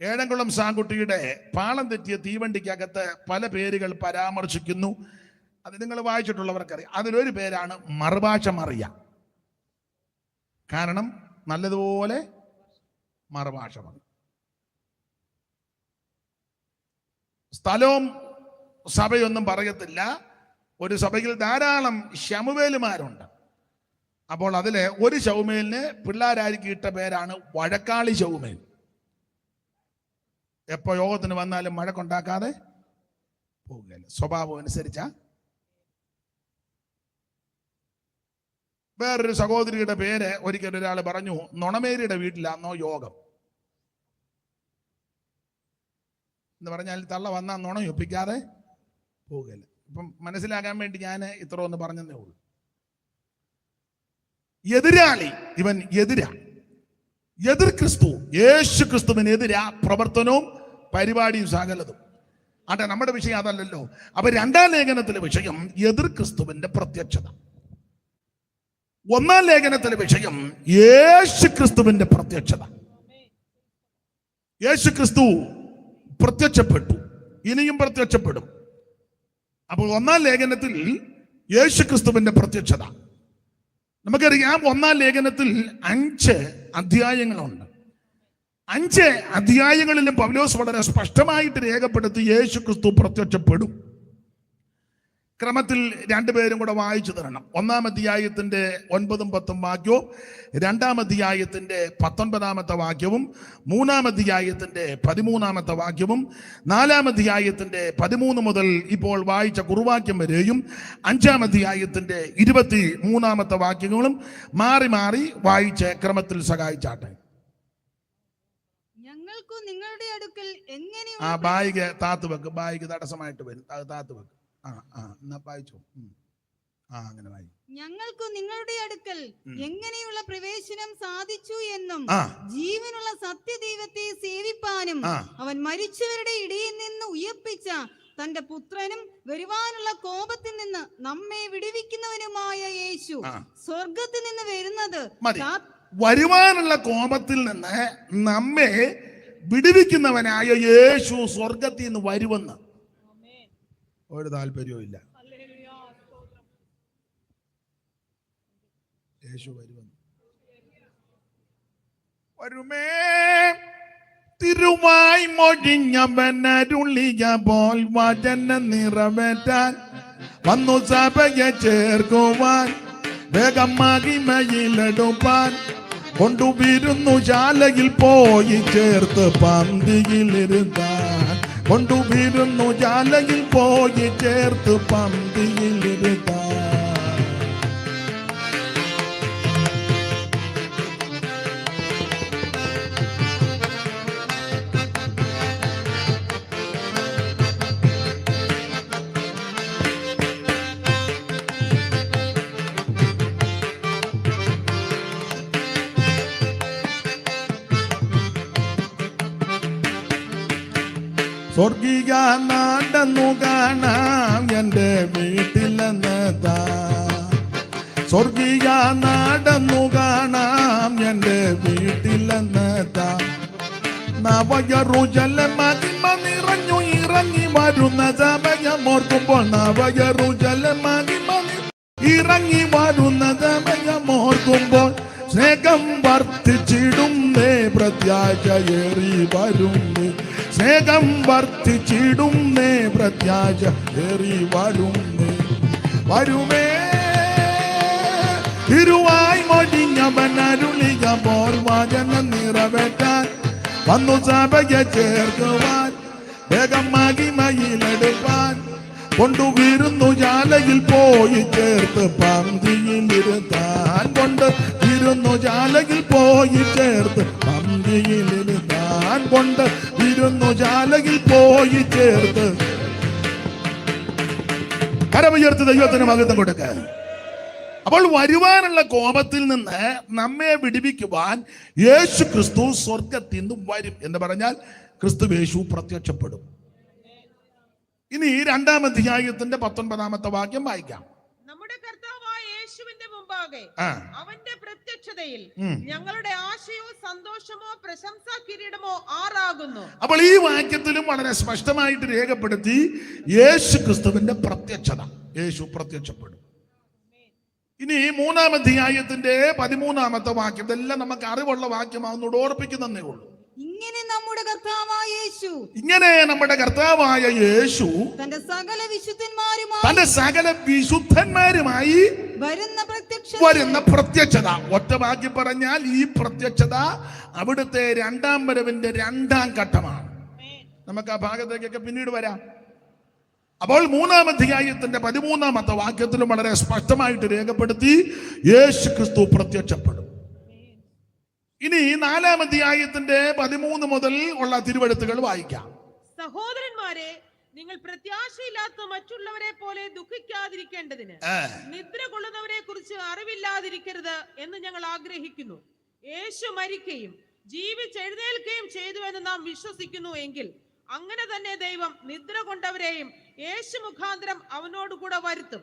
ഏഴംകുളം സാങ്കുട്ടിയുടെ പാളം തെറ്റിയ തീവണ്ടിക്കകത്ത് പല പേരുകൾ പരാമർശിക്കുന്നു. അത് നിങ്ങൾ വായിച്ചിട്ടുള്ളവർക്കറിയാം. അതിലൊരു പേരാണ് മറുഭാഷ മറിയ. കാരണം നല്ലതുപോലെ മറുഭാഷ മറി. സ്ഥലവും സഭയൊന്നും പറയത്തില്ല. ഒരു സഭയിൽ ധാരാളം ശമുവേലുമാരുണ്ട്. അപ്പോൾ അതിലെ ഒരു ശൗമേലിന് പിള്ളേരായിരിക്കും ഇട്ട പേരാണ് വഴക്കാളി ശൗമേൽ. എപ്പോ യോഗത്തിന് വന്നാലും മഴക്കുണ്ടാക്കാതെ പോവുകയില്ല. സ്വഭാവം അനുസരിച്ച. വേറൊരു സഹോദരിയുടെ പേര് ഒരിക്കൽ ഒരാൾ പറഞ്ഞു, നൊണമേരിയുടെ വീട്ടിലാന്നോ യോഗം എന്ന് പറഞ്ഞാൽ തള്ള വന്നാൽ നുണയൊപ്പിക്കാതെ പോവുകയില്ല. ഇപ്പം മനസ്സിലാക്കാൻ വേണ്ടി ഞാൻ ഇത്ര ഒന്ന് പറഞ്ഞതേ ഉള്ളൂ. എതിരാളി ഇവൻ എതിർ ക്രിസ്തു, യേശു ക്രിസ്തുവിനെതിരാ പ്രവർത്തനവും പരിപാടിയും സകലതും. ആട്ടെ, നമ്മുടെ വിഷയം അതല്ലല്ലോ. അപ്പൊ രണ്ടാം ലേഖനത്തിലെ വിഷയം എതിർ ക്രിസ്തുവിന്റെ പ്രത്യക്ഷത. ഒന്നാം ലേഖനത്തിലെ വിഷയം യേശു ക്രിസ്തുവിന്റെ പ്രത്യക്ഷത. യേശു ക്രിസ്തു പ്രത്യക്ഷപ്പെട്ടു, ഇനിയും പ്രത്യക്ഷപ്പെടും. അപ്പോൾ ഒന്നാം ലേഖനത്തിൽ യേശു ക്രിസ്തുവിന്റെ പ്രത്യക്ഷത നമുക്കറിയാം. ഒന്നാം ലേഖനത്തിൽ 5 അധ്യായങ്ങളുണ്ട്. 5 അധ്യായങ്ങളിലും പൗലോസ് വളരെ സ്പഷ്ടമായിട്ട് രേഖപ്പെടുത്തി യേശു ക്രിസ്തു പ്രത്യക്ഷപ്പെടും. ക്രമത്തിൽ രണ്ടുപേരും കൂടെ വായിച്ചു തരണം. ഒന്നാം അധ്യായത്തിന്റെ 9ഉം 10ഉം വാക്യവും, രണ്ടാം അധ്യായത്തിന്റെ 19ാമത്തെ വാക്യവും, മൂന്നാം അധ്യായത്തിന്റെ 13ാമത്തെ വാക്യവും, നാലാം അധ്യായത്തിന്റെ 13 മുതൽ ഇപ്പോൾ വായിച്ച കുറുവാക്യം വരെയും, 5ആം അധ്യായത്തിന്റെ 23ാമത്തെ വാക്യങ്ങളും മാറി മാറി വായിച്ച് ക്രമത്തിൽ സഹായിച്ചാട്ടെ. ഞങ്ങൾക്കു നിങ്ങളുടെ അടുക്കൽ എങ്ങനെ ബായിക താത്തു വെക്ക്. ബായിക തടസ്സമായിട്ട് വരും. താത്തു വെക്ക്. അങ്ങനെ ഞങ്ങൾക്കു നിങ്ങളുടെ അടുക്കൽ എങ്ങനെയുള്ള പ്രവേശനം സാധിച്ചു എന്നും ജീവനുള്ള സത്യദൈവത്തെ സേവിപ്പാനും അവൻ മരിച്ചവരുടെ ഇടയിൽ നിന്ന് ഉയർപ്പിച്ച തന്റെ പുത്രനും വരുവാനുള്ള കോപത്തിൽ നിന്ന് നമ്മെ വിടുവിക്കുന്നവനുമായ യേശു സ്വർഗത്തിൽ നിന്ന് വരുന്നത്, വരുവാനുള്ള കോപത്തിൽ നിന്ന് നമ്മെ വിടുവിക്കുന്നവനായ യേശു സ്വർഗത്തിൽ നിന്ന് വരുമെന്ന് ഒരു താല്പര്യവും ഇല്ല. യേശു വരുമെന്ന്. വരുമേ തിരുവായി മൊഴിഞ്ഞവനരുളിയ പോൽ വചനം നിറവേറ്റാൻ വന്നു സഭയെ ചേർക്കുവാൻ വേഗം മഹിമയിലെടുപ്പാൻ കൊണ്ടുവിരുന്നു ശാലയിൽ പോയി ചേർത്ത് പന്തിയിലിരുത്താൻ കൊണ്ടുവിരുന്നു ശാലയിൽ പോയി ചേർത്ത് പന്തിയിലിരുത്താൻ. സ്വർഗീയ നാടെന്നു കാണാം എൻ്റെ വീട്ടിലെന്നതാ. സ്വർഗീയ നാടെന്നു കാണാം എൻ്റെ വീട്ടിലെന്നതാ. നവയറുജലം മഹിമ നിറഞ്ഞു ഇറങ്ങി വരുന്ന സമയമോർക്കുമ്പോൾ, നവയറുജലം മഹിമ ഇറങ്ങി വരുന്ന സമയമോർക്കുമ്പോൾ സ്നേഹം വർദ്ധിച്ചിടുന്നേ, പ്രത്യാശയേറി വരുന്നേ. സ്നേഹം വർദ്ധിച്ചിടുന്നേ, പ്രത്യാശയേറി വരുന്നേ. വരുമേ തിരുവായി മൊഴിഞ്ഞവൻ അരുളിയ പോൽ വചനം നിറവേറ്റാൻ വന്നു സഭയെ ചേർക്കുവാൻ വേഗം മഹിമയിലെടുപ്പാൻ കൊണ്ടുവിരുന്നു ശാലയിൽ പോയി ചേർത്ത് പന്തിയിലിരുത്താൻ. കൊണ്ടുവിരുന്നു ശാലയിൽ പോയി ചേർത്ത് പന്തിയിലിരുത്താൻ. കൊണ്ടുവിരുന്നു ശാലയിൽ പോയി ചേർത്ത്. കരമുയർത്തി ദൈവത്തിന് മഹത്വം കൊടുക്ക. അപ്പോൾ വരുവാനുള്ള കോപത്തിൽ നിന്ന് നമ്മെ വിടുവിക്കുവാൻ യേശു ക്രിസ്തു സ്വർഗത്തിൽ നിന്ന് വരും എന്ന് പറഞ്ഞാൽ ക്രിസ്തു യേശു പ്രത്യക്ഷപ്പെടും. ഇനി 2-ാം അധ്യായത്തിന്റെ 19ാമത്തെ വാക്യം വായിക്കാം. നമ്മുടെ കർത്താവായ യേശുവിന്റെ മുമ്പാകെ മുൻപാകെ അവന്റെ പ്രത്യക്ഷതയിൽ ഞങ്ങളുടെ ആശയോ സന്തോഷമോ പ്രശംസാ കിരീടമോ ആറാകുന്നു. അപ്പോൾ ഈ വാക്യത്തിലും വളരെ സ്പഷ്ടമായിട്ട് രേഖപ്പെടുത്തി യേശു ക്രിസ്തുവിന്റെ പ്രത്യക്ഷത. യേശു പ്രത്യക്ഷപ്പെടും. ഇനി 3-ാം അധ്യായത്തിന്റെ 13-ാമത്തെ വാക്യം, ഇതെല്ലാം നമുക്ക് അറിവുള്ള വാക്യമാവുന്നോട് ഓർപ്പിക്കുന്നേ ഉള്ളൂ. ഇങ്ങനെ നമ്മുടെ കർത്താവായ യേശു തന്റെ സകല വിശുദ്ധന്മാരുമായി വരുന്ന പ്രത്യക്ഷത. ഒറ്റ വാക്യം പറഞ്ഞാൽ ഈ പ്രത്യക്ഷത അവിടുത്തെ 2-ാം വരവിന്റെ 2-ാം ഘട്ടമാണ്. നമുക്ക് ആ ഭാഗത്തേക്കൊക്കെ പിന്നീട് വരാം. അപ്പോൾ 3-ാം അധ്യായത്തിന്റെ 13-ാമത്തെ വാക്യത്തിലും വളരെ സ്പഷ്ടമായിട്ട് രേഖപ്പെടുത്തി യേശു ക്രിസ്തു പ്രത്യക്ഷപ്പെടും. ഇനി 4-ാം അധ്യായത്തിന്റെ 13 മുതൽ ഉള്ള തിരുവെഴുത്തുകൾ വായിക്കാം. സഹോദരന്മാരെ, നിങ്ങൾ പ്രത്യാശയില്ലാത്ത മറ്റുള്ളവരെ പോലെ ദുഃഖിക്കാതിരിക്കേണ്ടതിന് നിദ്ര കൊള്ളുന്നവരെ കുറിച്ച് അറിവില്ലാതിരിക്കരുത് എന്ന് ഞങ്ങൾ ആഗ്രഹിക്കുന്നു. യേശു മരിക്കുകയും ജീവിച്ചെഴുന്നേൽക്കുകയും ചെയ്തു എന്ന് നാം വിശ്വസിക്കുന്നു എങ്കിൽ അങ്ങനെ തന്നെ ദൈവം നിദ്ര കൊണ്ടവരെയും യേശു മുഖാന്തരം അവനോടുകൂടെ വരുത്തും.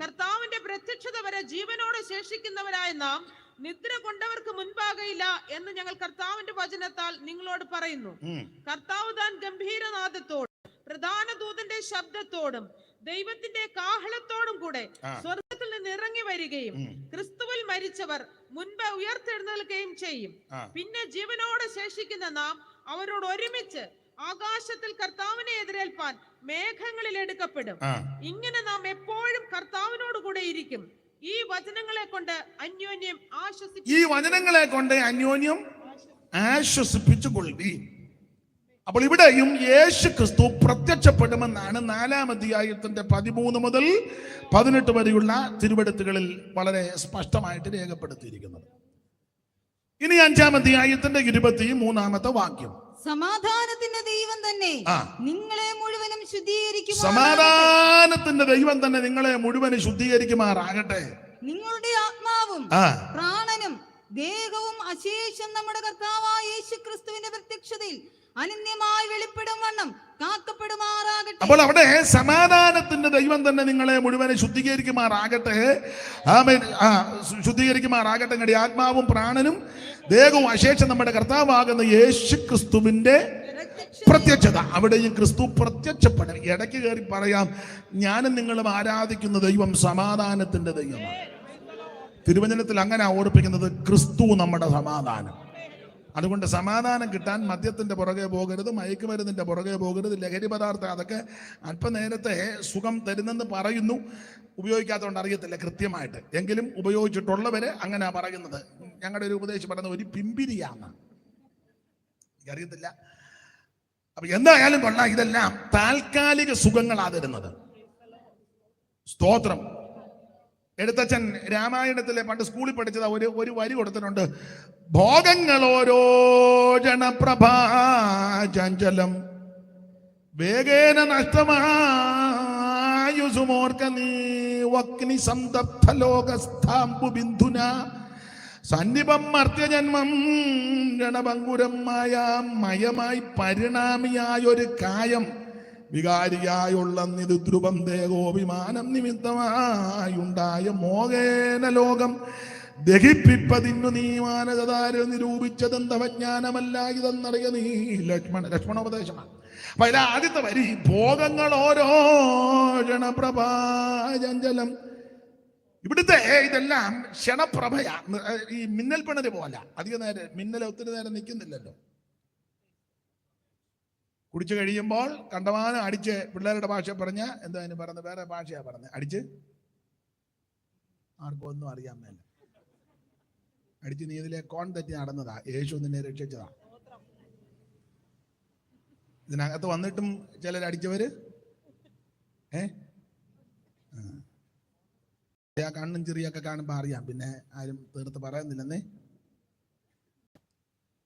കർത്താവിന്റെ പ്രത്യക്ഷത വരെ ജീവനോട് ശേഷിക്കുന്നവരായ നാം നിദ്ര കൊണ്ടവർക്ക് മുൻപാകയില്ല എന്ന് ഞങ്ങൾ കർത്താവിന്റെ വചനത്താൽ നിങ്ങളോട് പറയുന്നു. കർത്താവ് താൻ ഗംഭീരനാദത്തോടും പ്രധാന ദൂതന്റെ ശബ്ദത്തോടും ദൈവത്തിന്റെ കാഹളത്തോടും കൂടെ സ്വർഗത്തിൽ നിന്ന് ഇറങ്ങി വരികയും ക്രിസ്തുവിൽ മരിച്ചവർ മുൻപ് ഉയർത്തെഴുന്നേൽക്കുകയും ചെയ്യും. പിന്നെ ജീവനോട് ശേഷിക്കുന്ന നാം അവരോട് ഒരുമിച്ച് ആകാശത്തിൽ കർത്താവിനെ എതിരേൽപ്പാൻ മേഘങ്ങളിൽ എടുക്കപ്പെടും. ഇങ്ങനെ നാം എപ്പോഴും കർത്താവിനോട് കൂടെ ഇരിക്കും. ഈ വചനങ്ങളെ കൊണ്ട് അന്യോന്യം ആശ്വസിപ്പിച്ചുകൊള്ളി. അപ്പോൾ ഇവിടെയും യേശു ക്രിസ്തു പ്രത്യക്ഷപ്പെടുമെന്നാണ് 4-ാം അധ്യായത്തിന്റെ 13 മുതൽ 18 വരെയുള്ള തിരുവെഴുത്തുകളിൽ വളരെ സ്പഷ്ടമായിട്ട് രേഖപ്പെടുത്തിയിരിക്കുന്നത്. ഇനി 5-ാം അധ്യായത്തിന്റെ 23-ാമത്തെ വാക്യം, സമാധാനത്തിന്റെ ദൈവം തന്നെ നിങ്ങളെ മുഴുവനും ശുദ്ധീകരിക്കുമാറാകട്ടെ. നിങ്ങളുടെ ആത്മാവും പ്രാണനും ദേഹവും അശേഷം നമ്മുടെ കർത്താവായ യേശു ക്രിസ്തുവിന്റെ പ്രത്യക്ഷതയിൽ അനന്യമായി വെളിപ്പെടും വണ്ണം കാക്കപ്പെടുമാറാകട്ടെ. അപ്പോൾ അവിടെ സമാധാനത്തിന്റെ ദൈവം തന്നെ നിങ്ങളെ മുഴുവനും ശുദ്ധീകരിക്കുമാറാകട്ടെ. ശുദ്ധീകരിക്കുമാറാകട്ടെ. നിങ്ങളുടെ ആത്മാവും പ്രാണനും ദേഹവും അശേഷം നമ്മുടെ കർത്താവാകുന്ന യേശു ക്രിസ്തുവിന്റെ പ്രത്യക്ഷത. അവിടെയും ക്രിസ്തു പ്രത്യക്ഷപ്പെടും. ഇടയ്ക്ക് കയറി പറയാം, ഞാനും നിങ്ങളും ആരാധിക്കുന്ന ദൈവം സമാധാനത്തിന്റെ ദൈവമാണ്. തിരുവചനത്തിൽ അങ്ങനെ ഓർപ്പിക്കുന്നത്, ക്രിസ്തു നമ്മുടെ സമാധാനം. അതുകൊണ്ട് സമാധാനം കിട്ടാൻ മദ്യത്തിന്റെ പുറകെ പോകരുത്, മയക്കുമരുന്നിന്റെ പുറകെ പോകരുത്, ലഹരി പദാർത്ഥം അതൊക്കെ അല്പനേരത്തെ സുഖം തരുന്നെന്ന് പറയുന്നു. ഉപയോഗിക്കാത്തതുകൊണ്ട് അറിയത്തില്ല കൃത്യമായിട്ട്, എങ്കിലും ഉപയോഗിച്ചിട്ടുള്ളവര് അങ്ങനെ പറയുന്നത്. ഞങ്ങളുടെ ഒരു ഉപദേശം പറയുന്നത് ഒരു പിമ്പിരിയാണ്, എനിക്കറിയത്തില്ല. അപ്പൊ എന്തായാലും കൊള്ളാം, ഇതെല്ലാം താൽക്കാലിക സുഖങ്ങളാ തരുന്നത്. സ്തോത്രം. എഴുത്തച്ഛൻ രാമായണത്തിലെ പണ്ട് സ്കൂളിൽ പഠിച്ചത് ഒരു വരി കൊടുത്തിട്ടുണ്ട്. ഭോഗങ്ങളോരോ ജനപ്രഭാചഞ്ചലം വേഗേന നഷ്ടമായുസുമോർക്ക നീ വഗ്നി സംതപ്ത ലോകസ്ഥാംബു ബിന്ദുന സന്നിപം മർത്യജന്മം രണഭങ്കുരം മയമായി പരിണാമിയായൊരു കായം വികാരിയായുള്ള നിരുദ്രുവം ദേഹോഭിമാനം നിമിത്തമായുണ്ടായ മോഹേന ലോകം ദഹിപ്പിപ്പതിന്നു നീ മാനകതാര നിരൂപിച്ചതെന്തവജ്ഞാനമല്ല ഇതെന്നറിയ നീ. ലക്ഷ്മണോപദേശമാണ്. അപ്പൊ അതിലെ ആദ്യത്തെ വരി, ഭോഗങ്ങൾ ഓരോ ക്ഷണപ്രഭാചഞ്ചലം. ഇവിടുത്തെ ഇതെല്ലാം ക്ഷണപ്രഭയാ. ഈ മിന്നൽ പിണര് പോലെ അധിക നേരം മിന്നൽ ഒത്തിരി നേരം നിൽക്കുന്നില്ലല്ലോ. കുടിച്ചു കഴിയുമ്പോൾ കണ്ടമാനം അടിച്ച്, പിള്ളേരുടെ ഭാഷ പറഞ്ഞ എന്താ അതിന് പറഞ്ഞത്, വേറെ ഭാഷയാ പറഞ്ഞത്, അടിച്ച് ആർക്കും ഒന്നും അറിയാൻ മേല അടിച്ച് നീ ഇതിലെ കോൺ തെറ്റി നടന്നതാ. യേശു നിന്നെ രക്ഷിച്ചതാ. ഇതിനകത്ത് വന്നിട്ടും ചിലർ അടിച്ചവര് ആ കണ്ണും ചെറിയൊക്കെ കാണുമ്പോ അറിയാം. പിന്നെ ആരും തീർത്ത് പറയുന്നില്ലെന്നേ.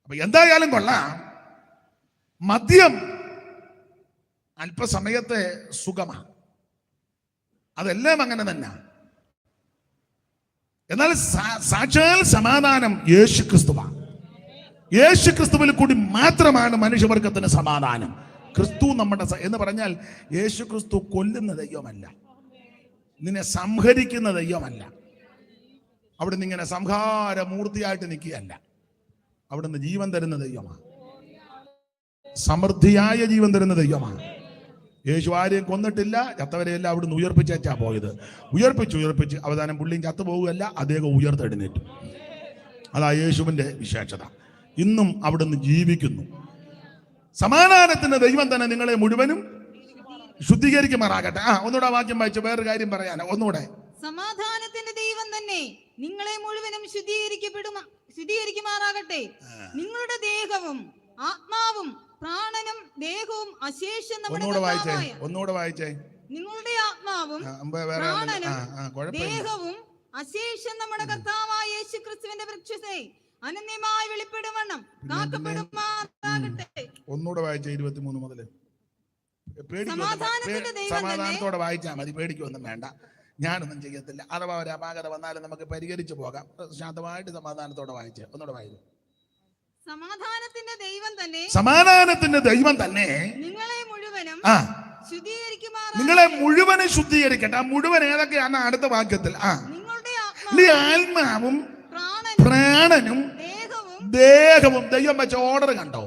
അപ്പൊ എന്തായാലും കൊള്ളാം, മദ്യം അല്പസമയത്തെ സുഖമാണ്, അതെല്ലാം അങ്ങനെ തന്നെ. എന്നാൽ സാക്ഷാൽ സമാധാനം യേശു ക്രിസ്തുവാണ്. യേശു ക്രിസ്തുവിൽ കൂടി മാത്രമാണ് മനുഷ്യവർഗത്തിന് സമാധാനം. ക്രിസ്തു നമ്മുടെ എന്ന് പറഞ്ഞാൽ യേശു ക്രിസ്തു കൊല്ലുന്ന ദൈവമല്ല, നിന്നെ സംഹരിക്കുന്ന ദൈവമല്ല. അവിടുന്ന് ഇങ്ങനെ സംഹാര മൂർത്തിയായിട്ട് നിൽക്കുകയല്ല. അവിടുന്ന് ജീവൻ തരുന്ന ദൈവമാണ്, സമൃദ്ധിയായ ജീവൻ തരുന്ന ദൈവമാണ്. യേശു ആരെയും കൊന്നിട്ടില്ല, ചത്തവരെയെല്ലാം അവിടുന്ന് ഉയർപ്പിച്ചാ പോയത്. ഉയർപ്പിച്ച് അവസാനം പുള്ളിയും ചത്തുപോകുകയല്ല, അദ്ദേഹം ഉയർത്തെഴുന്നേറ്റു. അതാ യേശുവിന്റെ വിശേഷത. ഇന്നും അവിടുന്ന് ജീവിക്കുന്നു. സമാധാനത്തിന്റെ ദൈവം തന്നെ നിങ്ങളെ മുഴുവനും ശുദ്ധീകരിക്കുമാറാകട്ടെ. ഒന്നുകൂടെ വാക്യം വായിച്ചു, വേറൊരു കാര്യം പറയാനോ. ഒന്നുകൂടെ. സമാധാനത്തിന്റെ ദൈവം തന്നെ നിങ്ങളെ മുഴുവനും ശുദ്ധീകരിക്കുമാറാകട്ടെ. നിങ്ങളുടെ ദേഹവും ആത്മാവും പ്രാണനും ദേഹവും അശേഷം ഒന്നുകൂടെ വായിച്ചേ. നിങ്ങളുടെ ആത്മാവും പ്രാണനും ദേഹവും അശേഷം നമ്മുടെ കർത്താവായ യേശുക്രിസ്തുവിന്റെ വൃക്ഷത്തെ അനന്യമായി വെളിപ്പെടുവണ്ണം കാക്കപ്പെടുമാറാകട്ടെ. ഒന്നുകൂടെ വായിച്ചേ, 23 മുതൽ. സമാധാനത്തോടെ വായിച്ചാൽ മതി, പേടിക്കൊന്നും വേണ്ട. ഞാനൊന്നും ചെയ്യത്തില്ല. അഥവാ ഒരു അപാകത വന്നാലും നമുക്ക് പരിഹരിച്ചു പോകാം. ശാന്തമായിട്ട് സമാധാനത്തോടെ വായിച്ചേ. ഒന്നുകൂടെ വായിച്ചു. സമാധാനത്തിന്റെ ദൈവം തന്നെ നിങ്ങളെ മുഴുവനും ശുദ്ധീകരിക്കട്ടെ. മുഴുവൻ ഏതൊക്കെയാണ് അടുത്ത വാക്യത്തിൽ? ആത്മാവും പ്രാണനും ദേഹവും. ദൈവം വെച്ച ഓർഡർ കണ്ടോ?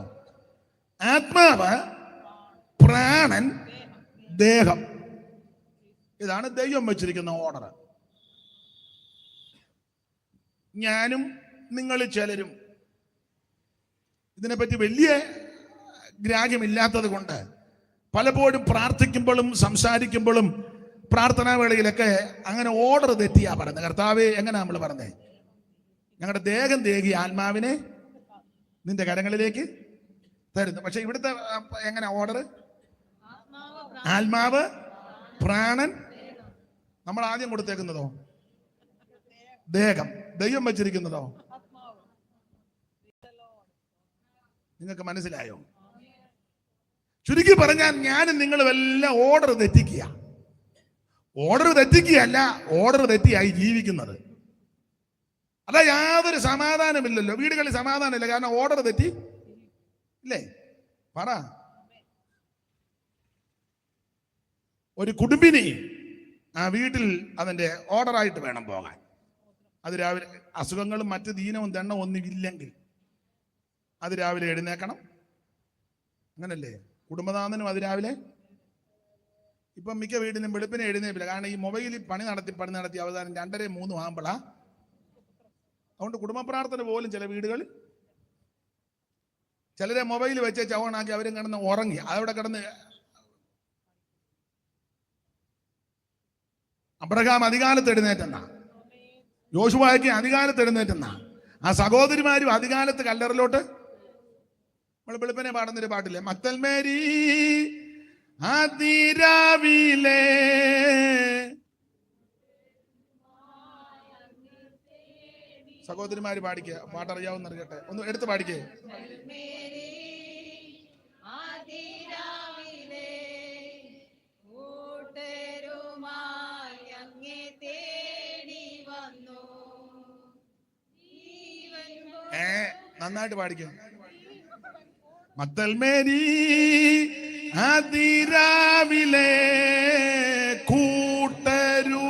ആത്മാവ്, പ്രാണൻ, ദേഹം. ഇതാണ് ദൈവം വെച്ചിരിക്കുന്ന ഓർഡർ. ഞാനും നിങ്ങൾ ചിലരും ഇതിനെപ്പറ്റി വലിയ ഗ്രാഹ്യമില്ലാത്തത് കൊണ്ട് പലപ്പോഴും പ്രാർത്ഥിക്കുമ്പോഴും സംസാരിക്കുമ്പോഴും പ്രാർത്ഥനാ വേളയിലൊക്കെ അങ്ങനെ ഓർഡർ തെറ്റിയാ പറയുന്നത്. കർത്താവേ, എങ്ങനെ നമ്മൾ പറഞ്ഞേ? ഞങ്ങളുടെ ദേഹം ദേഹി ആത്മാവിനെ നിന്റെ കരങ്ങളിലേക്ക് തരുന്നു. പക്ഷെ ഇവിടുത്തെ എങ്ങനെ ഓർഡർ? ആത്മാവ്, പ്രാണൻ. നമ്മൾ ആദ്യം കൊടുത്തേക്കുന്നതോ ദേഹം, ദൈവം വെച്ചിരിക്കുന്നതോ? നിങ്ങൾക്ക് മനസ്സിലായോ? ചുരുക്കി പറഞ്ഞാൽ ഞാനും നിങ്ങളും എല്ലാം ഓർഡർ തെറ്റിക്കുകയല്ല, ഓർഡർ തെറ്റിയായി ജീവിക്കുന്നത്. അതാ യാതൊരു സമാധാനമില്ലല്ലോ. വീടുകളിൽ സമാധാനമില്ല, കാരണം ഓർഡർ തെറ്റി ഇല്ലേ? പറ. ഒരു കുടുംബിനി ആ വീട്ടിൽ അതിൻ്റെ ഓർഡറായിട്ട് വേണം പോകാൻ. അത് രാവിലെ അസുഖങ്ങളും മറ്റ് ദീനവും ദണ്ണവും ഒന്നും ഇല്ലെങ്കിൽ അത് രാവിലെ എഴുന്നേക്കണം. അങ്ങനല്ലേ? കുടുംബനാഥനും അത് രാവിലെ. ഇപ്പം മിക്ക വീട്ടിലും വെളുപ്പിനെ എഴുന്നേപ്പില്ല, കാരണം ഈ മൊബൈലിൽ പണി നടത്തി അവസാനം 2:30-3 ആകുമ്പോഴാ. അതുകൊണ്ട് കുടുംബ പ്രാർത്ഥന പോലും ചില വീടുകളിൽ ചിലരെ മൊബൈൽ വെച്ച് ചവണാക്കി അവരും കിടന്ന് ഉറങ്ങി. അതവിടെ കിടന്ന് അബ്രഹാം അധികാലത്ത് എഴുന്നേറ്റെന്നാ, യോശുവായ്ക്ക് അധികാലത്ത് എഴുന്നേറ്റെന്നാ, ആ സഹോദരിമാരും അധികാലത്ത് കല്ലറിലോട്ട്. നമ്മൾ വെളുപ്പിനെ പാടുന്നൊരു പാട്ടില്ലേ, മക്തൽമേരി അതിരാവിലെ. സഹോദരിമാര് പാടിക്കുക, പാട്ടറിയാവുന്നറിയട്ടെ, ഒന്ന് എടുത്ത് പാടിക്കേ. നന്നായിട്ട് പാടിക്കേ. മക്തൽമേരി അതിരാവിലെ കൂട്ടരു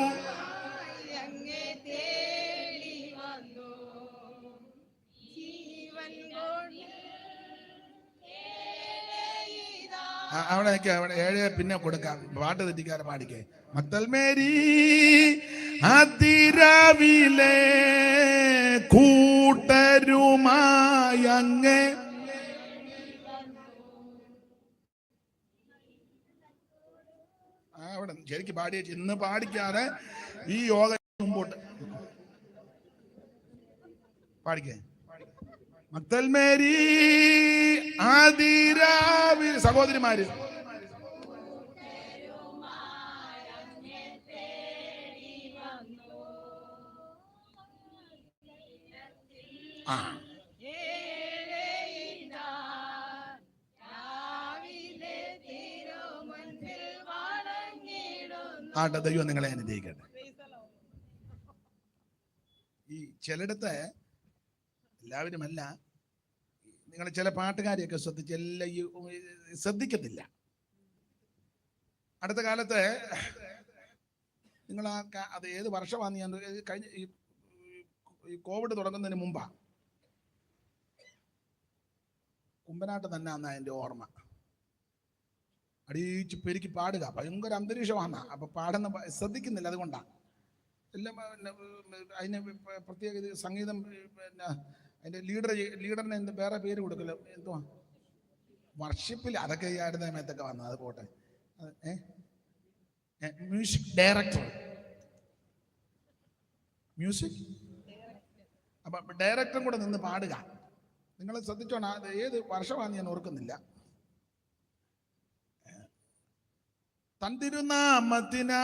അവിടെ അവിടെ 7 പിന്നെ കൊടുക്കാം. പാട്ട് തെറ്റിക്കാരെ പാടിക്കേ. മക്തൽമേരി അതിരാവിലെ കൂട്ടരുമായങ്ങേ. അവിടെ ശരിക്കും പാടിയ ഇന്ന് പാടിക്കാതെ ഈ യോഗ മുമ്പോട്ട് പാടിക്കേ. മക്തൽമേരി ആദിരാവിൽ. സഹോദരിമാര് ആട്ടെ, ദൈവം നിങ്ങളെ അനുഗ്രഹിക്കട്ടെ. ഈ ചിലയിടത്ത് എല്ലാവരുമല്ല, നിങ്ങൾ ചില പാട്ടുകാരെയൊക്കെ ശ്രദ്ധിച്ച് എല്ലാം ശ്രദ്ധിക്കത്തില്ല. അടുത്ത കാലത്ത് നിങ്ങൾ അത് ഏത് വർഷമാണ് ഞാൻ കഴിഞ്ഞ ഈ കോവിഡ് തുടങ്ങുന്നതിന് മുമ്പാ, കുമ്പനാട്ട് തന്നെ അന്നാ എൻ്റെ ഓർമ്മ. അടിയിച്ച് പെരുക്കി പാടുക, ഭയങ്കര അന്തരീക്ഷമാണ്. അപ്പൊ പാടുന്ന ശ്രദ്ധിക്കുന്നില്ല, അതുകൊണ്ടാണ് എല്ലാം. അതിന് പ്രത്യേക സംഗീതം, പിന്നെ അതിന്റെ ലീഡറിന് എന്ത് വേറെ പേര് കൊടുക്കല്ലോ, എന്തുവാ വർഷിപ്പിൽ, അതൊക്കെ ഈ ആടുന്ന സമയത്തൊക്കെ വന്നത്. അത് പോട്ടെ. മ്യൂസിക് ഡയറക്ടർ, മ്യൂസിക് അപ്പൊ ഡയറക്ടറും കൂടെ നിന്ന് പാടുക. നിങ്ങൾ ശ്രദ്ധിച്ചോണം, അത് ഏത് വർഷമാണെന്ന് ഞാൻ ഓർക്കുന്നില്ല. തൻ തിരുനാമത്തിനായി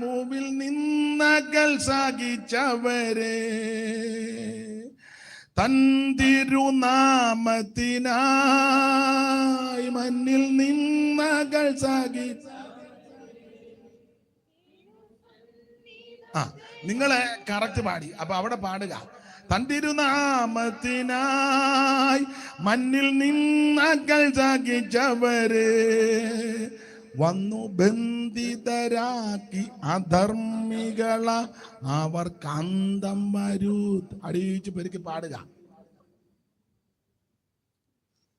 മുമ്പിൽ നിന്നകൽ സാഗിച്ചവരെ, തൻ തിരുനാമത്തിനായി മണ്ണിൽ നിന്നകൽ സാഗിച്ച. നിങ്ങളെ കറക്റ്റ് പാടി. അപ്പൊ അവിടെ പാടുക, തൻ തിരുനാമത്തിനായി മണ്ണിൽ നിന്നകൽ സാഗിച്ചവരെ വന്നു ബന്ധിതരാക്കി അധർമ്മികള അവർക്ക് അന്തം വരൂ. അടിയിച്ച് പെരുക്കി പാടുക.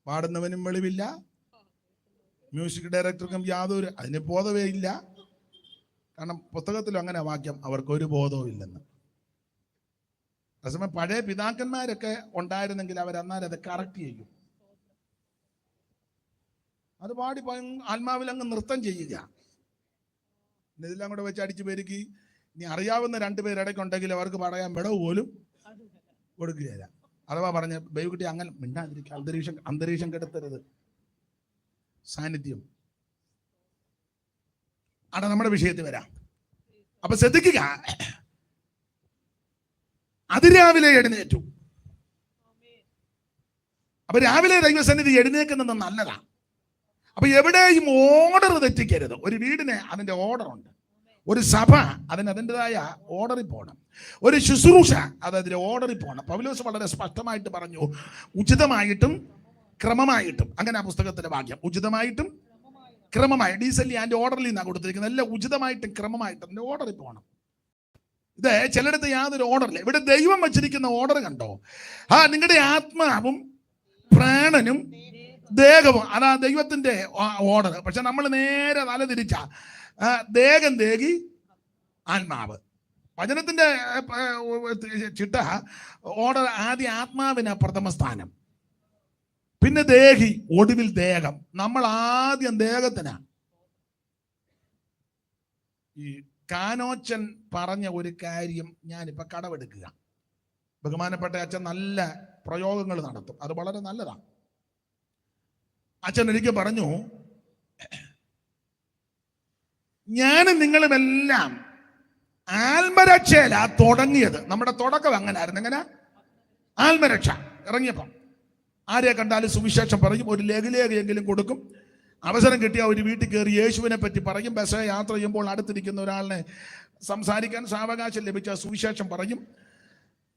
പാടുന്നവനും വെളിവില്ല, മ്യൂസിക് ഡയറക്ടർക്കും യാതൊരു അതിന് ബോധവേ ഇല്ല. കാരണം പുസ്തകത്തിലും അങ്ങനെ വാക്യം, അവർക്കൊരു ബോധവും ഇല്ലെന്ന്. അതേസമയം പഴയ പിതാക്കന്മാരൊക്കെ ഉണ്ടായിരുന്നെങ്കിൽ അവരന്നാലും അത് കറക്റ്റ് ചെയ്യും. അത് പാടി ആത്മാവിൽ അങ്ങ് നൃത്തം ചെയ്യുക. ഇതെല്ലാം കൂടെ വെച്ച് അടിച്ചു പെരുക്കി. ഇനി അറിയാവുന്ന രണ്ടുപേരിടയ്ക്കുണ്ടെങ്കിൽ അവർക്ക് പറയാൻ വിടവ് പോലും കൊടുക്കുകയില്ല. അഥവാ പറഞ്ഞ ബൈക്കുട്ടി അങ്ങനെ മിണ്ടാതിരിക്കുക, അന്തരീക്ഷം കെടുത്തരുത്, സാന്നിധ്യം. അവിടെ നമ്മുടെ വിഷയത്തിൽ വരാം. അപ്പൊ ശ്രദ്ധിക്കുക, അതിരാവിലെ എഴുന്നേറ്റു. അപ്പൊ രാവിലെ ദൈവസന്നിധി എഴുന്നേക്കുന്നത് നല്ലതാണ്. അപ്പൊ എവിടെയും ഓർഡർ തെറ്റിക്കരുത്. ഒരു വീടിന് അതിന്റെ ഓർഡർ ഉണ്ട്, ഒരു സഭ അതിന് അതിൻ്റെതായ ഓർഡറിൽ പോകണം, ഒരു ശുശ്രൂഷ അത് അതിന്റെ ഓർഡറിൽ പോകണം. പൗലോസ് വളരെ സ്പഷ്ടമായിട്ട് പറഞ്ഞു, ഉചിതമായിട്ടും ക്രമമായിട്ടും. അങ്ങനെ ആ പുസ്തകത്തിലെ വാക്യം, ഉചിതമായിട്ടും ക്രമമായി. ഡീസലി അതിന്റെ ഓർഡറിൽ നിന്നാണ് കൊടുത്തിരിക്കുന്നത്. എല്ലാം ഉചിതമായിട്ടും ക്രമമായിട്ടും അതിന്റെ ഓർഡറിൽ പോകണം. ഇത് ചിലയിടത്ത് യാതൊരു ഓർഡറില്ല. ഇവിടെ ദൈവം വച്ചിരിക്കുന്ന ഓർഡർ കണ്ടോ? നിങ്ങളുടെ ആത്മാവും പ്രാണനും ദേഹവും, അതാ ദൈവത്തിന്റെ ഓർഡർ. പക്ഷെ നമ്മൾ നേരെ തല തിരിച്ച ദേഹം ദേഹി ആത്മാവ്. വചനത്തിന്റെ ചിട്ട ഓർഡർ ആദ്യം ആത്മാവിന് പ്രഥമ സ്ഥാനം, പിന്നെ ദേഹി, ഒടുവിൽ ദേഹം. നമ്മൾ ആദ്യം ദേഹത്തിനാ. ഈ കാനോച്ചൻ പറഞ്ഞ ഒരു കാര്യം ഞാനിപ്പോ കടമെടുക്കുക. ബഹുമാനപ്പെട്ട അച്ഛൻ നല്ല പ്രയോഗങ്ങൾ നടത്തും, അത് വളരെ നല്ലതാണ്. അച്ഛൻ ഒരിക്കൽ പറഞ്ഞു, ഞാനും നിങ്ങളുമെല്ലാം ആത്മരക്ഷയില തുടങ്ങിയത്. നമ്മുടെ തുടക്കം അങ്ങനായിരുന്നു. എങ്ങനെ? ആത്മരക്ഷ. ഇറങ്ങിയപ്പം ആരെ കണ്ടാലും സുവിശേഷം പറയും, ഒരു ലഘുലേഖയെങ്കിലും കൊടുക്കും. അവസരം കിട്ടിയ ഒരു വീട്ടിൽ കയറി യേശുവിനെ പറ്റി പറയും. ബസ് യാത്ര ചെയ്യുമ്പോൾ അടുത്തിരിക്കുന്ന ഒരാളിനെ സംസാരിക്കാൻ സാവകാശം ലഭിച്ച സുവിശേഷം പറയും.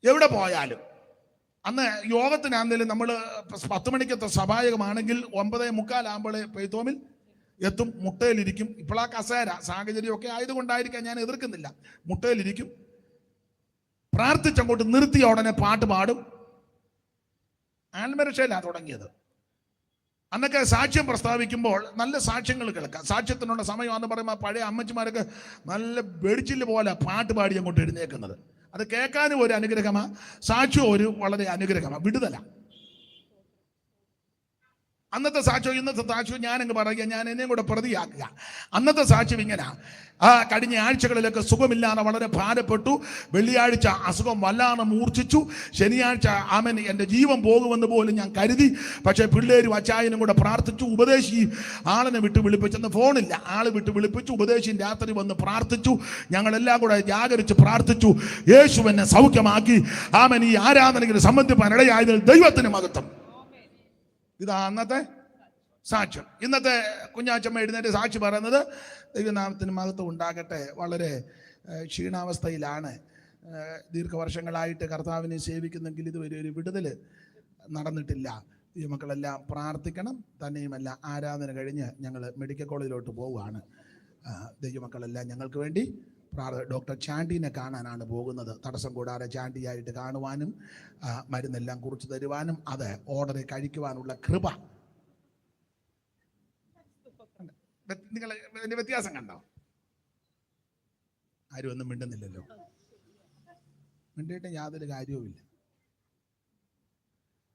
എവിടെ പോയാലും അന്ന് യോഗത്തിനാണെങ്കിലും നമ്മൾ 10 മണിക്കത്തെ സഭായകമാണെങ്കിൽ 9:45 പെയ്ത്തോമിൽ എത്തും. മുട്ടയിലിരിക്കും. ഇപ്പോൾ ആ കസേര സാഹചര്യമൊക്കെ ആയതുകൊണ്ടായിരിക്കാം, ഞാൻ എതിർക്കുന്നില്ല. മുട്ടയിലിരിക്കും, പ്രാർത്ഥിച്ചങ്ങോട്ട് നിർത്തിയ ഉടനെ പാട്ട് പാടും. ആത്മരക്ഷയിലാണ് തുടങ്ങിയത്. അന്നൊക്കെ സാക്ഷ്യം പ്രസ്താവിക്കുമ്പോൾ നല്ല സാക്ഷ്യങ്ങൾ കേൾക്കാം. സാക്ഷ്യത്തിനുള്ള സമയമാണെന്ന് പറയുമ്പോൾ പഴയ അമ്മച്ചിമാരൊക്കെ നല്ല വെടിച്ചില് പോലെ പാട്ട് പാടി അങ്ങോട്ട് എഴുന്നേക്കുന്നത്. അത് കേൾക്കാനും ഒരു അനുഗ്രഹമാണ്, സാക്ഷ്യം ഒരു വളരെ അനുഗ്രഹമാണ്, വിടുതല. അന്നത്തെ സാക്ഷ്യം ഇന്നത്തെ സാക്ഷ്യം ഞാനങ്ങ് പറയുക, ഞാൻ എന്നെയും കൂടെ പ്രതിയാക്കുക. അന്നത്തെ സാക്ഷ്യം ഇങ്ങനെ, കഴിഞ്ഞ ആഴ്ചകളിലൊക്കെ സുഖമില്ലാതെ വളരെ ഭാരപ്പെട്ടു. വെള്ളിയാഴ്ച അസുഖം വല്ലാതെ മൂർച്ഛിച്ചു. ശനിയാഴ്ച ആമൻ എൻ്റെ ജീവൻ പോകുമെന്ന് പോലും ഞാൻ കരുതി. പക്ഷേ പിള്ളേരും അച്ചായനും കൂടെ പ്രാർത്ഥിച്ചു. ഉപദേശി ആളിനെ വിട്ട് വിളിപ്പിച്ചെന്ന് ഫോണില്ല, ആള് വിട്ട് വിളിപ്പിച്ചു. ഉപദേശി രാത്രി വന്ന് പ്രാർത്ഥിച്ചു. ഞങ്ങളെല്ലാം കൂടെ ജാഗരിച്ച് പ്രാർത്ഥിച്ചു. യേശു എന്നെ സൗഖ്യമാക്കി. ആമൻ ഈ ആരാധനയ്ക്ക് സംബന്ധിപ്പാൻ ഇടയായതിൽ ദൈവത്തിന് മഹത്വം. ഇതാ അന്നത്തെ സാക്ഷ്യം. ഇന്നത്തെ കുഞ്ഞാച്ചമ്മ എഴുന്നേറ്റ് സാക്ഷി പറയുന്നത്, ദൈവനാമത്തിന് മഹത്വം ഉണ്ടാകട്ടെ, വളരെ ക്ഷീണാവസ്ഥയിലാണ്, ദീർഘവർഷങ്ങളായിട്ട് കർത്താവിനെ സേവിക്കുന്നെങ്കിൽ ഇതുവരെ ഒരു വിടുതൽ നടന്നിട്ടില്ല. ഈ മക്കളെല്ലാം പ്രാർത്ഥിക്കണം. തന്നെയുമല്ല, ആരാധന കഴിഞ്ഞ് ഞങ്ങൾ മെഡിക്കൽ കോളേജിലോട്ട് പോവുകയാണ്. ദൈവമക്കളെല്ലാം ഞങ്ങൾക്ക് വേണ്ടി ഡോക്ടർ ചാണ്ടിനെ കാണാനാണ് പോകുന്നത്. തടസ്സം കൂടാതെ ചാണ്ടിയായിട്ട് കാണുവാനും മരുന്നെല്ലാം കുറിച്ച് തരുവാനും അത് ഓർഡറെ കഴിക്കുവാനുള്ള കൃപ. നിങ്ങൾ ഇതിന്റെ വ്യത്യാസം കണ്ടോ? ആരും ഒന്നും മിണ്ടുന്നില്ലല്ലോ. മിണ്ടിയിട്ട് യാതൊരു കാര്യവുമില്ല.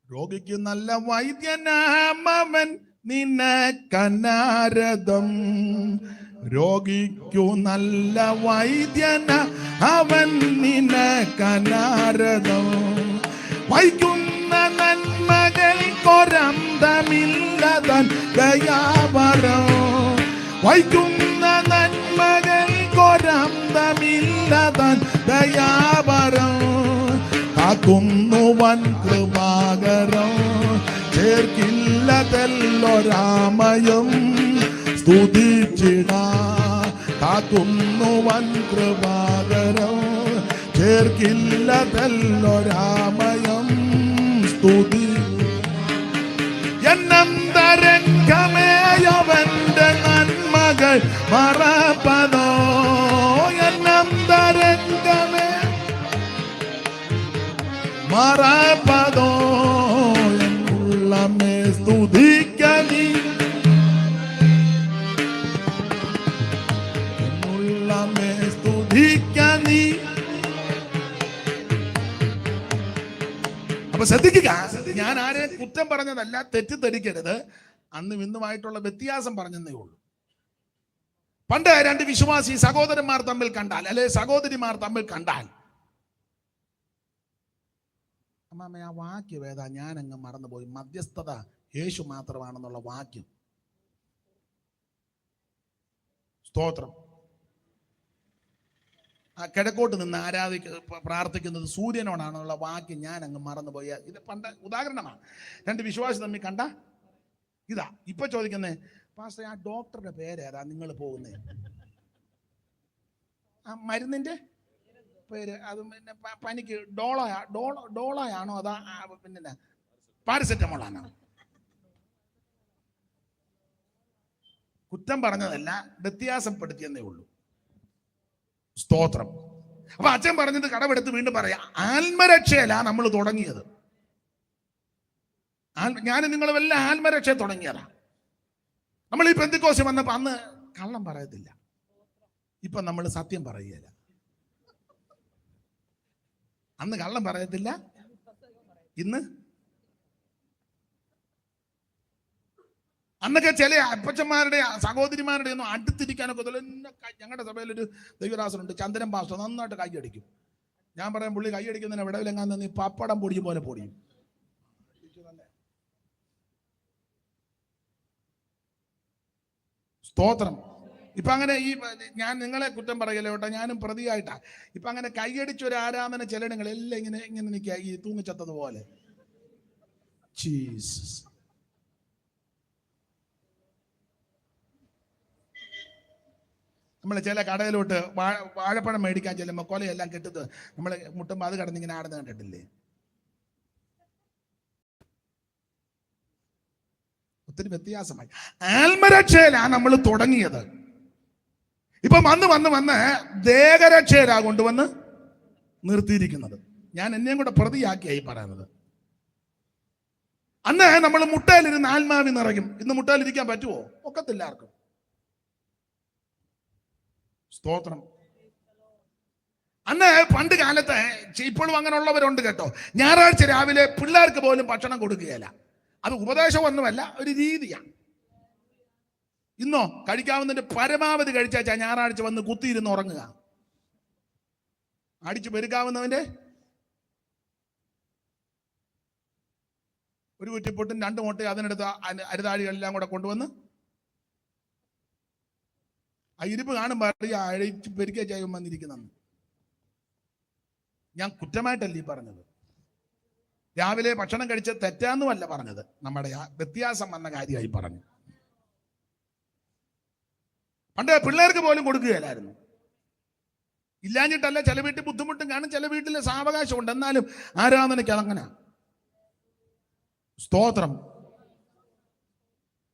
രോഗിക്ക് നല്ല വൈദ്യനാമവൻ നിനക്കനാരദം. രോഗിക്കു നല്ല വൈദ്യന അവൻ നിനക്കനാരദം. വൈകുന്ന നന്മകൾക്കൊരന്തമില്ലതൻ ദയാവരം. വൈകുന്ന നന്മകൾക്കൊരന്തമില്ലതൻ ദയാവരം. കാക്കുന്നുവൻ കൃപാകരം. ചേർക്കില്ലതെല്ലൊരാമയം സ്തുതിച്ചിട. കാക്കുന്നുവൻ കൃപാകരം. ചേർക്കില്ലതെല്ലൊരാമയം സ്തുതി. എന്നന്തരംഗമേയവന്റെ നന്മകൾ മറപ്പതോ. എന്നന്തരംഗമേ മറപ്പതോ. എന്നുള്ളമേ സ്തുതിക്കനി. എന്നുള്ളമേ സ്തുതിക്കനി. അപ്പൊ ശ്രദ്ധിക്കുക, ഞാൻ ആരെ കുറ്റം പറഞ്ഞതല്ല, തെറ്റിദ്ധരിക്കരുത്. അന്നും ഇന്നുമായിട്ടുള്ള വ്യത്യാസം പറഞ്ഞതേ ഉള്ളൂ. പണ്ട് രണ്ട് വിശ്വാസി സഹോദരന്മാർ തമ്മിൽ കണ്ടാൽ, അല്ലെ സഹോദരിമാർ തമ്മിൽ കണ്ടാൽ, അമ്മാമ്മ ആ വാക്യം ഏതാ, ഞാൻ അങ്ങ് മറന്നുപോയി, മധ്യസ്ഥത യേശു മാത്രമാണെന്നുള്ള വാക്യം. സ്തോത്രം. ആ കിഴക്കോട്ട് നിന്ന് പ്രാർത്ഥിക്കുന്നത് സൂര്യനോടാണെന്നുള്ള വാക്യം ഞാൻ അങ്ങ് മറന്നുപോയി. ഇത് പണ്ട് ഉദാഹരണമാണ്. രണ്ട് വിശ്വാസി തമ്മിൽ കണ്ട ഇതാ. ഇപ്പൊ ചോദിക്കുന്നേ, പാസ്റ്റർ ആ ഡോക്ടറുടെ പേരേതാ നിങ്ങൾ പോകുന്നേ? ആ മരുന്നിന്റെ പേര് അത് പിന്നെ പനിക്ക് ഡോളയാണോ അതാ പിന്നെ പാരസെറ്റമോളാണോ? കുറ്റം പറഞ്ഞതല്ല, വ്യത്യാസപ്പെടുത്തിയെന്നേ ഉള്ളൂ. സ്തോത്രം. അപ്പൊ അച്ഛൻ പറഞ്ഞത് കടമെടുത്ത് വീണ്ടും പറയാം. ആത്മരക്ഷയല്ല നമ്മൾ തുടങ്ങിയത്. ഞാൻ നിങ്ങൾ വല്ല ആത്മരക്ഷ തുടങ്ങിയതാ. നമ്മൾ ഈ പെന്തിക്കോസ് വന്നപ്പോ അന്ന് കള്ളം പറയത്തില്ല. ഇപ്പൊ നമ്മൾ സത്യം പറയുകയില്ല. അന്ന് കള്ളം പറയത്തില്ല, ഇന്ന്. അന്നൊക്കെ ചില അപ്പച്ചന്മാരുടെ സഹോദരിമാരുടെ ഒന്നും അടുത്തിരിക്കാനൊക്കെ ഞങ്ങളുടെ സഭയിലൊരു ദൈവദാസനുണ്ട്, ചന്ദ്രൻ പാസ്റ്റർ, നന്നായിട്ട് കൈയടിക്കും. ഞാൻ പറയാം, പുള്ളി കൈയടിക്കുന്നതിന് വിടവിലെങ്ങാൻ നീ പപ്പടം പൊടിയും പോലെ പൊടിയും. സ്തോത്രം. ഇപ്പൊ അങ്ങനെ ഈ ഞാൻ നിങ്ങളെ കുറ്റം പറയല്ലോ കേട്ടോ, ഞാനും പ്രതിയായിട്ടാ. ഇപ്പൊ അങ്ങനെ കൈയടിച്ചൊരു ആരാധന ചിലടങ്ങൾ എല്ലാം ഇങ്ങനെ ഇങ്ങനെ നിൽക്കുക, ഈ തൂങ്ങിച്ചത്തതുപോലെ. ജീസസ്. നമ്മൾ ചില കടയിലോട്ട് വാഴപ്പഴം മേടിക്കാൻ ചെല്ലുമ്പോൾ കൊലയെല്ലാം കെട്ടുന്നത് നമ്മൾ മുട്ടുമ്പോൾ അത് കടന്നിങ്ങനെ ആടുന്ന കണ്ടിട്ടില്ലേ? ഒത്തിരി വ്യത്യാസമായി. ആത്മരക്ഷയിലാണ് നമ്മൾ തുടങ്ങിയത്. ഇപ്പൊ വന്ന് ദേഹരക്ഷയിലാ കൊണ്ടുവന്ന് നിർത്തിയിരിക്കുന്നത്. ഞാൻ എന്നെയും കൂടെ പ്രതിയാക്കിയായി പറയുന്നത്. അന്ന് നമ്മൾ മുട്ടയിലിരുന്ന് ആത്മാവി നിറയും. ഇന്ന് മുട്ടയിലിരിക്കാൻ പറ്റുമോ? ഒക്കത്തില്ല ആർക്കും. സ്തോത്രം. അന്ന് പണ്ട് കാലത്ത്, ഇപ്പോഴും അങ്ങനെയുള്ളവരുണ്ട് കേട്ടോ, ഞായറാഴ്ച രാവിലെ പിള്ളേർക്ക് പോലും ഭക്ഷണം കൊടുക്കുകയില്ല. അത് ഉപദേശമൊന്നുമല്ല, ഒരു രീതിയാണ്. ഇന്നോ കഴിക്കാവുന്നതിന്റെ പരമാവധി കഴിച്ചാൽ ഞായറാഴ്ച വന്ന് കുത്തിയിരുന്ന് ഉറങ്ങുക. അടിച്ചു പെരുക്കാവുന്നതിന്റെ ഒരു കുറ്റിപ്പൊട്ടും 2 മുട്ടയും അതിനടുത്ത് അരുതാഴികളെല്ലാം കൂടെ കൊണ്ടുവന്ന് ആ ഇരിപ്പ് കാണുമ്പോൾ അഴിച്ച് പെരുക്കുക ചെയ്യും വന്നിരിക്കുന്നെന്ന്. ഞാൻ കുറ്റമായിട്ടല്ല ഈ പറഞ്ഞത്. രാവിലെ ഭക്ഷണം കഴിച്ച തെറ്റാന്നുമല്ല പറഞ്ഞത്, നമ്മുടെ വ്യത്യാസം വന്ന കാര്യമായി പറഞ്ഞു. പണ്ട് പിള്ളേർക്ക് പോലും കൊടുക്കുകയില്ലായിരുന്നു. ഇല്ലാഞ്ഞിട്ടല്ല, ചില വീട്ടിൽ ബുദ്ധിമുട്ടും കാണും, ചില വീട്ടിൽ സാവകാശം ഉണ്ട്. എന്നാലും ആരാധനയ്ക്ക് അതങ്ങനെ. സ്തോത്രം.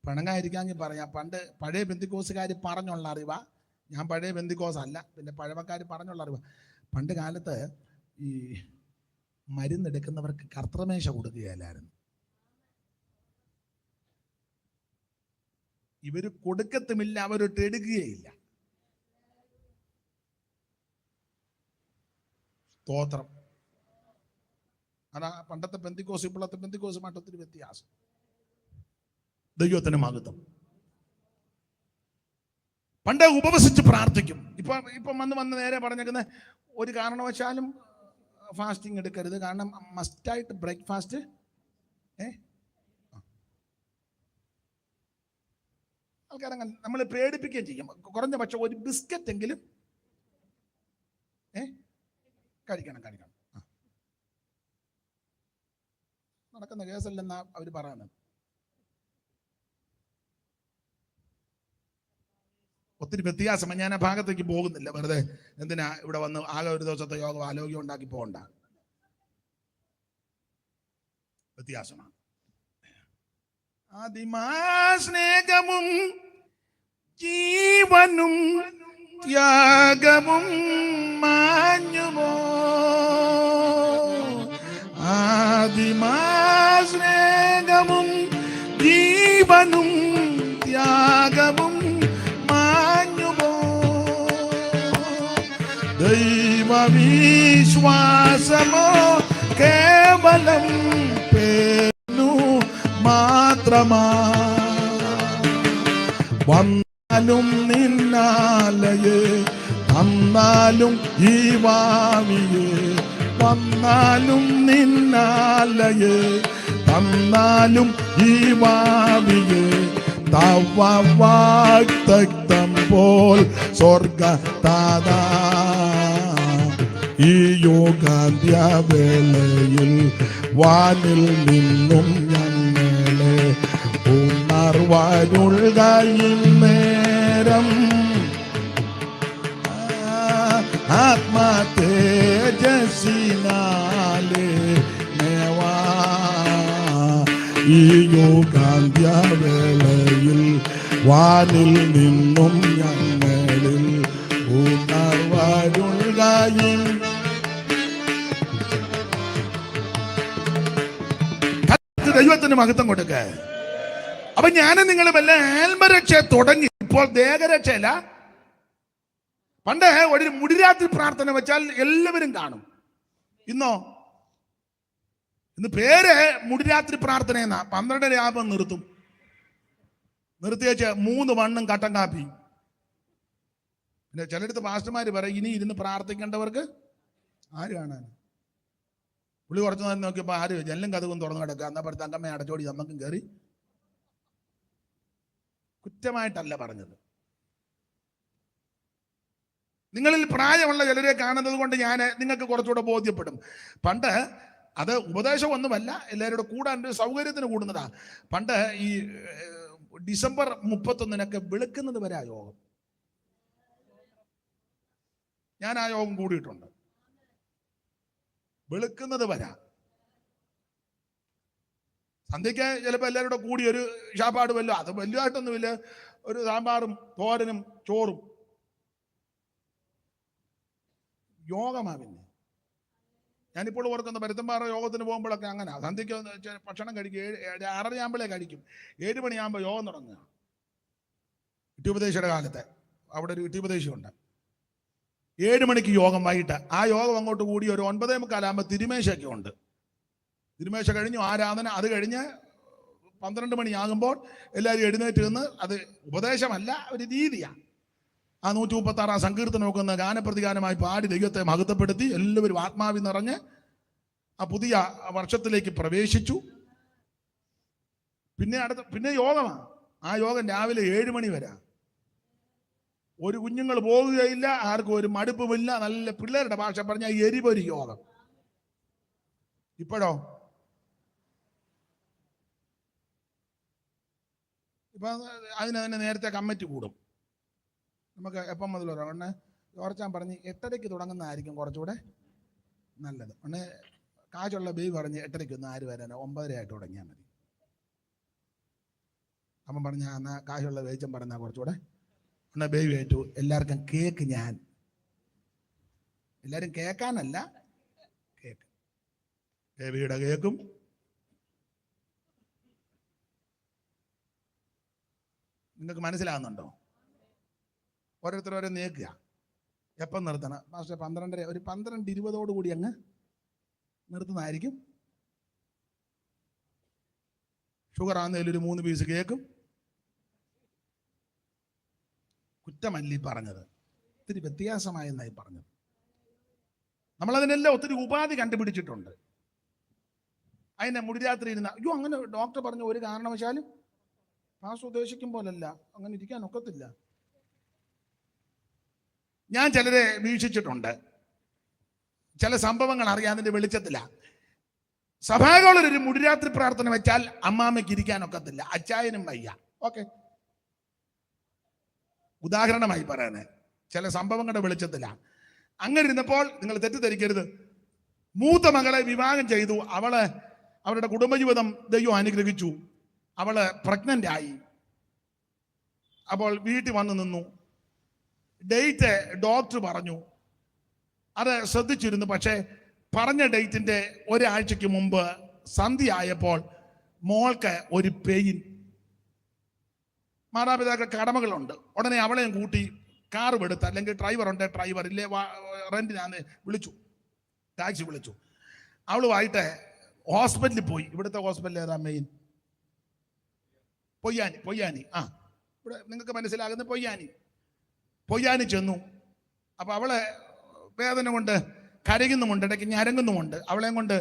പിണങ്ങായിരിക്കാമെങ്കിൽ പറയാം. പണ്ട് പഴയ പെന്തിക്കോസുകാർ പറഞ്ഞുള്ള അറിവാ. ഞാൻ പഴയ ബെന്തിക്കോസ് അല്ല, പിന്നെ പഴമക്കാർ പറഞ്ഞുള്ള അറിവ്. പണ്ട് കാലത്ത് ഈ മരുന്നെടുക്കുന്നവർക്ക് കർത്തൃമേശ കൊടുക്കുകയല്ലായിരുന്നു. ഇവര് കൊടുക്കത്തുമില്ല, അവരൊട്ട് എടുക്കുകയില്ല. സ്തോത്രം. അതാ പണ്ടത്തെ പെന്തിക്കോസ് ഇപ്പോഴത്തെ പെന്തിക്കോസുമായിട്ട് ഒത്തിരി വ്യത്യാസം. ദൈവത്തിന് മഹത്വം. പണ്ട് ഉപവസിച്ച് പ്രാർത്ഥിക്കും. ഇപ്പം വന്ന് നേരെ പറഞ്ഞേക്കുന്ന ഒരു കാരണവശാലും ഫാസ്റ്റിംഗ് എടുക്കരുത്, കാരണം മസ്റ്റായിട്ട് ബ്രേക്ക്ഫാസ്റ്റ്. ആൾക്കാരങ്ങനെ നമ്മൾ പേടിപ്പിക്കുകയും ചെയ്യും. കുറഞ്ഞ പക്ഷം ഒരു ബിസ്ക്കറ്റ് എങ്കിലും കഴിക്കണം. നടക്കുന്ന കേസല്ലെന്നാ അവർ പറയുന്നത്. ഒത്തിരി വ്യത്യാസമാണ്. ഞാൻ ആ ഭാഗത്തേക്ക് പോകുന്നില്ല, വെറുതെ എന്തിനാ ഇവിടെ വന്ന് ആകെ ഒരു ദിവസത്തെ യോഗം ആരോഗ്യം ഉണ്ടാക്കി പോകണ്ട. വ്യത്യാസമാണ്. ആദിമാസ്നേഹവും ജീവനും ത്യാഗവും മാഞ്ഞുമോ, ആദിമാസ്നേഹവും ജീവനും ത്യാഗവും മാഞ്ഞുമോ, ദൈവവിശ്വാസമോ കേവലം പേനു മാത്രമാ, വന്നാലും നിന്നാലയേ തന്നാലും ഈ ഭാവിയേ, വന്നാലും നിന്നാലയേ തന്നാലും ഈ ഭാവിയേ, തവ വാഗ്ദത്തം പോൽ സ്വർഗ താതാ, ഈ യോഗാന്ത്യവേളയിൽ വാനിൽ നിന്നും ഞങ്ങളെ ഉണർവാനുൾകയും നേരം, ആത്മതേജസ്സിനാലേ നേവാ, ഈ യോഗാന്ത്യവേളയിൽ വാനിൽ നിന്നും ഞങ്ങളിൽ ഉണർവാനുൾകയും. ദൈവത്തിന് മഹത്വം കൊടുക്ക. അപ്പൊ ഞാനും നിങ്ങൾ വല്ല ആത്മരക്ഷ തുടങ്ങി. ഇപ്പോൾ ദേഹരക്ഷയല്ല. പണ്ട് ഒരു മുടിരാത്രി പ്രാർത്ഥന വെച്ചാൽ എല്ലാവരും കാണും. ഇന്ന് പേര് മുടിരാത്രി പ്രാർത്ഥന എന്നാ. 12 ആകുമ്പോൾ നിർത്തും. നിർത്തിയേച്ച് 3 മണ്ണും കട്ടൻ കാപ്പി. പിന്നെ ചിലടത്ത് പാസ്റ്റർമാര് പറയും, ഇനി ഇരുന്ന് പ്രാർത്ഥിക്കേണ്ടവർക്ക് ആര് കാണാൻ. പുള്ളി കുറച്ച് നേരം നോക്കിയപ്പോൾ ആര് ജനലും കഥകും തുറന്നു കിടക്കുക. എന്നാ പറഞ്ഞ തങ്കമ്മ അടച്ചോടി നമ്മക്കും കയറി. കുറ്റമായിട്ടല്ല പറഞ്ഞത്. നിങ്ങളിൽ പ്രായമുള്ള ചിലരെ കാണുന്നത് കൊണ്ട് ഞാൻ നിങ്ങൾക്ക് കുറച്ചുകൂടെ ബോധ്യപ്പെടും. പണ്ട് അത് ഉപദേശമൊന്നുമല്ല, എല്ലാവരുടെ കൂടാൻ സൗകര്യത്തിന് കൂടുന്നതാ. പണ്ട് ഈ ഡിസംബർ 31 വെളുക്കുന്നത് വരെ ആ യോഗം. ഞാൻ ആ യോഗം കൂടിയിട്ടുണ്ട്. വെളുക്കുന്നത് വരാ. സന്ധ്യയ്ക്ക് ചിലപ്പോൾ എല്ലാവരും കൂടെ കൂടി ഒരു ഷാപ്പാട് വല്ലോ, അത് വലുതായിട്ടൊന്നുമില്ല, ഒരു സാമ്പാറും തോരനും ചോറും. യോഗമാ. പിന്നെ ഞാനിപ്പോൾ ഓർക്കുന്ന പരുത്തമ്പാറ യോഗത്തിന് പോകുമ്പോഴൊക്കെ അങ്ങനെ സന്ധ്യയ്ക്ക് ഭക്ഷണം കഴിക്കും. 6:30 ആകുമ്പോഴേ കഴിക്കും. 7 മണിയാകുമ്പോൾ യോഗം തുടങ്ങുക. ഇട്ടുപദേശയുടെ കാലത്ത് അവിടെ ഒരു ഇട്ടുപദേശമുണ്ട്. 7 മണിക്ക് യോഗം വൈകിട്ട്. ആ യോഗം അങ്ങോട്ട് കൂടി ഒരു 9:45 ആകുമ്പോൾ തിരുമേശയൊക്കെ ഉണ്ട്. തിരുമേശ കഴിഞ്ഞു ആരാധന. അത് കഴിഞ്ഞ് 12 മണിയാകുമ്പോൾ എല്ലാവരും എഴുന്നേറ്റ് നിന്ന്, അത് ഉപദേശമല്ല, ഒരു രീതിയാണ്. ആ 136 സങ്കീർത്തനമൊക്കെ ഒന്ന് ഗാനപ്രതിഗാനമായി പാടി ദൈവത്തെ മഹത്വപ്പെടുത്തി എല്ലാവരും ആത്മാവിൽ നിറഞ്ഞ് ആ പുതിയ വർഷത്തിലേക്ക് പ്രവേശിച്ചു. പിന്നെ യോഗമാണ്. ആ യോഗം രാവിലെ 7 മണി വരെ. ഒരു കുഞ്ഞുങ്ങൾ പോകുകയില്ല, ആർക്കും ഒരു മടുപ്പുമില്ല. നല്ല പിള്ളേരുടെ ഭാഷ പറഞ്ഞ എരിപൊരി യോഗം. ഇപ്പോഴോ ഇപ്പൊ അതിന് തന്നെ നേരത്തെ കമ്മിറ്റി കൂടും. നമുക്ക് എപ്പം മുതൽ ഉടനെ ഓർച്ചാൻ പറഞ്ഞ് 8:30 തുടങ്ങുന്നതായിരിക്കും കുറച്ചുകൂടെ നല്ലത്. ഉടനെ കാശുള്ള ബേബി പറഞ്ഞ് 8:30 ഒന്നും ആര് വരാനോ 9:30 ആയിട്ട് തുടങ്ങിയാൽ മതി. അപ്പം പറഞ്ഞ എന്നാൽ കാശുള്ള വേച്ചം പറഞ്ഞാൽ കുറച്ചുകൂടെ എന്നാ ബേബി ഏറ്റു എല്ലാവർക്കും കേക്ക്. ഞാൻ എല്ലാവരും കേൾക്കാനല്ല, കേക്ക്. ബേബിയുടെ കേക്കും നിങ്ങൾക്ക് മനസ്സിലാകുന്നുണ്ടോ? ഓരോരുത്തർ ഓരോ നേക്കുക. എപ്പം നിർത്തണം? പക്ഷേ 12:30, ഒരു 12:20 കൂടി അങ്ങ് നിർത്തുന്നതായിരിക്കും. ഷുഗർ ആണെന്നതിൽ ഒരു 3 പീസ് കേക്കും. കുറ്റമല്ലി പറഞ്ഞത്, ഒത്തിരി വ്യത്യാസമായെന്നായി പറഞ്ഞത്. നമ്മളതിനെല്ലാം ഒത്തിരി ഉപാധി കണ്ടുപിടിച്ചിട്ടുണ്ട്. അതിനെ മുടിരാത്രി ഇരുന്ന അയ്യോ അങ്ങനെ ഡോക്ടർ പറഞ്ഞ ഒരു കാരണവശാലും പാസ് ഉദ്ദേശിക്കും പോലല്ല, അങ്ങനെ ഇരിക്കാൻ ഒക്കത്തില്ല. ഞാൻ ചിലരെ വീക്ഷിച്ചിട്ടുണ്ട്. ചില സംഭവങ്ങൾ അറിയാതിന്റെ വെളിച്ചത്തില. സഭാകളിലൊരു മുടിരാത്രി പ്രാർത്ഥന വെച്ചാൽ അമ്മാമ്മയ്ക്ക് ഇരിക്കാൻ ഒക്കത്തില്ല, അച്ചായനും വയ്യ. ഓക്കെ, ഉദാഹരണമായി പറയാനേ, ചില സംഭവങ്ങളുടെ വെളിച്ചത്തില. അങ്ങനെ ഇരുന്നപ്പോൾ നിങ്ങൾ തെറ്റിദ്ധരിക്കരുത്. മൂത്ത മകളെ വിവാഹം ചെയ്തു. അവരുടെ കുടുംബജീവിതം ദൈവം അനുഗ്രഹിച്ചു. അവള് പ്രഗ്നന്റ് ആയി. അപ്പോൾ വീട്ടിൽ വന്നു നിന്നു. ഡേറ്റ് ഡോക്ടർ പറഞ്ഞു. അത് ശ്രദ്ധിച്ചിരുന്നു. പക്ഷേ പറഞ്ഞ ഡേറ്റിന്റെ ഒരാഴ്ചക്ക് മുമ്പ് സന്ധ്യ ആയപ്പോൾ മോൾക്ക് ഒരു പെയിൻ. മാതാപിതാക്കൾ കടമകളുണ്ട്. ഉടനെ അവളെയും കൂട്ടി കാർ എടുത്ത്, അല്ലെങ്കിൽ ഡ്രൈവർ ഉണ്ട്, ഡ്രൈവർ ഇല്ലേ റെന്റിനാന്ന് വിളിച്ചു, ടാക്സി വിളിച്ചു. അവളുമായിട്ട് ഹോസ്പിറ്റലിൽ പോയി. ഇവിടുത്തെ ഹോസ്പിറ്റൽ ഏതാ മെയിൻ? പൊയ്യാനി. ഇവിടെ നിങ്ങൾക്ക് മനസ്സിലാകുന്ന പൊയ്യാനി ചെന്നു. അപ്പൊ അവളെ വേദന കൊണ്ട് കരയുന്നുമുണ്ട്, ഇടയ്ക്ക് ഞരങ്ങുന്നുമുണ്ട്. അവളെയും കൊണ്ട്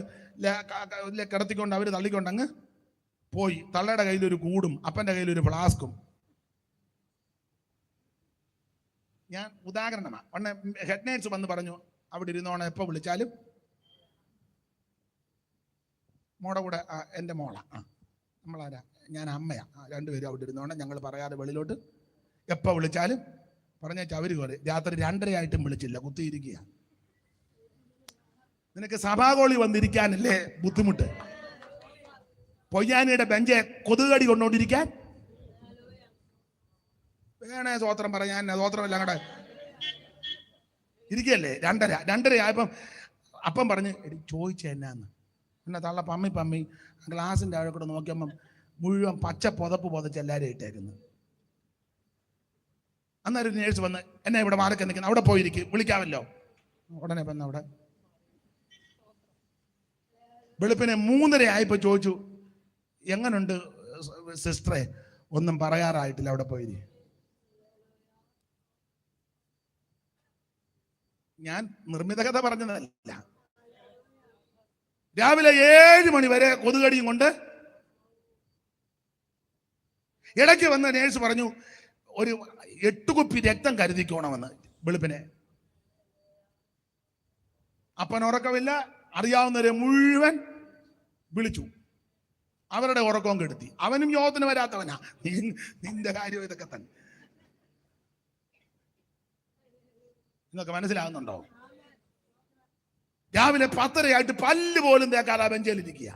കിടത്തിക്കൊണ്ട് അവർ തള്ളിക്കൊണ്ട് അങ്ങ് പോയി. തള്ളയുടെ കയ്യിലൊരു കൂടും അപ്പൻ്റെ കയ്യിലൊരു ഫ്ലാസ്കും. ഞാൻ ഉദാഹരണമാണ്. ഉടനെ ഹെഡ് നേഴ്സ് വന്ന് പറഞ്ഞു, അവിടെ ഇരുന്നോണം, എപ്പോൾ വിളിച്ചാലും മോടെ കൂടെ. എൻ്റെ മോളാ. നമ്മളാരാ? ഞാൻ അമ്മയാ. രണ്ടുപേരും അവിടെ ഇരുന്നോണം, ഞങ്ങൾ പറയാതെ വെളിയിലോട്ട് എപ്പോൾ വിളിച്ചാലും പറഞ്ഞേച്ചാൽ അവർ കയറി. രാത്രി 2:30 വിളിച്ചില്ല, കുത്തിയിരിക്കുക. നിനക്ക് സഭാകോളി വന്നിരിക്കാനല്ലേ ബുദ്ധിമുട്ട്? പൊയ്യാനിയുടെ ബെഞ്ചെ കൊതുകടി കൊണ്ടോണ്ടിരിക്കാൻ വേണേ സ്വോത്രം പറയാൻ. സ്വോത്രമല്ല അങ്ങടെ ഇരിക്കല്ലേ. 2:30 ആയപ്പം അപ്പം പറഞ്ഞ് ചോദിച്ച എന്നാന്ന്. പിന്നെ തള്ള പമ്മി ഗ്ലാസിൻ്റെ അവിടെ കൂടെ നോക്കിയപ്പം മുഴുവൻ പച്ച പുതപ്പ് പുതച്ച് എല്ലാവരും ഇട്ടേക്കുന്നു. അന്നേരം നേഴ്സ് വന്ന് എന്നെ ഇവിടെ മാർക്ക് നിൽക്കുന്നു, അവിടെ പോയിരിക്കും, വിളിക്കാമല്ലോ. ഉടനെ വന്ന് അവിടെ വെളുപ്പിനെ 3:30 ആയപ്പോൾ ചോദിച്ചു, എങ്ങനുണ്ട് സിസ്റ്ററെ? ഒന്നും പറയാറായിട്ടില്ല, അവിടെ പോയി. ഞാൻ നിർമ്മിത കഥ പറഞ്ഞതല്ല. രാവിലെ 7 മണി വരെ കൊതുകടിയും കൊണ്ട്. ഇടയ്ക്ക് വന്ന് നേഴ്സ് പറഞ്ഞു, ഒരു 8 കുപ്പി രക്തം കരുതിക്കോണമെന്ന് വെളുപ്പിനെ. അപ്പൻ ഉറക്കമില്ല, അറിയാവുന്നവരെ മുഴുവൻ വിളിച്ചു. അവരുടെ ഉറക്കവും കെടുത്തി. അവനും യോഗത്തിന് വരാത്തവനാ. നിന്റെ കാര്യം ഇതൊക്കെ തന്നെ. നിങ്ങൾക്ക് മനസ്സിലാകുന്നുണ്ടോ? രാവിലെ 10:30 പല്ല് പോലും തേക്കാതെ ബെഞ്ചിലിരിക്കുക.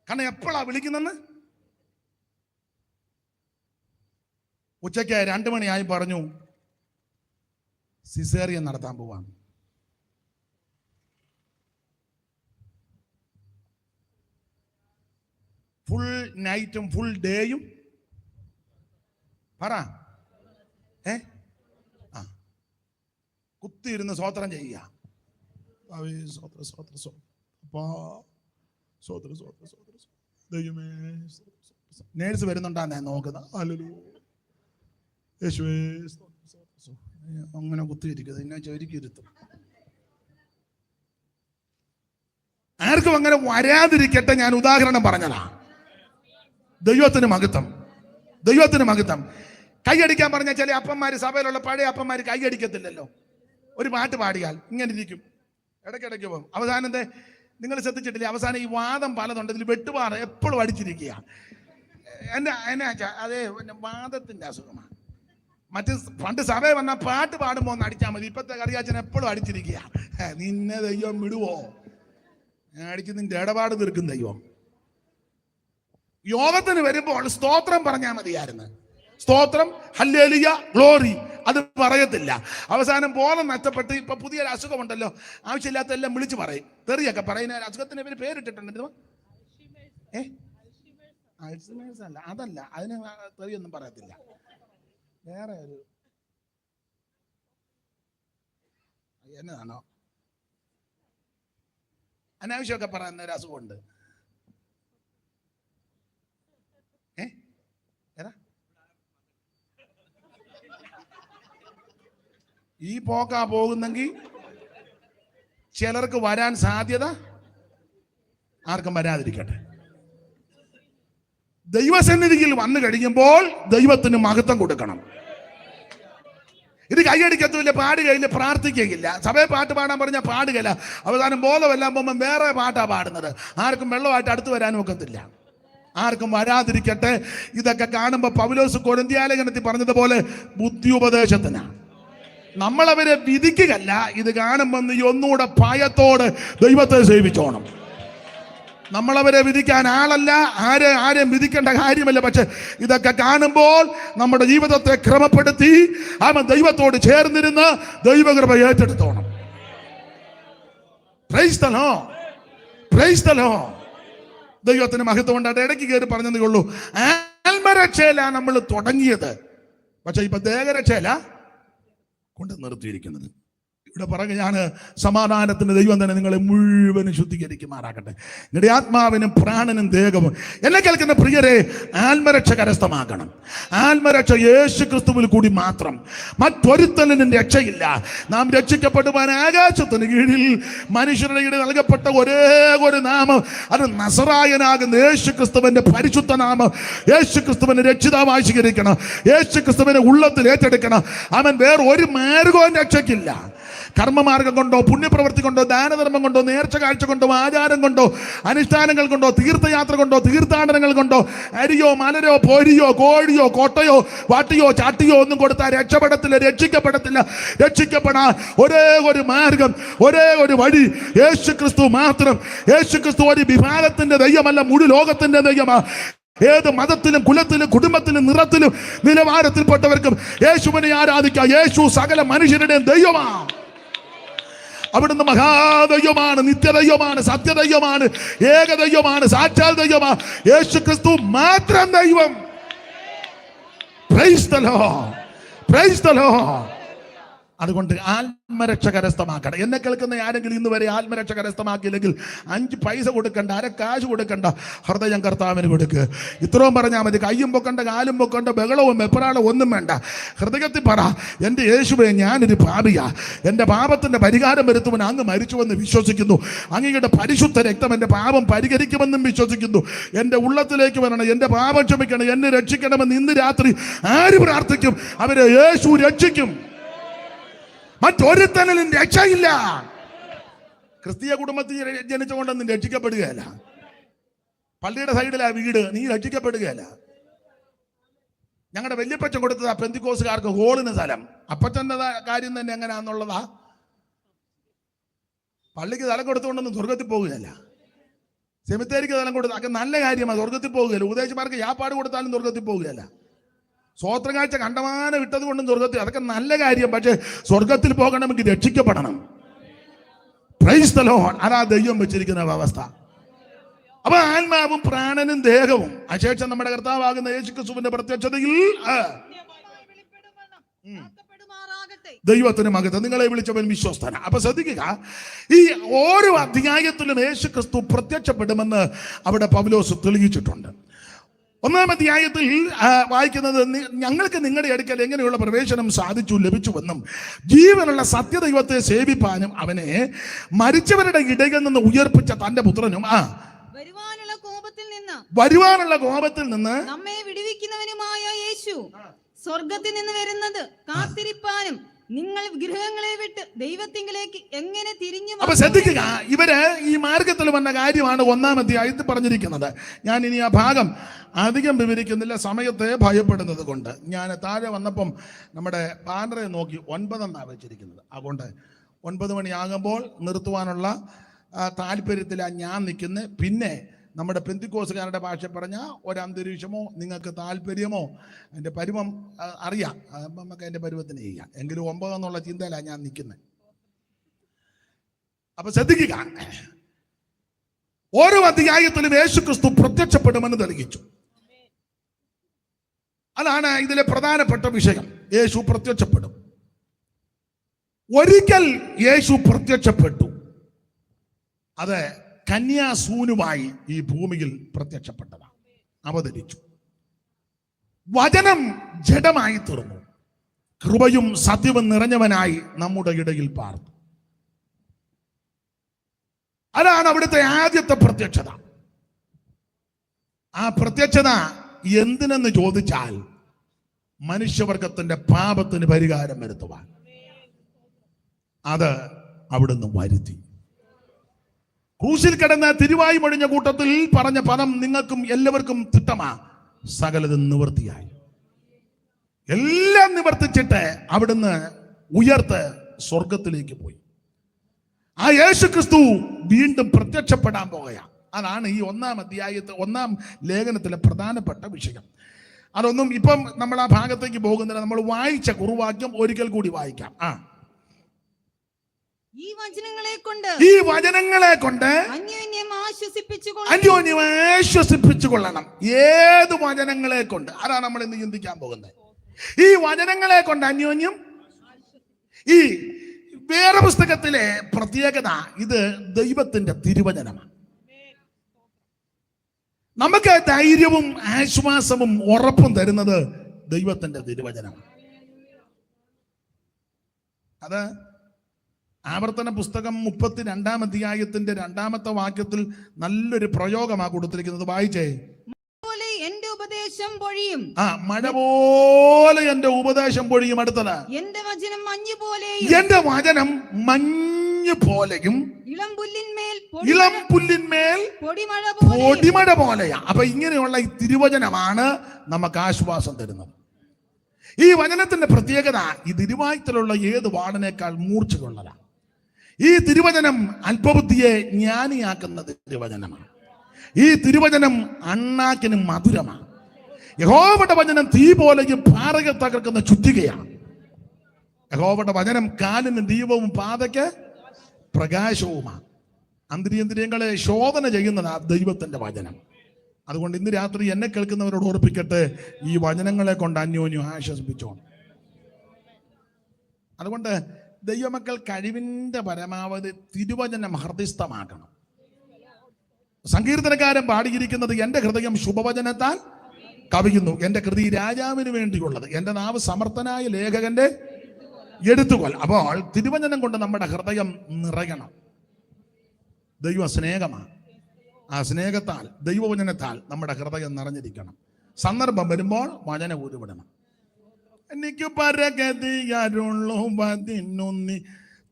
കാരണം എപ്പോഴാ വിളിക്കുന്നെന്ന്. ഉച്ചയ്ക്ക് 2 മണിയായി പറഞ്ഞു, സിസേറിയൻ നടത്താൻ പോവാം. ഫുൾ നൈറ്റും ഫുൾ ഡേയും പറ കുത്തിയിരുന്ന് സ്വോത്രം ചെയ്യുക. നേഴ്സ് വരുന്നുണ്ടാന്നേ നോക്കുന്നത്. അങ്ങനെ കുത്തിയിരിക്കുന്നത് എന്നെ ചൊരിക്കിരുത്തും. ആർക്കും അങ്ങനെ വരാതിരിക്കട്ടെ. ഞാൻ ഉദാഹരണം പറഞ്ഞതാ. ദൈവത്തിന് മഹത്വം. കൈയടിക്കാൻ പറഞ്ഞ ചില അപ്പന്മാര്, സഭയിലുള്ള പഴയ അപ്പന്മാര് കൈയടിക്കത്തില്ലല്ലോ. ഒരു പാട്ട് പാടിയാൽ ഇങ്ങനെ ഇരിക്കും, ഇടയ്ക്കിടയ്ക്ക് പോകും. അവസാനം നിങ്ങൾ ശ്രദ്ധിച്ചിട്ടില്ലേ? അവസാനം ഈ വാദം പലതുണ്ട്, ഇതിൽ വെട്ടുപാറ എപ്പോഴും അടിച്ചിരിക്കുക. അതേ വാദത്തിന്റെ അസുഖമാണ്. മറ്റ് പണ്ട് സഭയിൽ വന്ന പാട്ട് പാടുമ്പോ ഒന്ന് അടിച്ചാൽ മതി. ഇപ്പത്തെ കറിയാച്ചൻ എപ്പോഴും അടിച്ചിരിക്കുക. നിന്നെ ദൈവം വിടുവോ? ഞാൻ അടിച്ച് നിന്റെ ഇടപാട് തീർക്കും ദൈവം. യോഗത്തിന് വരുമ്പോൾ സ്തോത്രം പറഞ്ഞാൽ മതിയായിരുന്നു. സ്തോത്രം, ഹല്ലേലൂയ, ഗ്ലോറി, അത് പറയത്തില്ല. അവസാനം ബോധം നഷ്ടപ്പെട്ട് ഇപ്പൊ പുതിയൊരു അസുഖമുണ്ടല്ലോ, ആവശ്യമില്ലാത്ത എല്ലാം വിളിച്ചു പറയും, തെറിയൊക്കെ പറയുന്ന അസുഖത്തിന് ഇവര് പേരിട്ടിട്ടുണ്ട്. അൽഷിമേഴ്സ് അല്ല, അതല്ല, അതിന് തെറിയൊന്നും പറയത്തില്ല. വേറെ ഒരു എന്നതാണോ അനാവശ്യമൊക്കെ പറയുന്ന ഒരു അസുഖമുണ്ട്. ഈ പോക്കാ പോകുന്നെങ്കിൽ ചിലർക്ക് വരാൻ സാധ്യത, ആർക്കും വരാതിരിക്കട്ടെ. ദൈവസന്നിധിയിൽ വന്നു കഴിയുമ്പോൾ ദൈവത്തിന് മഹത്വം കൊടുക്കണം. ഇത് കൈയടിക്കത്തുമില്ല, പാടുകയില്ല, പ്രാർത്ഥിക്കുകയില്ല. സഭയെ പാട്ട് പാടാൻ പറഞ്ഞാൽ പാടുകയില്ല. അവസാനം ബോധമെല്ലാം പോകുമ്പോൾ വേറെ പാട്ടാ പാടുന്നത്. ആർക്കും വെള്ളമായിട്ട് അടുത്ത് വരാനും ഒക്കത്തില്ല. ആർക്കും വരാതിരിക്കട്ടെ. ഇതൊക്കെ കാണുമ്പോൾ പൗലോസ് കൊരിന്ത്യലേഖനത്തിൽ പറഞ്ഞതുപോലെ ബുദ്ധിയുപദേശത്തിനാണ്. നമ്മളവരെ വിധിക്കുകയല്ല, ഇത് കാണുമ്പോൾ നീ ഒന്നുകൂടെ ഭയത്തോട് ദൈവത്തെ സേവിച്ചോണം. നമ്മളവരെ വിധിക്കാൻ ആളല്ല, ആരെയും വിധിക്കേണ്ട കാര്യമല്ല. പക്ഷെ ഇതൊക്കെ കാണുമ്പോൾ നമ്മുടെ ജീവിതത്തെ ക്രമപ്പെടുത്തി അവൻ ദൈവത്തോട് ചേർന്നിരുന്ന് ദൈവകൃപ ഏറ്റെടുത്തോണം. Praise the Lord, praise the Lord. ദൈവത്തിന് മഹത്വം ഉണ്ടായിട്ട് ഇടയ്ക്ക് കയറി പറഞ്ഞതേ ഉള്ളൂ. ആത്മരക്ഷയില നമ്മൾ തുടങ്ങിയത്, പക്ഷെ ഇപ്പൊ ദേഹരക്ഷയില കൊണ്ട് നിർത്തിയിരിക്കുന്നത്. ഇവിടെ പറഞ്ഞു, ഞാൻ സമാധാനത്തിന് ദൈവം തന്നെ നിങ്ങളെ മുഴുവനും ശുദ്ധീകരിക്കുമാറാകട്ടെ. നിങ്ങളുടെ ആത്മാവിനും പ്രാണനും ദേഹവും. എന്നെ കേൾക്കുന്ന പ്രിയരെ, ആത്മരക്ഷ കരസ്ഥമാക്കണം. ആത്മരക്ഷ യേശു ക്രിസ്തുവിൽ കൂടി മാത്രം, മറ്റൊരുത്തനും രക്ഷയില്ല. നാം രക്ഷിക്കപ്പെടുവാൻ ആകാശത്തിന് കീഴിൽ മനുഷ്യരുടെ കീഴിൽ നൽകപ്പെട്ട ഒരേ ഒരു നാമം, അത് നസറായനാകുന്ന യേശു ക്രിസ്തുവിന്റെ പരിശുദ്ധ നാമം. യേശു ക്രിസ്തുവിനെ രക്ഷിതാവായി സ്വീകരിക്കണം. യേശു ക്രിസ്തുവിനെ ഉള്ളത്തിൽ ഏറ്റെടുക്കണം. അവൻ വേറെ ഒരു മാർഗവും രക്ഷയ്ക്കില്ല. കർമ്മമാർഗം കൊണ്ടോ, പുണ്യപ്രവൃത്തി കൊണ്ടോ, ദാനധർമ്മം കൊണ്ടോ, നേർച്ച കാഴ്ച കൊണ്ടോ, ആചാരം കൊണ്ടോ, അനുഷ്ഠാനങ്ങൾ കൊണ്ടോ, തീർത്ഥയാത്ര കൊണ്ടോ, തീർത്ഥാടനങ്ങൾ കൊണ്ടോ, അരിയോ മലരോ പോരിയോ കോഴിയോ കോട്ടയോ വാട്ടിയോ ചാട്ടിയോ ഒന്നും കൊടുത്താൽ രക്ഷപ്പെടത്തില്ല, രക്ഷിക്കപ്പെടത്തില്ല. രക്ഷിക്കപ്പെടാൻ ഒരേ ഒരു മാർഗം, ഒരേ ഒരു വഴി, യേശു ക്രിസ്തു മാത്രം. യേശു ക്രിസ്തു ഒരു വിഭാഗത്തിന്റെ ദൈവമല്ല, മുഴു ലോകത്തിന്റെ ദൈവമാണ്. ഏത് മതത്തിലും കുലത്തിലും കുടുംബത്തിലും നിറത്തിലും നിലവാരത്തിൽപ്പെട്ടവർക്കും യേശുവിനെ ആരാധിക്കാം. യേശു സകല മനുഷ്യരുടെയും ദൈവമാണ്. അവിടുന്ന് മഹാദൈവമാണ്, നിത്യദൈവമാണ്, സത്യദൈവമാണ്, ഏകദൈവമാണ്, സാക്ഷാൽ ദൈവമാണ്. യേശു ക്രിസ്തു മാത്രം ദൈവം. Price the Lord, praise the Lord. അതുകൊണ്ട് ആത്മരക്ഷ കരസ്ഥമാക്കണം. എന്നെ കേൾക്കുന്ന ആരെങ്കിലും ഇന്ന് വരെ ആത്മരക്ഷ കരസ്ഥമാക്കിയില്ലെങ്കിൽ 5 പൈസ കൊടുക്കണ്ട, കാശ് കൊടുക്കണ്ട, ഹൃദയം കർത്താവിന് കൊടുക്കുക. ഇത്രയും പറഞ്ഞാൽ മതി. കയ്യും പൊക്കണ്ട, കാലും പൊക്കണ്ട, ബഹളവും വെപ്രാളവും ഒന്നും വേണ്ട. ഹൃദയത്തിൽ പറ, എൻ്റെ യേശുവേ, ഞാനൊരു പാപിയാ, എൻ്റെ പാപത്തിൻ്റെ പരിഹാരം വരുത്തുവാൻ അങ്ങ് മരിച്ചുവെന്ന് വിശ്വസിക്കുന്നു. അങ്ങയുടെ പരിശുദ്ധ രക്തം എൻ്റെ പാപം പരിഹരിക്കുമെന്നും വിശ്വസിക്കുന്നു. എൻ്റെ ഉള്ളത്തിലേക്ക് വരണം, എൻ്റെ പാപം ക്ഷമിക്കണം, എന്നെ രക്ഷിക്കണമെന്ന് ഇന്ന് രാത്രി ആര് പ്രാർത്ഥിക്കും, അവരെ യേശു രക്ഷിക്കും. മറ്റൊരുത്തനും രക്ഷയില്ല. ക്രിസ്തീയ കുടുംബത്തിൽ ജനിച്ചുകൊണ്ടൊന്നും രക്ഷിക്കപ്പെടുകയല്ല. പള്ളിയുടെ സൈഡിലാ വീട്, നീ രക്ഷിക്കപ്പെടുകയല്ല. ഞങ്ങളുടെ വല്യപ്പച്ചൻ കൊടുത്തതാ പെന്തിക്കോസുകാർക്ക് ഹോളിന് സ്ഥലം. അപ്പച്ചൻ്റെ കാര്യം തന്നെ എങ്ങനെയാന്നുള്ളതാ. പള്ളിക്ക് സ്ഥലം കൊടുത്തുകൊണ്ടൊന്നും സ്വർഗത്തിൽ പോകുകയല്ല. സെമിത്തേരിക്ക് സ്ഥലം കൊടുത്ത അതൊക്കെ നല്ല കാര്യമാണ്, സ്വർഗത്തിൽ പോകുകയല്ല. ഉപദേശമാർക്ക് യാപ്പാട് കൊടുത്താലും സ്വർഗത്തിൽ പോകുകയല്ല. സ്വോത്രകാഴ്ച കണ്ടമാനം ഇട്ടത് കൊണ്ടും സ്വർഗത്തിൽ, അതൊക്കെ നല്ല കാര്യം. പക്ഷെ സ്വർഗത്തിൽ പോകണമെങ്കിൽ രക്ഷിക്കപ്പെടണം. Price the Lord. അതാ ദൈവം വെച്ചിരിക്കുന്ന വ്യവസ്ഥ. അപ്പൊ ആത്മാവും പ്രാണനും ദേഹവും അശേഷം നമ്മുടെ കർത്താവാകുന്ന യേശു ക്രിസ്തുവിന്റെ പ്രത്യക്ഷതയിൽ ദൈവത്തിന് മകത്ത് നിങ്ങളെ വിളിച്ചവൻ വിശ്വസ്തന. അപ്പൊ ശ്രദ്ധിക്കുക, ഈ ഓരോ അധ്യായത്തിലും യേശു ക്രിസ്തു പ്രത്യക്ഷപ്പെടുമെന്ന് അവിടെ പൗലോസ് തെളിയിച്ചിട്ടുണ്ട്. 1-ാം അധ്യായത്തിൽ വായിക്കുന്നത്, ഞങ്ങൾക്ക് നിങ്ങളുടെ അടുക്കൽ എങ്ങനെയുള്ള പ്രവേശനം സാധിച്ചു ലഭിച്ചുവെന്നും ജീവനുള്ള സത്യദൈവത്തെ സേവിപ്പാനും അവനെ മരിച്ചവരുടെ ഇടയിൽ നിന്ന് ഉയർപ്പിച്ച തന്റെ പുത്രനും വരുവാനുള്ള കോപത്തിൽ നിന്ന് നമ്മെ വിടുവിക്കുന്നവനുമായ യേശു സ്വർഗത്തിൽ നിന്ന് വരുന്നത് കാത്തിരിപ്പാനും നിങ്ങൾ ഗൃഹങ്ങളെ വിട്ട് ദൈവത്തിങ്കിലേക്ക് എങ്ങനെ തിരിഞ്ഞു. അപ്പൊ ശ്രദ്ധിക്കുക, ഇവര് ഈ മാർഗത്തിൽ വന്ന കാര്യമാണ് 1-ാം അധ്യായത്തിൽ പറഞ്ഞിരിക്കുന്നത്. ഞാൻ ഇനി ആ ഭാഗം അധികം വിവരിക്കുന്നില്ല, സമയത്തെ ഭയപ്പെടുന്നത് കൊണ്ട്. ഞാൻ താഴെ വന്നപ്പം നമ്മുടെ ബാനറെ നോക്കി 9 എന്നാണ് വെച്ചിരിക്കുന്നത്. അതുകൊണ്ട് 9 മണിയാകുമ്പോൾ നിർത്തുവാനുള്ള താല്പര്യത്തിലാണ് ഞാൻ നിൽക്കുന്നത്. പിന്നെ നമ്മുടെ പെന്തിക്കോസുകാരുടെ ഭാഷ പറഞ്ഞ ഒരന്തരീക്ഷമോ നിങ്ങൾക്ക് താല്പര്യമോ അതിൻ്റെ പരുവം അറിയാം. അപ്പം നമുക്ക് അതിൻ്റെ പരുവത്തിന് ചെയ്യാം. എങ്കിലും 9 എന്നുള്ള ചിന്തയിലാണ് ഞാൻ നിൽക്കുന്നത്. അപ്പൊ ശ്രദ്ധിക്കുക, ഓരോ അധ്യായത്തിലും യേശുക്രിസ്തു പ്രത്യക്ഷപ്പെടുമെന്ന് തെളിയിച്ചു. അതാണ് ഇതിലെ പ്രധാനപ്പെട്ട വിഷയം. യേശു പ്രത്യക്ഷപ്പെടും. ഒരിക്കൽ യേശു പ്രത്യക്ഷപ്പെട്ടു. അത് കന്യാസൂനുമായി ഈ ഭൂമിയിൽ പ്രത്യക്ഷപ്പെട്ടതാണ്, അവതരിച്ചു. വചനം ജഡമായി തീർന്നു, കൃപയും സത്യവും നിറഞ്ഞവനായി നമ്മുടെ ഇടയിൽ പാർന്നു. അതാണ് അവിടുത്തെ ആദ്യത്തെ പ്രത്യക്ഷത. ആ പ്രത്യക്ഷത എന്തിനെന്ന് ചോദിച്ചാൽ മനുഷ്യവർഗത്തിന്റെ പാപത്തിന് പരിഹാരം വരുത്തുവാൻ. അത് അവിടുന്ന് വരുത്തി. ക്രൂശിൽ കിടന്ന് തിരുവായി മൊഴിഞ്ഞ കൂട്ടത്തിൽ പറഞ്ഞ പദം നിങ്ങൾക്കും എല്ലാവർക്കും തിട്ടമാ. സകലതും നിവൃത്തിയായി. എല്ലാം നിവർത്തിച്ചിട്ട് അവിടുന്ന് ഉയർത്ത് സ്വർഗത്തിലേക്ക് പോയി. ആ യേശുക്രിസ്തു വീണ്ടും പ്രത്യക്ഷപ്പെടാൻ പോകുകയാണ്. അതാണ് ഈ 1-ാം അധ്യായത്തിൽ 1-ാം ലേഖനത്തിലെ പ്രധാനപ്പെട്ട വിഷയം. അതൊന്നും ഇപ്പം നമ്മൾ ആ ഭാഗത്തേക്ക് പോകുന്നില്ല. നമ്മൾ വായിച്ച കുറുവാക്യം ഒരിക്കൽ കൂടി വായിക്കാം. ഈ വചനങ്ങളെ കൊണ്ട് അന്യോന്യം ആശ്വസിപ്പിച്ചുകൊള്ളണം. ഏത് വചനങ്ങളെ കൊണ്ട്? അതാണ് നമ്മൾ ഇന്ന് ചിന്തിക്കാൻ പോകുന്നത്. ഈ വചനങ്ങളെ കൊണ്ട് അന്യോന്യം. ഈ വേറെ പുസ്തകത്തിലെ പ്രത്യേകത, ഇത് ദൈവത്തിന്റെ തിരുവചനമാണ്. നമുക്ക് ധൈര്യവും ആശ്വാസവും ഉറപ്പും തരുന്നത് ദൈവത്തിന്റെ തിരുവചനമാണ്. അത് ആവർത്തന പുസ്തകം 32-ാം അധ്യായത്തിന്റെ 2-ാമത്തെ വാക്യത്തിൽ നല്ലൊരു പ്രയോഗമാണ് കൊടുത്തിരിക്കുന്നത്. വായിച്ചേ. എന്റെ ഉപദേശം പൊഴിയും. മഴ പോലെ എന്റെ ഉപദേശം പൊഴിയും. അടുത്തത്, എന്റെ വചനം മഞ്ഞു പോലെയും ഇളം പുല്ലിന്മേൽ പൊടിമഴ പോലെയാ. അപ്പൊ ഇങ്ങനെയുള്ള ഈ തിരുവചനമാണ് നമുക്ക് ആശ്വാസം തരുന്നത്. ഈ വചനത്തിന്റെ പ്രത്യേകത, ഈ തിരുവായ്ത്തലുള്ള ഏത് വാളിനേക്കാൾ മൂർച്ചയുള്ളതാണ്. ഈ തിരുവചനം അല്പബുദ്ധിയെ ജ്ഞാനിയാക്കുന്ന തിരുവചനമാണ്. ഈ തിരുവചനം അണ്ണാക്കിന് മധുരമാണ്. യഹോവയുടെ വചനം തീ പോലെയും പാറകൾ തകർക്കുന്ന ചുറ്റികയാണ്. യഹോവയുടെ വചനം കാലിന് ദീപവും പാതയ്ക്ക് പ്രകാശവുമാണ്. അന്തരീന്ദ്രിയങ്ങളെ ശോധന ചെയ്യുന്നതാ ദൈവത്തിന്റെ വചനം. അതുകൊണ്ട് ഇന്ന് രാത്രി എന്നെ കേൾക്കുന്നവരോട് ഓർപ്പിക്കട്ടെ, ഈ വചനങ്ങളെ കൊണ്ട് അന്യോന്യം ആശ്വസിപ്പിച്ചോണം. അതുകൊണ്ട് ദൈവമക്കൾ കഴിവിന്റെ പരമാവധി തിരുവചനം ഹൃദയസ്ഥമാക്കണം. സങ്കീർത്തനക്കാരൻ പാടിയിരിക്കുന്നത്, എന്റെ ഹൃദയം ശുഭവചനത്താൽ കവിയുന്നു, എന്റെ കൃതി രാജാവിന് വേണ്ടിയുള്ളത്, എന്റെ നാവ് സമർത്ഥനായ ലേഖകന്റെ എടുത്തുകൊൽ. അപ്പോൾ തിരുവചനം കൊണ്ട് നമ്മുടെ ഹൃദയം നിറയണം. ദൈവ സ്നേഹമാണ്. ആ സ്നേഹത്താൽ, ദൈവവചനത്താൽ നമ്മുടെ ഹൃദയം നിറഞ്ഞിരിക്കണം. സന്ദർഭം വരുമ്പോൾ വചനം ഉരുവിടണം. എനിക്ക് പരഗതിയരുള്ളൂ പതിനൊന്നി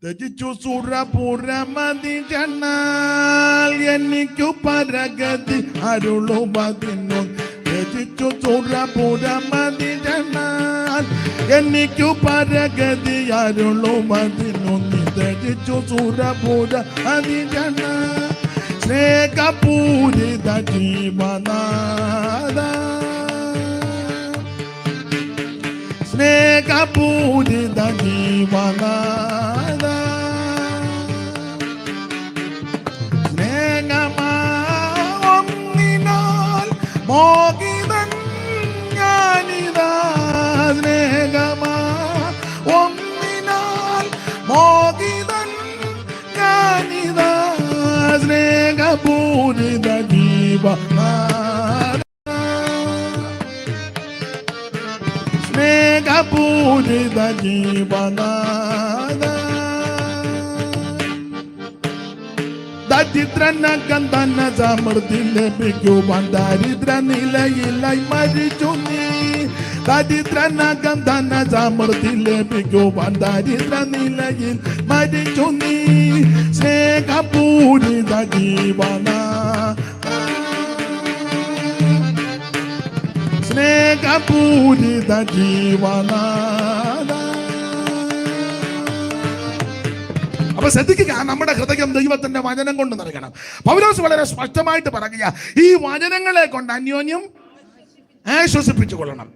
ത്യജിച്ചു സുരപുരമതി ജന്നാൽ. എനിക്കു പരഗതി അരുളു പതിനൊന്ന് ത്യജിച്ചു സുരപുരമതി ജന്നാൽ. എനിക്കു പരഗതി അരുളു പതിനൊന്നി ത്യജിച്ചു സുരപുരമതി ജന്നാൽ. സ്നേഹപൂരിത ജീവനാഥ, സ്നേഹപൂരിത ജീവനാഥ, സ്നേഹമാൽ മോഹിതൻ ഞാനിതാ. സ്നേഹമാൽ മോഹിതൻ ഞാനിതാ. സ്നേഹപൂരിത ജീവനാഥ, സ്നേഹപൂരിത ജീവനാഥ. ദരിദ്രനകം തന്ന സമൃദ്ധി ലഭിക്കുവാൻ ദരിദ്ര നിലയിലായി മരിച്ചു നീ. ദരിദ്രനകം തന്ന സമൃദ്ധി ലഭിക്കുവാൻ ദരിദ്ര നിലയിൽ മരിച്ചു നീ. സ്നേഹപൂരിത ജീവനാഥ, സ്നേഹപൂരിത ജീവനാഥ. അപ്പൊ ശ്രദ്ധിക്കുക, നമ്മുടെ ഹൃദയം ദൈവത്തിന്റെ വചനം കൊണ്ട് നിറയണം. പൗലോസ് വളരെ സ്പഷ്ടമായിട്ട് പറയുക, ഈ വചനങ്ങളെ കൊണ്ട് അന്യോന്യം ആശ്വസിപ്പിച്ചു കൊള്ളണം.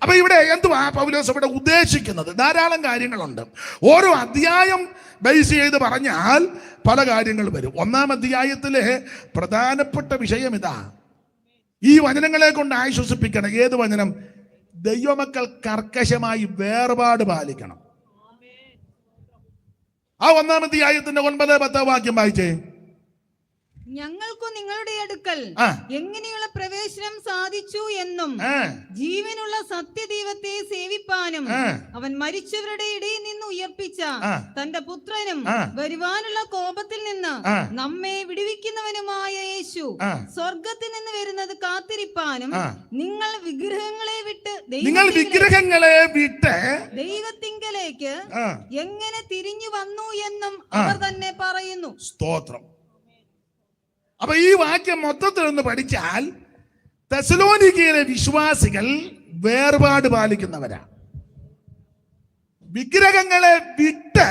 അപ്പൊ ഇവിടെ എന്തുവാ പൗലോസ് ഇവിടെ ഉദ്ദേശിക്കുന്നത്? ധാരാളം കാര്യങ്ങളുണ്ട്. ഓരോ അധ്യായം ബേസ് ചെയ്ത് പറഞ്ഞാൽ പല കാര്യങ്ങൾ വരും. 1-ാം അധ്യായത്തിലെ പ്രധാനപ്പെട്ട വിഷയം ഇതാ, ഈ വചനങ്ങളെ കൊണ്ട് ആശ്വസിപ്പിക്കണം. ഏത് വചനം? ദൈവമക്കൾ കർക്കശമായി വേർപാട് പാലിക്കണം. ആ 1-ാം അധ്യായത്തിന്റെ 9-10 വാക്യം വായിച്ചേ. ഞങ്ങൾക്കു നിങ്ങളുടെ അടുക്കൽ എങ്ങനെയുള്ള പ്രവേശനം സാധിച്ചു എന്നും ജീവനുള്ള സത്യദൈവത്തെ സേവിപ്പാനും അവൻ മരിച്ചവരുടെ ഇടയിൽ നിന്ന് ഉയർപ്പിച്ച തന്റെ പുത്രനും വരുവാനുള്ള കോപത്തിൽ നിന്ന് നമ്മെ വിടുവിക്കുന്നവനുമായ യേശു സ്വർഗത്തിൽ നിന്ന് വരുന്നത് കാത്തിരിപ്പാനും നിങ്ങൾ വിഗ്രഹങ്ങളെ വിട്ട് ദൈവത്തിങ്കലേക്ക് എങ്ങനെ തിരിഞ്ഞു വന്നു എന്നും അവർ തന്നെ പറയുന്നു. സ്തോത്രം. അപ്പൊ ഈ വാക്യം മൊത്തത്തിൽ ഒന്ന് പഠിച്ചാൽ തെസ്സലോനിക്കയിലെ വിശ്വാസികൾ വേർപാട് പാലിക്കുന്നവരാ. വിഗ്രഹങ്ങളെ വിട്ട്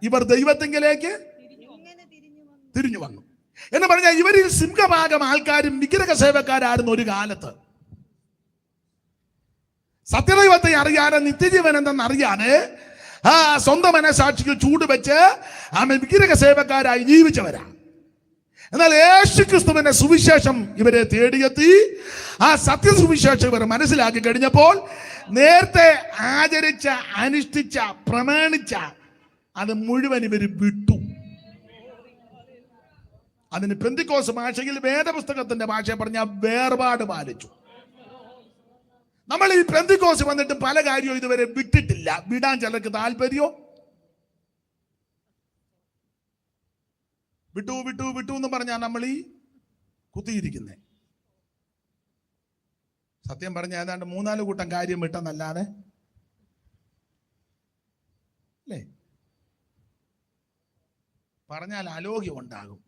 ഇവർ ദൈവത്തിങ്കിലേക്ക് തിരിഞ്ഞു വന്നു എന്ന് പറഞ്ഞാൽ ഇവരിൽ സിംഹഭാഗം ആൾക്കാരും വിഗ്രഹ സേവക്കാരായിരുന്നു ഒരു കാലത്ത്. സത്യദൈവത്തെ അറിയാതെ, നിത്യജീവൻ എന്തെന്നറിയാതെ സ്വന്തം മനസാക്ഷിക്ക് ചൂടുവെച്ച് വിഗ്രഹ സേവക്കാരായി ജീവിച്ചവരാ. എന്നാൽ യേശുക്രിസ്തുവിന്റെ സുവിശേഷം ഇവരെ തേടിയെത്തി. ആ സത്യസുവിശേഷം ഇവർ മനസ്സിലാക്കി കഴിഞ്ഞപ്പോൾ നേരത്തെ ആചരിച്ച, അനുഷ്ഠിച്ച, പ്രമാണിച്ച അത് മുഴുവൻ ഇവർ വിട്ടു. അതിന് പെന്തിക്കോസ് ഭാഷയിൽ, വേദപുസ്തകത്തിന്റെ ഭാഷ പറഞ്ഞ വേർപാട് പാലിച്ചു. നമ്മൾ ഈ പെന്തിക്കോസ് വന്നിട്ട് പല കാര്യവും ഇതുവരെ വിട്ടിട്ടില്ല. വിടാൻ ചിലർക്ക് താല്പര്യമോ, വിട്ടു വിട്ടു വിട്ടു എന്ന് പറഞ്ഞാൽ നമ്മൾ ഈ കുത്തിയിരിക്കുന്നേ. സത്യം പറഞ്ഞ ഏതാണ്ട് 3-4 കൂട്ടം കാര്യം വിട്ടെന്നല്ലാതെ അല്ലേ, പറഞ്ഞാൽ അലോഗ്യം ഉണ്ടാകും.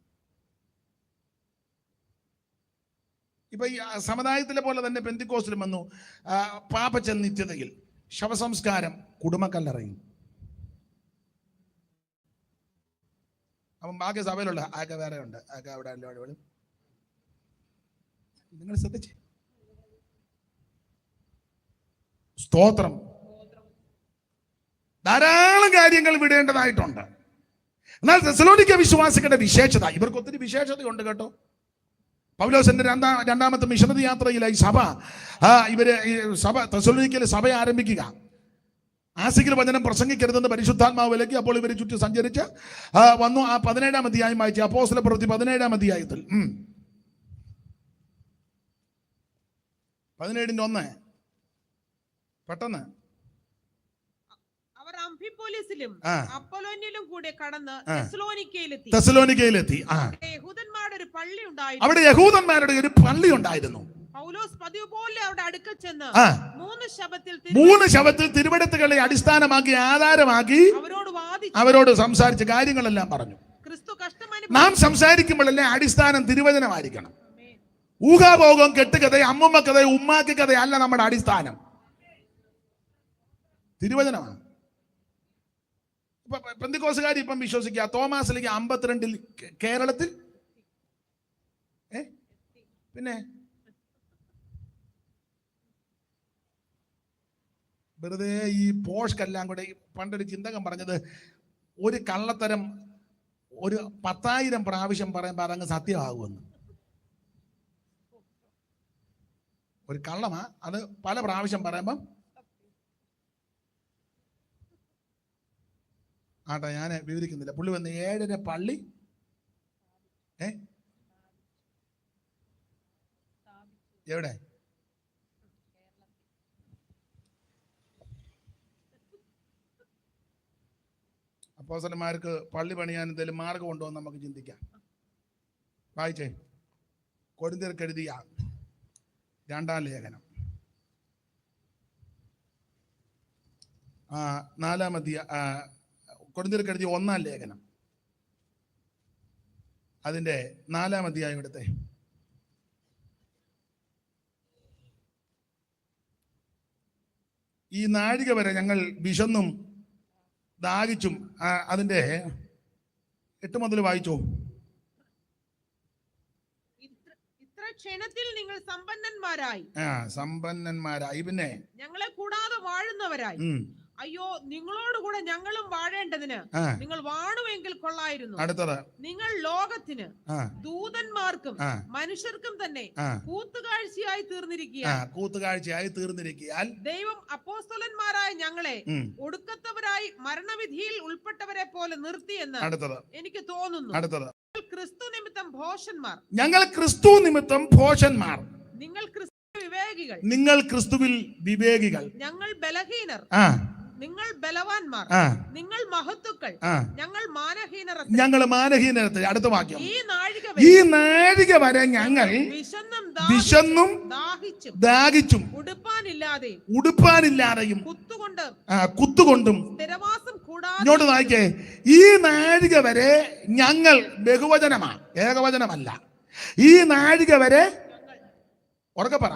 ഇപ്പൊ ഈ സമുദായത്തിലെ പോലെ തന്നെ പെന്തിക്കോസ്റ്റിലും വന്നു പാപച്ച നിത്യതയിൽ ശവസംസ്കാരം കുടുംബക്കല്ലറയും. അപ്പം ബാക്കി സഭയിലുള്ള ആകെ വേറെ ഉണ്ട്, ആകെ അവിടെ നിങ്ങൾ ശ്രദ്ധിച്ചേ. സ്തോത്രം. ധാരാളം കാര്യങ്ങൾ വിടേണ്ടതായിട്ടുണ്ട്. എന്നാൽ തെസ്സലോനിക്ക വിശ്വാസികളുടെ വിശേഷത, ഇവർക്ക് ഒത്തിരി വിശേഷതയുണ്ട് കേട്ടോ. പൗലോസിന്റെ രണ്ടാമത്തെ മിഷനറി യാത്രയിലായി സഭ തെസ്സലോനിക്കയിലെ സഭ ആരംഭിക്കുക. ആസിക്കൽ വചനം പ്രസംഗിക്കരുതെന്ന് പരിശുദ്ധാത്മാവ് വിലക്കി. അപ്പോൾ ഇവർ ചുറ്റി സഞ്ചരിച്ച് വന്നു. ആ 17-ാം അധ്യായം വായിച്ചു. അപ്പോസ്തലപ്രവൃത്തി 17-ാം അധ്യായത്തിൽ 17:1 പെട്ടെന്ന് അവർ അംഫിപോലിസിലും അപ്പൊലോന്യയിലും കൂടെ കടന്ന് തെസ്സലോനിക്കയിലെത്തി. യഹൂദന്മാരുടെ ഒരു പള്ളി ഉണ്ടായിരുന്നു. അവിടെ യഹൂദന്മാരുടെ ഒരു പള്ളി ഉണ്ടായിരുന്നു. പൗലോസ് പതിവ് പോലെ അവിടെ അടുക്കൽ ചെന്ന് 3 ശബത്തിൽ തിരുവെഴുത്തുകളെ അടിസ്ഥാനമാക്കി, ആധാരമാക്കി അവരോട് സംസാരിച്ച കാര്യങ്ങളെല്ലാം പറഞ്ഞു. നാം സംസാരിക്കുമ്പോഴല്ലേ അടിസ്ഥാനം തിരുവചനമായിരിക്കണം. ഊഹാഭോഗം, കെട്ടുകഥ, അമ്മമ്മ കഥ, ഉമ്മാക്ക് കഥ അല്ല നമ്മുടെ അടിസ്ഥാനം. തിരുവചനമാണ്. ഇപ്പൊ പെന്തിക്കോസുകാർ ഇപ്പം വിശ്വസിക്കുക തോമാസിലേക്ക് 52 കേരളത്തിൽ പിന്നെ വെറുതെ ഈ പോഷ്ക്കെല്ലാം കൂടെ. പണ്ടൊരു ചിന്തകൻ പറഞ്ഞത്, ഒരു കള്ളത്തരം ഒരു 10,000 പ്രാവശ്യം പറയുമ്പോൾ അതങ്ങ് സത്യമാകുമെന്ന്. ഒരു കള്ളമാ, അത് പല പ്രാവശ്യം പറയുമ്പം ആട്ടെ ഞാൻ വിവരിക്കുന്നില്ല. പുള്ളി വന്ന് 7:30 പള്ളി എവിടെ? അപ്പോസ്തലന്മാർക്ക് പള്ളി പണിയാൻ എന്തെങ്കിലും മാർഗമുണ്ടോ എന്ന് നമുക്ക് ചിന്തിക്കാം. വായിച്ചേ. കൊരിന്ത്യർക്ക് എഴുതിയ 2-ാം ലേഖനം 4-ാം അധ്യായം. കൊരിന്ത്യർക്ക് എഴുതിയ 1-ാം ലേഖനം അതിൻ്റെ 4-ാം അധ്യായം എടുത്തേ. ഈ നാഴിക വരെ ഞങ്ങൾ വിശന്നും ദാഹിച്ചും അതിൻ്റെ 8 മുതൽ വായിച്ചോ. ഇത്ര ക്ഷണത്തിൽ നിങ്ങൾ സമ്പന്നന്മാരായി. സമ്പന്നന്മാരായി. പിന്നെ ഞങ്ങളെ കൂടാതെ വാഴുന്നവരായി. അയ്യോ, നിങ്ങളോടുകൂടെ ഞങ്ങളും വാഴേണ്ടതിന് നിങ്ങൾ വാണുവെങ്കിൽ കൊള്ളായിരുന്നു. അടുത്തത്, നിങ്ങൾ ലോകത്തിന് ദൂതന്മാർക്കും മനുഷ്യർക്കും തന്നെ കൂത്തുകാഴ്ചയായി തീർന്നിരിക്കുകയാൽ ദൈവം അപ്പോസ്തലന്മാരായ ഞങ്ങളെ ഒടുക്കത്തവരായി മരണവിധിയിൽ ഉൾപ്പെട്ടവരെ പോലെ നിർത്തിയെന്ന് എനിക്ക് തോന്നുന്നു. അടുത്തത്, ക്രിസ്തു നിമിത്തം ഭോഷന്മാർ. ഞങ്ങൾ ക്രിസ്തു നിമിത്തം ഭോഷന്മാർ. നിങ്ങൾ ക്രിസ്തുവിൽ വിവേകികൾ. ഞങ്ങൾ ബലഹീനർ, നിങ്ങൾ ബലവാന്മാർ. നിങ്ങൾ മഹത്തുക്കൾ, ഞങ്ങൾ മാനഹീനർ. അടുത്ത വാക്യം, ഈ നാഴിക വരെ ഞങ്ങൾ വിശന്നും ദാഹിച്ചും ഉടുപ്പാനില്ലാതെയും കുത്തുകൊണ്ടും ഇങ്ങോട്ട് നോക്കിയേ, ഈ നാഴിക വരെ ഞങ്ങൾ, ബഹുവചനമാണ്, ഏകവചനമല്ല. ഈ നാഴിക വരെ, ഉറക്കെ പറ,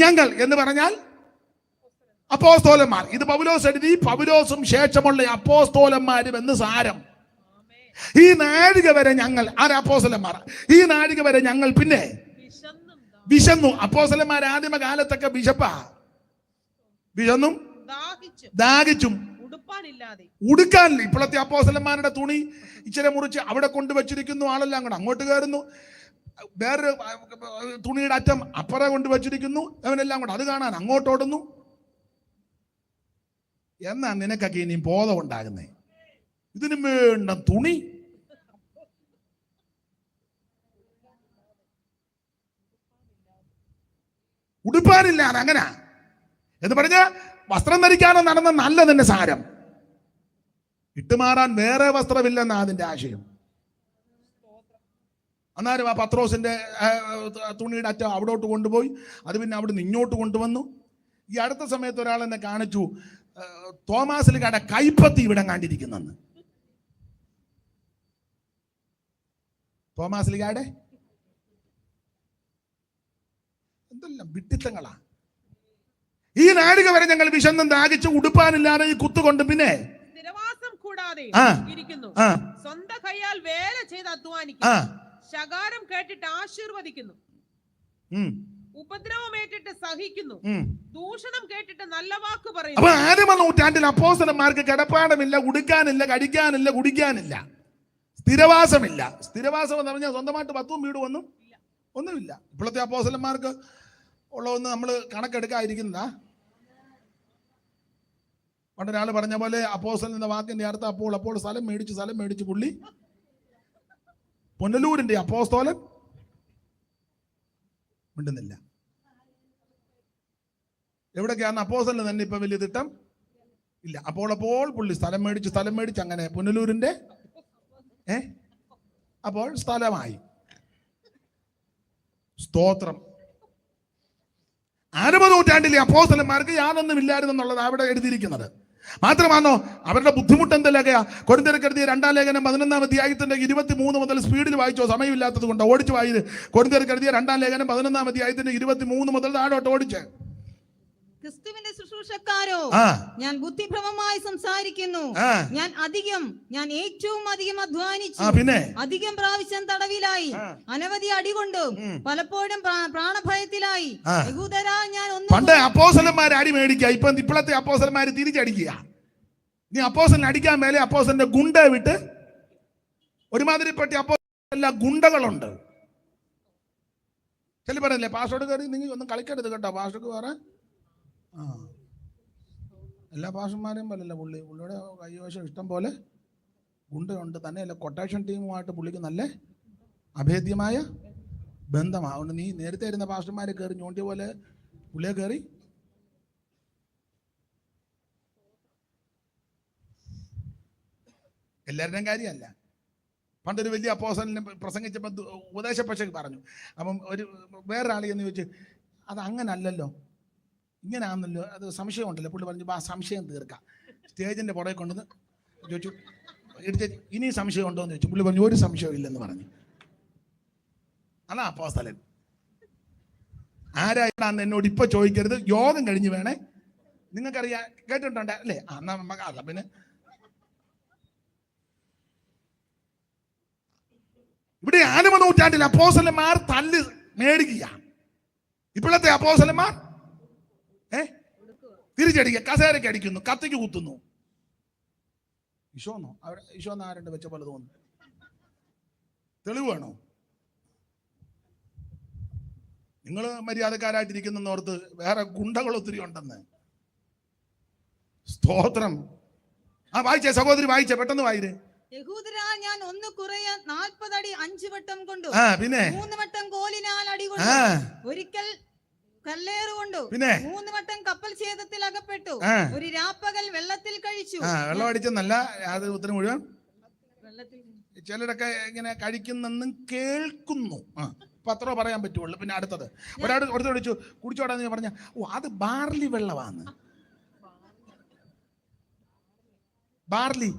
ഞങ്ങൾ എന്ന് പറഞ്ഞാൽ അപ്പോസ്തോലന്മാർ. ഇത് പൗലോസ് എഴുതി, പൗലോസും ശേഷമുള്ള അപ്പോസ്തോലന്മാരും എന്ന് സാരം. ഈ നാഴിക വരെ ഞങ്ങൾ, അപ്പോസ്തലന്മാർ, ഈ നാഴിക വരെ ഞങ്ങൾ പിന്നെ വിശന്നു. അപ്പോസ്തലന്മാർ ആദിമകാലത്തൊക്കെ വിശന്നും ദാഹിച്ചും ഉടുക്കാനില്ല. ഇപ്പോഴത്തെ അപ്പോസ്തലന്മാരുടെ തുണി ഇച്ചിരി മുറിച്ച് അവിടെ കൊണ്ടുവച്ചിരിക്കുന്നു, ആളെല്ലാം കൂടെ അങ്ങോട്ട് കയറുന്നു, വേറൊരു തുണിയുടെ അറ്റം അപ്പുറം കൊണ്ടുവച്ചിരിക്കുന്നു, അവനെല്ലാം കൂടെ അത് കാണാൻ അങ്ങോട്ടോടുന്നു. എന്നാ നിനക്കൊക്കെ ഇനി ബോധം ഉണ്ടാകുന്നേ? ഇതിന് വേണ്ട തുണി. ഉടുപ്പാനില്ലാതെ അങ്ങനെ എന്ന് പറഞ്ഞ വസ്ത്രം ധരിക്കാതെ നടന്ന നല്ലതിന്റെ സാരം. ഇട്ടുമാറാൻ വേറെ വസ്ത്രമില്ലെന്നാ അതിന്റെ ആശയം. അന്നേരം ആ പത്രോസിന്റെ തുണിയുടെ അറ്റം അവിടോട്ട് കൊണ്ടുപോയി, അത് പിന്നെ അവിടെ നിന്ന് ഇങ്ങോട്ട് കൊണ്ടുവന്നു. ഈ അടുത്ത സമയത്ത് ഒരാൾ എന്നെ കാണിച്ചു, തോമാസിലിക്കാടെ കൈപ്പത്തി ഇവിടെ കണ്ടിരിക്കുന്നെന്ന്. തോമാസിലിക്കാടെ എന്തെല്ലാം വിട്ടിത്തങ്ങളാ. ഈ നാഴിക വരെ ഞങ്ങൾ വിശന്നും ദാഹിച്ച് ഉടുപ്പാനില്ലാതെ ഈ കുത്തുകൊണ്ട് പിന്നെ സ്ഥിരവാസം കൂടാതെ ഇരിക്കുന്നു. സ്വന്തം കൈയാൽ വേല ചെയ്ത് അധ്വാനിക്കും. ശകാരം കേട്ടിട്ട് ആശീർവദിക്കുന്നു. ഉപദ്രവമേറ്റിട്ട് സഹിക്കുന്നു. ദൂഷണം കേട്ടിട്ട് നല്ല വാക്ക് പറയുന്നു. അപ്പൊ ആദിമ നൂറ്റാണ്ടിൽ അപ്പോസ്തലന്മാർക്ക് കിടപ്പാടമില്ല, ഉടുക്കാനില്ല, കടിക്കാനില്ല, കുടിക്കാനില്ല, സ്ഥിരവാസമില്ല. സ്ഥിരവാസം എന്ന് പറഞ്ഞാൽ സ്വന്തമായിട്ട് 10 വീട് ഒന്നുമില്ല. ഇപ്പോഴത്തെ അപ്പോസ്തലന്മാർക്ക് ഉള്ളതൊന്നും നമ്മൾ കണക്കെടുക്കാതിരിക്കുന്നതാ. പണ്ടൊരാൾ പറഞ്ഞ പോലെ അപ്പോസ്തലൻ എന്ന വാക്കിന്റെ അർത്ഥം അപ്പോൾ സ്ഥലം മേടിച്ച് പുള്ളി പുനലൂരിന്റെ അപ്പോസ്തലൻ മിണ്ടുന്നില്ല. എവിടൊക്കെയാണ് അപ്പോസ്തലന് തന്നെ ഇപ്പൊ വലിയ തിട്ടം ഇല്ല. അപ്പോൾ പുള്ളി സ്ഥലം മേടിച്ച് അങ്ങനെ പുനലൂരിന്റെ അപ്പോൾ സ്ഥലമായി. സ്തോത്രം. ആരംഭ നൂറ്റാണ്ടിലെ അപ്പോസ്തലന്മാർക്ക് യാതൊന്നും ഇല്ലായിരുന്നെന്നുള്ളത് അവിടെ എഴുതിയിരിക്കുന്നത്. മാത്രമാണോ അവരുടെ ബുദ്ധിമുട്ട് എന്തെല്ലാ? കൊരിന്ത്യർക്ക് എഴുതിയ 2-ാം ലേഖനം 11-ാം അധ്യായത്തിന്റെ 23 മുതൽ സ്പീഡിൽ വായിച്ചോ, സമയമില്ലാത്തത് കൊണ്ട് ഓടിച്ചു വായത്. കൊരിന്ത്യർക്ക് എഴുതിയ 2-ാം ലേഖനം 11-ാം അധ്യായത്തിന്റെ 23 മുതൽ താഴോട്ട് ഓടിച്ച്. ക്രിസ്തുവിന്റെ ശുശ്രൂഷക്കാരോ, ഞാൻ ബുദ്ധിഭ്രമമായി സംസാരിക്കുന്നു. ഞാൻ ഏറ്റവും അധികം അധ്വാനിച്ചു, പിന്നെ അധികം പ്രാവശ്യം തടവിലായി, അനവധി അടികൊണ്ടും പലപ്പോഴും പ്രാണഭയത്തിലായി. പണ്ട് അപ്പോസ്തലന്മാർ അടി മേടിക്കുക, ഇപ്പോഴത്തെ അപ്പോസ്തലന്മാർ തിരിച്ചടിക്കുക. നീ അപ്പോസ്തലനെ അടിക്കാൻ മേലെ അപ്പോസ്തലന്റെ ഗുണ്ട വിട്ട് ഒരുമാതിരിപ്പെട്ട അപ്പോസ്തല ഗുണ്ടകളുണ്ട്. ചെല്ലി പറഞ്ഞില്ലേ, പാസ്വേഡ് കയറി നിങ്ങൾ ഒന്നും കളിക്കരുത് കേട്ടോ. പാസ്വേഡ് വേറെ എല്ലാ പാഷന്മാരെയും പോലല്ല പുള്ളിയുടെ കൈവശം ഇഷ്ടം പോലെ ഗുണ്ടയുണ്ട്. തന്നെയല്ല കൊട്ടേഷൻ ടീമുമായിട്ട് പുള്ളിക്ക് നല്ല അഭേദ്യമായ ബന്ധമാണ്. അതുകൊണ്ട് നീ നേരത്തെ ഇരുന്ന പാസ്റ്റർമാരെ കയറി ഞോണ്ടിയ പോലെ പുള്ളിയെ കയറി എല്ലാവരുടെയും കാര്യമല്ല. പണ്ടൊരു വലിയ അപ്പോസ്തലനെ പ്രസംഗിച്ചപ്പോൾ ഉപദേശപക്ഷക്ക് പറഞ്ഞു. അപ്പം വേറൊരാളെ എന്ന് ചോദിച്ചു, അത് അങ്ങനെ അല്ലല്ലോ, ഇങ്ങനെയാണെന്നല്ലോ, അത് സംശയം ഉണ്ടല്ലോ. പുള്ളി പറഞ്ഞു, ആ സംശയം തീർക്കാം. സ്റ്റേജിന്റെ പുറകെ കൊണ്ടുവന്ന് ചോദിച്ചു, ഇനി സംശയം ഉണ്ടോ എന്ന് ചോദിച്ചു. പുള്ളി പറഞ്ഞു, ഒരു സംശയവും ഇല്ലെന്ന് പറഞ്ഞു. അതാ അപ്പോസ്തലൻ. ആരായിട്ടാന്ന് എന്നോട് ഇപ്പൊ ചോദിക്കരുത്, യോഗം കഴിഞ്ഞ് വേണേ. നിങ്ങൾക്കറിയാം, കേട്ടിട്ടുണ്ട് അല്ലേ? എന്നാ പിന്നെ ഇവിടെ ആദിമ നൂറ്റാണ്ടിൽ അപ്പോസ്തലന്മാർ തല്ല് മേടിക്കുക. ഇപ്പോഴത്തെ അപ്പോസ്തലന്മാർ തിരിച്ചടിക്കുക, കസേരയ്ക്ക് അടിക്കുന്നു, കത്തിക്ക് കുത്തുന്നു. ഈശോന്നോ അവിടെ ഈശോന്ന് ആരുണ്ട് വെച്ച പോലെ തോന്നുന്നു. തെളിവ് വേണോ? നിങ്ങൾ മര്യാദക്കാരായിട്ടിരിക്കുന്നോർത്ത് വേറെ ഗുണ്ടകൾ ഒത്തിരി ഉണ്ടെന്ന്. സ്തോത്രം. വായിച്ചേ സഹോദരി, വായിച്ചേ, പെട്ടെന്ന് വായിരേ. യഹൂദരാ, ഞാൻ 1 കുറയ 40 അടി 5 വട്ടം കൊണ്ടു, പിന്നെ 3 വട്ടം കോലിനാൽ അടി കൊണ്ടു, ഒരിക്കൽ കല്ലേറുകൊണ്ടു, പിന്നെ 3 വട്ടം കപ്പൽ ഛേദത്തിൽ അകപ്പെട്ടു, ഒരു രാപ്പകൽ വെള്ളത്തിൽ കഴിച്ചു. വെള്ളം അടിച്ചെന്നല്ല, അത് ഉത്തരം മുഴുവൻ ചിലരൊക്കെ ഇങ്ങനെ കഴിക്കുന്നെന്നും കേൾക്കുന്നു. പത്രോ പറയാൻ പറ്റുള്ളൂ. പിന്നെ അടുത്തത് ഒരാട് വിളിച്ചു, കുടിച്ചോടാന്ന് പറഞ്ഞ, ഓ അത് ബാർലി വെള്ളമാണ്. ബാർലി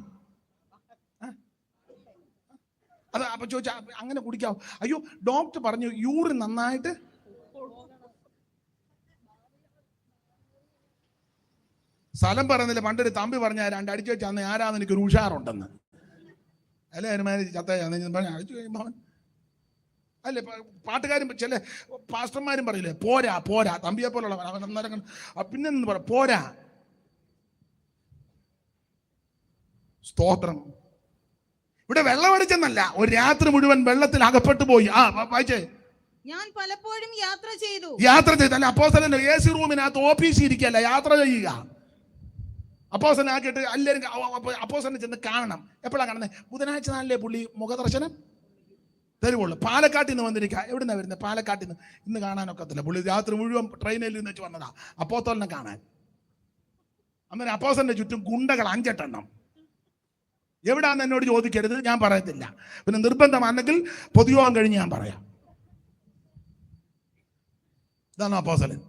അത് അപ്പൊ ചോദിച്ചാ അങ്ങനെ കുടിക്കാവോ? അയ്യോ ഡോക്ടർ പറഞ്ഞു യൂറിൻ നന്നായിട്ട്. സ്ഥലം പറയുന്നില്ല. പണ്ടൊരു തമ്പി പറഞ്ഞ 2 അടിച്ചു വെച്ചാൽ അന്ന് ആരാന്ന് എനിക്കൊരു ഉഷാറുണ്ടെന്ന്. അല്ലേ അനുമാനിച്ച് ചത്തയാന്ന് അടിച്ചു കഴിയുമ്പോൾ അവൻ അല്ലേ പാട്ടുകാരും ചില പാസ്റ്റർമാരും പറയില്ലേ പോരാ പോരാ, തമ്പിയെ പോലുള്ളവൻ അവൻ അന്നേരം പിന്നെ പറ പോരാ. സ്തോത്രം. ഇവിടെ വെള്ളം അടിച്ചെന്നല്ല, ഒരു രാത്രി മുഴുവൻ വെള്ളത്തിൽ അകപ്പെട്ടു പോയി. വായിച്ചേ. ഞാൻ പലപ്പോഴും യാത്ര ചെയ്തു അല്ല അപ്പോസ്തലന്റെ AC റൂമിനകത്ത് ഓഫീസിൽ ഇരിക്കല്ല, യാത്ര ചെയ്യുക. അപ്പോസ്തലനെ ആക്കിയിട്ട് എല്ലാവരും അപ്പോസ്തലനെ ചെന്ന് കാണണം. എപ്പോഴാണ് കാണുന്നത്? ബുധനാഴ്ച നാളിലെ പുള്ളി മുഖദർശനം തരുവുള്ളൂ. പാലക്കാട്ടിൽ നിന്ന് വന്നിരിക്കുക. എവിടുന്നാ വരുന്നത്? പാലക്കാട്ടിൽ നിന്ന്. ഇന്ന് കാണാനൊക്കത്തില്ല. പുള്ളി രാത്രി മുഴുവൻ ട്രെയിനിൽ നിന്ന് വെച്ച് വന്നതാ അപ്പോസ്തലനെ കാണാൻ. അന്നേരം അപ്പോസ്തലന്റെ ചുറ്റും ഗുണ്ടകൾ 5-8 എണ്ണം. എവിടാന്ന് എന്നോട് ചോദിക്കരുത്, ഞാൻ പറയത്തില്ല. പിന്നെ നിർബന്ധമാണെങ്കിൽ പൊതുയോഗം കഴിഞ്ഞ് ഞാൻ പറയാം. ഇതാണ് അപ്പോസ്തലൻ.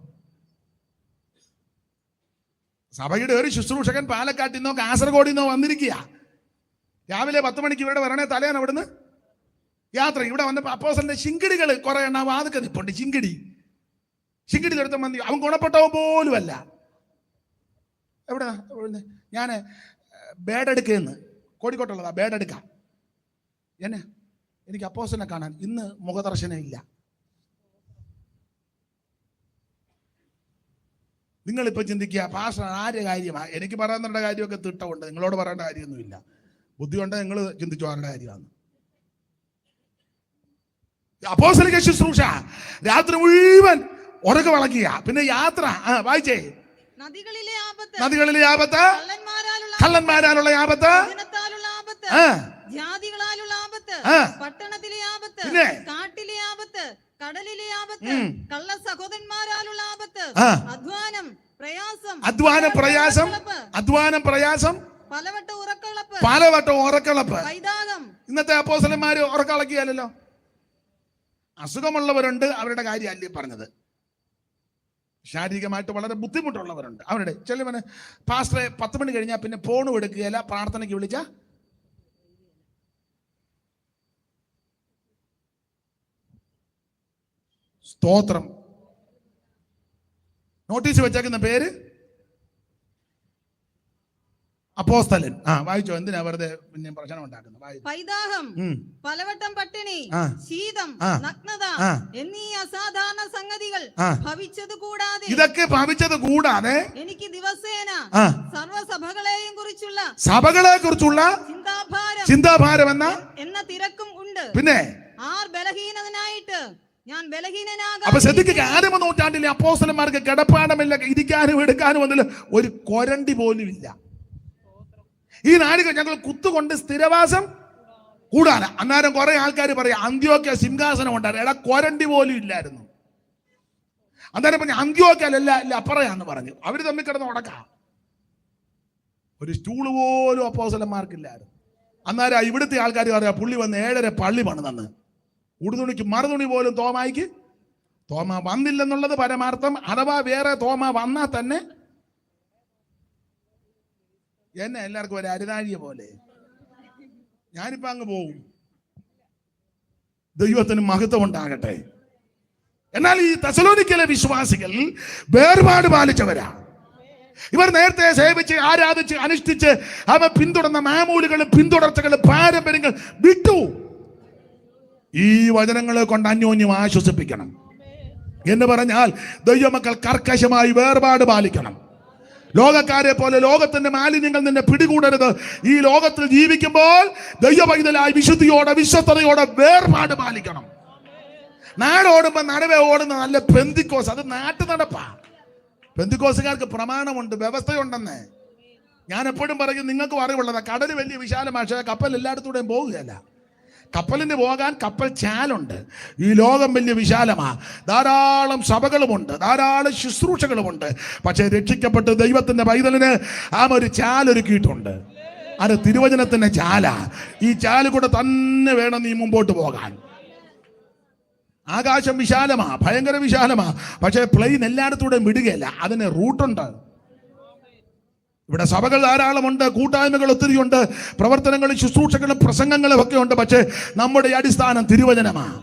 സഭയുടെ ഒരു ശുശ്രൂഷകൻ പാലക്കാട്ടിൽ നിന്നോ കാസർഗോഡിൽ നിന്നോ വന്നിരിക്കുക. രാവിലെ 10 മണിക്ക് ഇവിടെ വരണേ, തലേന്ന് അവിടുന്ന് യാത്ര. ഇവിടെ വന്നപ്പോൾ അപ്പോസ്തലന്റെ ശിങ്കിടികൾ കുറെ എണ്ണം വാതൊക്കെ നിപ്പുണ്ട്. ശിങ്കിടി എടുത്ത മന്തി. അവൻ ഗുണപ്പെട്ടവൻ പോലുമല്ല. എവിടെ ഞാൻ ബേഡെടുക്കെന്ന്, കോഴിക്കോട്ടുള്ളതാ ബേഡെടുക്ക. എനിക്ക് അപ്പോസ്തലനെ കാണാൻ ഇന്ന് മുഖദർശനം ഇല്ല. നിങ്ങളിപ്പോൾ ചിന്തിക്കുക പാസ്റ്റർ ആരുടെ കാര്യമാണ്? എനിക്ക് പറയാനുള്ള കാര്യമൊക്കെ തിട്ടമുണ്ട്, നിങ്ങളോട് പറയേണ്ട കാര്യമൊന്നുമില്ല. ബുദ്ധിയുണ്ട്, നിങ്ങൾ ചിന്തിച്ചു ആരുടെ കാര്യമാണ്. അപ്പോസ്തലിക ശുശ്രൂഷ രാത്രി മുഴുവൻ ഉറക്കെ വളക്കുക. പിന്നെ യാത്ര. വായിച്ചേ. നദികളിലെ ആപത്ത്, കള്ളന്മാരാലുള്ള ആപത്ത്, ജാതികളാലുള്ള ആപത്ത്, പട്ടണത്തിലെ ആപത്ത്, കാട്ടിലെ ആപത്ത്, കടലിലെ ആപത്ത്, കള്ള സഹോദരന്മാരാലുള്ള ആപത്ത്, അധ്വാനം പ്രയാസം, പലവട്ടം ഉറക്കളപ്പ്. ഇന്നത്തെ അപ്പോസ്തലന്മാര് ഉറക്കളക്കിയല്ലോ. അസുഖമുള്ളവരുണ്ട്, അവരുടെ കാര്യമല്ലേ പറഞ്ഞത്. ശാരീരികമായിട്ട് വളരെ ബുദ്ധിമുട്ടുള്ളവരുണ്ട്. അവരുടെ ചിലവന് പാസ്റ്ററെ 10 മണി കഴിഞ്ഞാൽ പിന്നെ ഫോണും എടുക്കുകയില്ല, പ്രാർത്ഥനയ്ക്ക് വിളിച്ച സ്തോത്രം. നോട്ടീസ് വെച്ചേക്കുന്ന പേര് അപ്പോസ്തലൻ. വായിച്ചോ. എന്തിനാ വെറുതെ പിന്നെ പ്രശ്നം ഉണ്ടാക്കുന്നത്? പൈതാഹം, പലവട്ടം പട്ടിണി, ശീതം, നഗ്നത എന്നീ അസാധാരണ സംഗതികൾ ഭവിച്ചത് കൂടാതെ, ഇതൊക്കെ ഭവിച്ചത് കൂടാതെ എനിക്ക് ദിവസേന സർവ്വസഭകളെയും കുറിച്ചുള്ള ചിന്താഭാരം എന്ന തിരക്കും ഉണ്ട്. പിന്നെ ആർ ബലഹീനനായിട്ട് ഞാൻ ബലഹീനനാകാം. അപ്പൊ ശ്രദ്ധിക്കുക, ആദിമ നൂറ്റാണ്ടിലെ അപ്പോസ്തലന്മാർക്ക് കിടപ്പാടമില്ല, ഇരിക്കാനും എടുക്കാനും ഒന്നില്ല, ഒരു കൊരണ്ടി പോലും ഇല്ല. ഈ നാടുകൾ ഞങ്ങൾ കുത്തുകൊണ്ട് സ്ഥിരവാസം കൂടാന. അന്നേരം കുറെ ആൾക്കാർ പറയാം അന്ത്യോക്യ സിംഹാസനം ഉണ്ടായിരുന്നു. എടാ കൊരണ്ടി പോലും ഇല്ലായിരുന്നു. അന്നേരം പറഞ്ഞ അന്ത്യോക്യല്ല അപ്പറയാന്ന് പറഞ്ഞു. അവര് തമ്മിൽ കിടന്ന് ഉടക്കാം. ഒരു സ്റ്റൂള് പോലും അപ്പോസ്തലന്മാർക്കില്ലായിരുന്നു. അന്നേരം ഇവിടുത്തെ ആൾക്കാർ പറയാം പുള്ളി വന്ന് 7:30 പള്ളി പണിതെന്ന്. ഉടുതുണിക്ക് മറുതുണി പോലും തോമ വന്നില്ലെന്നുള്ളത് പരമാർത്ഥം. അഥവാ വേറെ തോമ വന്നാൽ തന്നെ എന്നെ എല്ലാവർക്കും ഒരു അരുതാഴിയ പോലെ. ഞാനിപ്പോ അങ്ങ് പോവും. ദൈവത്തിന് മഹത്വം ഉണ്ടാകട്ടെ. എന്നാൽ ഈ തെസലോനിക്കയിലെ വിശ്വാസികൾ വേർപാട് പാലിച്ചവരാ. ഇവർ നേരത്തെ സേവിച്ച് ആരാധിച്ച് അനുഷ്ഠിച്ച് അവ പിന്തുടർന്ന മാമൂലുകളും പിന്തുടർച്ചകളും പാരമ്പര്യങ്ങൾ വിട്ടു. ഈ വചനങ്ങളെ കൊണ്ട് അന്യോന്യം ആശ്വസിപ്പിക്കണം എന്ന് പറഞ്ഞാൽ ദൈവമക്കൾ കർക്കശമായി വേർപാട് പാലിക്കണം. ലോകക്കാരെ പോലെ ലോകത്തിന്റെ മാലിന്യങ്ങൾ നിന്നെ പിടികൂടരുത്. ഈ ലോകത്തിൽ ജീവിക്കുമ്പോൾ ദൈവപൈതലായി വിശുദ്ധിയോടെ വിശ്വസ്തയോടെ വേർപാട് പാലിക്കണം. നാടോടുമ്പോ നടുവേ ഓടുന്ന നല്ല പെന്തിക്കോസ്, അത് നാട്ടു നടപ്പാ. പെന്തിക്കോസുകാർക്ക് പ്രമാണമുണ്ട്, വ്യവസ്ഥയുണ്ടെന്ന് ഞാൻ എപ്പോഴും പറയും. നിങ്ങൾക്കും അറിവുള്ളതാ, കടല് വലിയ വിശാലമായ, പക്ഷേ കപ്പൽ എല്ലായിടത്തൂടെയും പോകുകയല്ല. കപ്പലിന് പോകാൻ കപ്പൽ ചാലുണ്ട്. ഈ ലോകം വലിയ വിശാലമാ, ധാരാളം സഭകളുമുണ്ട്, ധാരാളം ശുശ്രൂഷകളുമുണ്ട്. പക്ഷേ രക്ഷിക്കപ്പെട്ട് ദൈവത്തിന്റെ പൈതലിന് ഒരു ചാലൊരുക്കിയിട്ടുണ്ട്. അത് തിരുവചനത്തിന്റെ ചാല. ഈ ചാല് കൂടെ തന്നെ വേണം നീ മുമ്പോട്ട് പോകാൻ. ആകാശം വിശാലമാ, ഭയങ്കര വിശാലമാ, പക്ഷേ പ്ലെയിൻ എല്ലായിടത്തൂടെയും വിടുകയല്ല, അതിന് റൂട്ടുണ്ട്. ഇവിടെ സഭകൾ ധാരാളമുണ്ട്, കൂട്ടായ്മകൾ ഒത്തിരിയുണ്ട്, പ്രവർത്തനങ്ങളും ശുശ്രൂഷകളും പ്രസംഗങ്ങളും ഒക്കെ ഉണ്ട്. പക്ഷേ നമ്മുടെ അടിസ്ഥാനം തിരുവചനമാണ്.